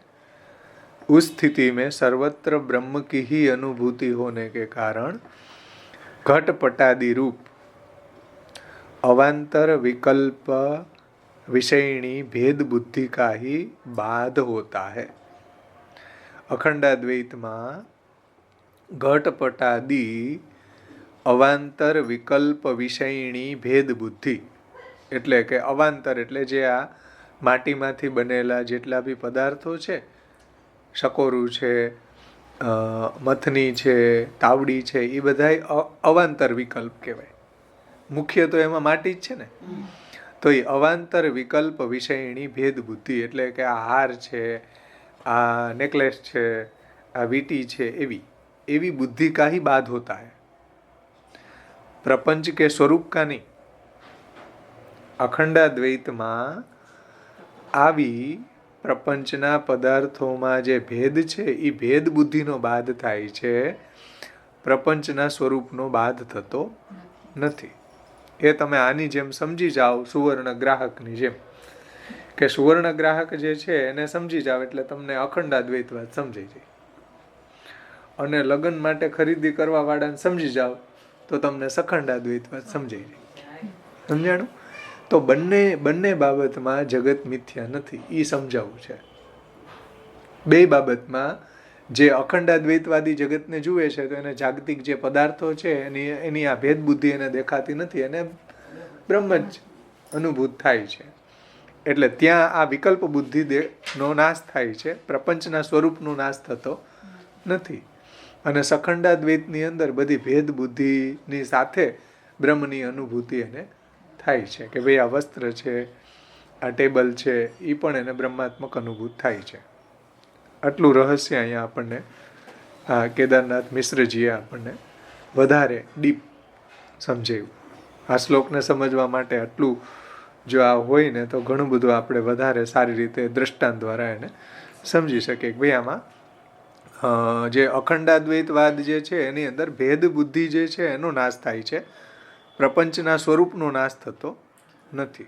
उस स्थिति में सर्वत्र ब्रह्म की ही अनुभूति होने के कारण घटपटादि रूप अवांतर विकल्प विषयिणी भेद बुद्धि का ही बाध होता है। अखंडाद्वैत में घटपटादि अवांतर विकल्प विषयिणी भेद बुद्धि એટલે કે અવાંતર એટલે જે આ માટીમાંથી બનેલા જેટલા બી પદાર્થો છે, શકોરું છે, મથની છે, તાવડી છે, એ બધા અવાંતર વિકલ્પ કહેવાય। મુખ્ય તો એમાં માટી જ છે ને, તો એ અવાંતર વિકલ્પ વિષયની ભેદ બુદ્ધિ એટલે કે આ હાર છે, આ नेकलेस છે, આ વીટી છે, એવી बुद्धि का ही बाध होता है, प्रपंच के स्वरूप का नहीं। अखंडाद्वैत में આવી પ્રપંચના પદાર્થોમાં જે ભેદ છે એ ભેદ બુદ્ધિનો બાધ થાય છે, પ્રપંચના સ્વરૂપનો બાધ થતો નથી। એ તમે આની જેમ સમજી જાઓ, સુવર્ણ ગ્રાહકની જેમ, કે સુવર્ણ ગ્રાહક જે છે એને સમજી જાવ એટલે તમને અખંડાદ્વૈતવાદ સમજાઈ જાય, અને લગ્ન માટે ખરીદી કરવા વાળાને સમજી જાવ તો તમને સખંડાદ્વૈતવાદ સમજાઈ જાય। સમજાણું? તો બંને બાબતમાં જગત મિથ્યા નથી, એ સમજાવવું છે। બે બાબતમાં જે અખંડાદ્વૈતવાદી જગતને જુએ છે તો એને જાગતિક જે પદાર્થો છે એની આ ભેદ બુદ્ધિ એને દેખાતી નથી, એને બ્રહ્મ જ અનુભૂત થાય છે। એટલે ત્યાં આ વિકલ્પ બુદ્ધિનો નાશ થાય છે, પ્રપંચના સ્વરૂપનો નાશ થતો નથી। અને સખંડાદ્વૈતની અંદર બધી ભેદ બુદ્ધિની સાથે બ્રહ્મની અનુભૂતિ એને થાય છે, કે ભાઈ આ વસ્ત્ર છે, આ ટેબલ છે, એ પણ એને બ્રહ્માત્મક અનુભૂત થાય છે। આટલું રહસ્ય અહીંયા આપણને કેદારનાથ મિશ્રજીએ આપણને વધારે ડીપ સમજાવ્યું। આ શ્લોકને સમજવા માટે આટલું જો આ હોય ને તો ઘણું બધું આપણે વધારે સારી રીતે દ્રષ્ટાંત દ્વારા એને સમજી શકીએ કે ભાઈ આમાં જે અખંડાદ્વૈતવાદ જે છે એની અંદર ભેદ બુદ્ધિ જે છે એનો નાશ થાય છે, प्रपंचना स्वरूप नो नाश थतो नहीं।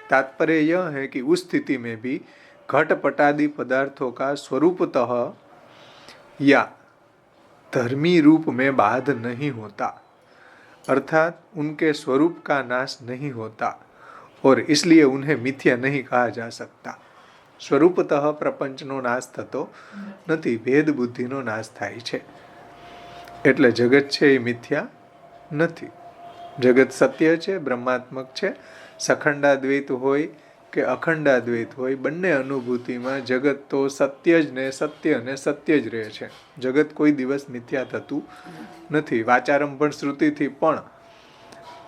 तात्पर्य यह है कि उस स्थिति में भी घटपटादि पदार्थों का स्वरूपतः या धर्मी रूप में बाध नहीं होता, अर्थात उनके स्वरूप का नाश नहीं होता और इसलिए उन्हें मिथ्या नहीं कहा जा सकता। સ્વરૂપતઃ પ્રપંચનો નાશ થતો નથી, ભેદ બુદ્ધિનો નાશ થાય છે. એટલે જગત છે એ મિથ્યા નથી. જગત સત્ય છે, બ્રહ્માત્મક છે. સખંડાદ્વૈત હોય કે અખંડાદ્વૈત હોય, બંને અનુભૂતિમાં જગત તો સત્ય જ ને સત્ય ને સત્ય જ રહે છે. જગત કોઈ દિવસ મિથ્યા થતું નથી. વાચારંભણ શ્રુતિથી પણ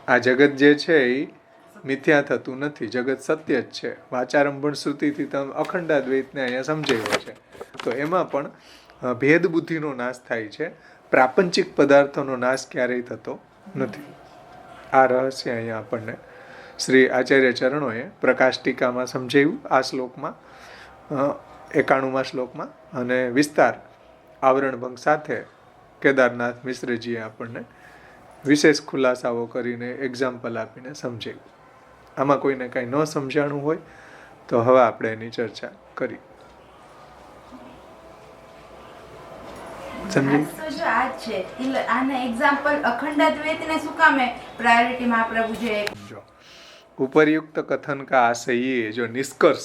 આ જગત જે છે એ મિથ્યા થતું નથી, જગત સત્ય જ છે. વાચારંભણ શ્રુતિથી તમે અખંડાદ્વૈતને અહીંયા સમજાવ્યો છે. તો એમાં પણ ભેદ બુદ્ધિનો નાશ થાય છે, પ્રાપંચિક પદાર્થોનો નાશ ક્યારેય થતો નથી. આ રહસ્ય અહીંયા આપણને શ્રી આચાર્ય ચરણોએ પ્રકાશ ટીકામાં સમજાવ્યું આ શ્લોકમાં, 91મા શ્લોકમાં, અને વિસ્તાર આવરણભંગ સાથે કેદારનાથ મિશ્રજીએ આપણને વિશેષ ખુલાસાઓ કરીને એક્ઝામ્પલ આપીને સમજાવ્યું. આમાં કોઈને કાંઈ ન સમજાણું હોય તો હવે આપણે એની ચર્ચા કરી. જો આ છે એટલે આના એક્ઝામ્પલ અખંડાદ્વૈતને શું કામે પ્રાયોરિટી મહાપ્રભુજીએ જો ઉપરયુક્ત कथन का आशय जो निष्कर्ष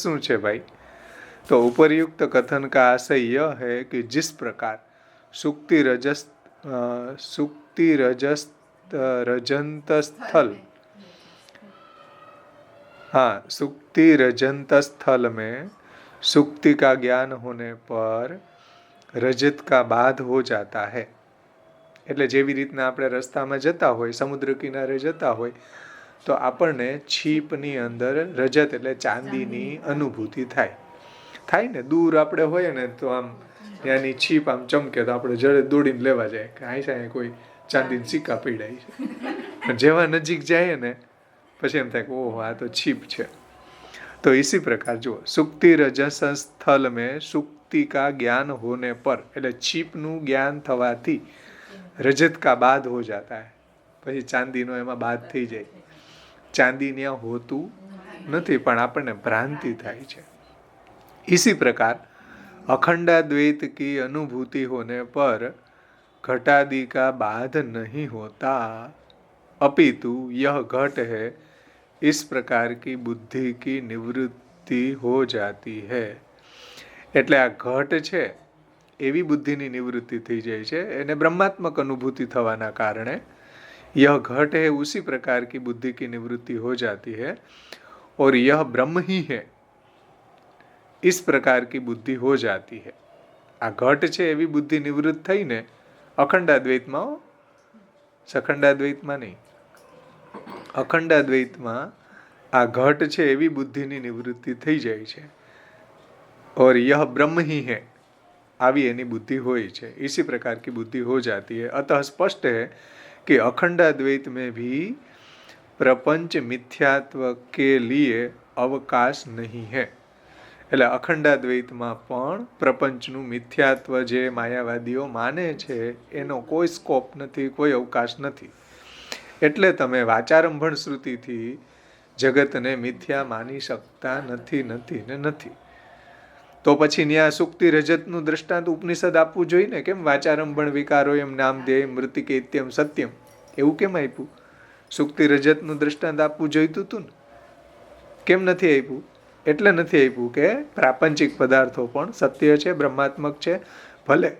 શું છે ભાઈ? तो उपरयुक्त कथन का आशय यह है कि जिस प्रकार सुक्ति रजंत स्थल, हाँ, सुक्ति रजंत स्थल में सुक्ति का ज्ञान होने पर रजत का बाध हो जाता है. એટલે જેવી રીતના આપણે રસ્તામાં જતા હોય, સમુદ્ર કિનારે જતા હોય, તો આપણને છીપની અંદર રજત એટલે ચાંદીની અનુભૂતિ થાય ને. દૂર આપણે હોય ને તો આમ ત્યાંની છીપ આમ ચમકે તો આપણે જડે દોડીને લેવા જાય કે અહીં કોઈ ચાંદીની સિક્કા પીડાય છે. પણ જેવા નજીક જાય ને પછી એમ થાય કે ઓહો આ તો છીપ છે. તો इसी प्रकार જો સુક્તિ રજસ સ્થલ में સુક્તિ का ज्ञान होने पर, એટલે છીપનું જ્ઞાન થવાથી રજત કા બાદ હો જાતા હૈ, પછી ચાંદીનો એમાં બાદ થઈ જાય. ચાંદી ત્યાં હોતું નથી પણ આપણને ભ્રાંતિ થાય છે. इसी प्रकार अखंडाद्वैत की अनुभूति होने पर घटादि का बाध नहीं होता, अपितु यह घट है इस प्रकार की बुद्धि की निवृत्ति हो जाती है. એટલે આ ઘટ છે એવી બુદ્ધિની નિવૃત્તિ થઈ જાય છે, એને બ્રહ્માત્મક અનુભૂતિ થવાના કારણે यह घट है उसी प्रकार की बुद्धि की निवृत्ति हो जाती है और यह ब्रह्म ही है इस प्रकार की बुद्धि हो जाती है. આ ઘટ છે એવી બુદ્ધિ નિવૃત્ત થઈને અખંડાદ્વૈતમાં, સખંડાદ્વૈતમાં નહીં, અખંડાદ્વૈતમાં આ ઘટ છે એવી બુદ્ધિની નિવૃત્તિ થઈ જાય છે. और यह ब्रह्म ही है, આવી એની બુદ્ધિ હોય છે. इसी प्रकार की बुद्धि हो जाती है. अतः स्पष्ट है कि अखंडाद्वैत में भी प्रपंच मिथ्यात्व के लिए अवकाश नहीं है. એટલે અખંડાદ્વૈતમાં પણ પ્રપંચનું મિથ્યાત્વ જે માયાવાદીઓ માને છે એનો કોઈ સ્કોપ નથી, કોઈ અવકાશ નથી. એટલે તમે વાચારંભણ શ્રુતિથી જગતને મિથ્યા માની શકતા નથી. તો પછી ન્યા સુક્તિ રજતનું દ્રષ્ટાંત ઉપનિષદ આપવું જોઈએ ને. કેમ વાચારંભણ વિકારો એમ નામ દે મૃતિકેત્યમ સત્યમ એવું કેમ આપ્યું? સુક્તિ રજતનું દ્રષ્ટાંત આપવું જોઈતું હતું ને. કેમ નથી આપ્યું? એટલે નથી આપ્યું કે પ્રાપંચિક પદાર્થો પણ સત્ય છે, બ્રહ્માત્મક છે. ભલે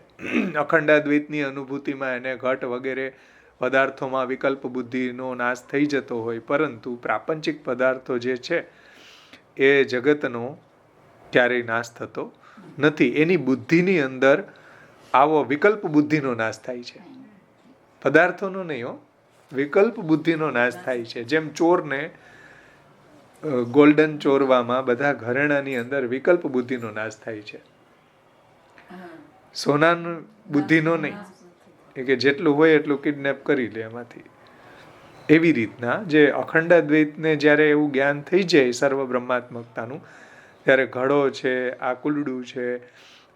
અખંડાદ્વૈતની અનુભૂતિમાં એને ઘટ વગેરે પદાર્થોમાં વિકલ્પ બુદ્ધિનો નાશ થઈ જતો હોય, પરંતુ પ્રાપંચિક પદાર્થો જે છે એ જગતનો ક્યારેય નાશ થતો નથી. એની બુદ્ધિની અંદર આવો વિકલ્પ બુદ્ધિનો નાશ થાય છે, પદાર્થોનો નહીં હો, વિકલ્પ બુદ્ધિનો નાશ થાય છે. જેમ ચોરને ગોલ્ડન ચોરવામાં બધા ઘરેણાની અંદર વિકલ્પ બુદ્ધિનો નાશ થાય છે, સોનાનું બુદ્ધિનો નહીં, કે જેટલું હોય એટલું કિડનેપ કરી લે એમાંથી. એવી રીતના જે અખંડાદ્વૈતને જ્યારે એવું જ્ઞાન થઈ જાય સર્વ બ્રહ્માત્મકતાનું, ત્યારે ઘડો છે, આ કુલડું છે,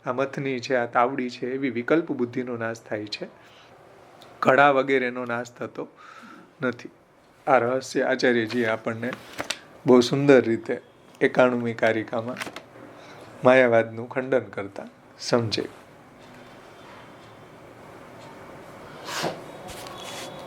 આ મથની છે, આ તાવડી છે, એવી વિકલ્પ બુદ્ધિનો નાશ થાય છે. ઘડા વગેરેનો નાશ થતો નથી. આ રહસ્ય આચાર્યજી આપણને બહુ સુંદર રીતે 91મી કારિકામાં માયાવાદનું ખંડન કરતા સમજાય.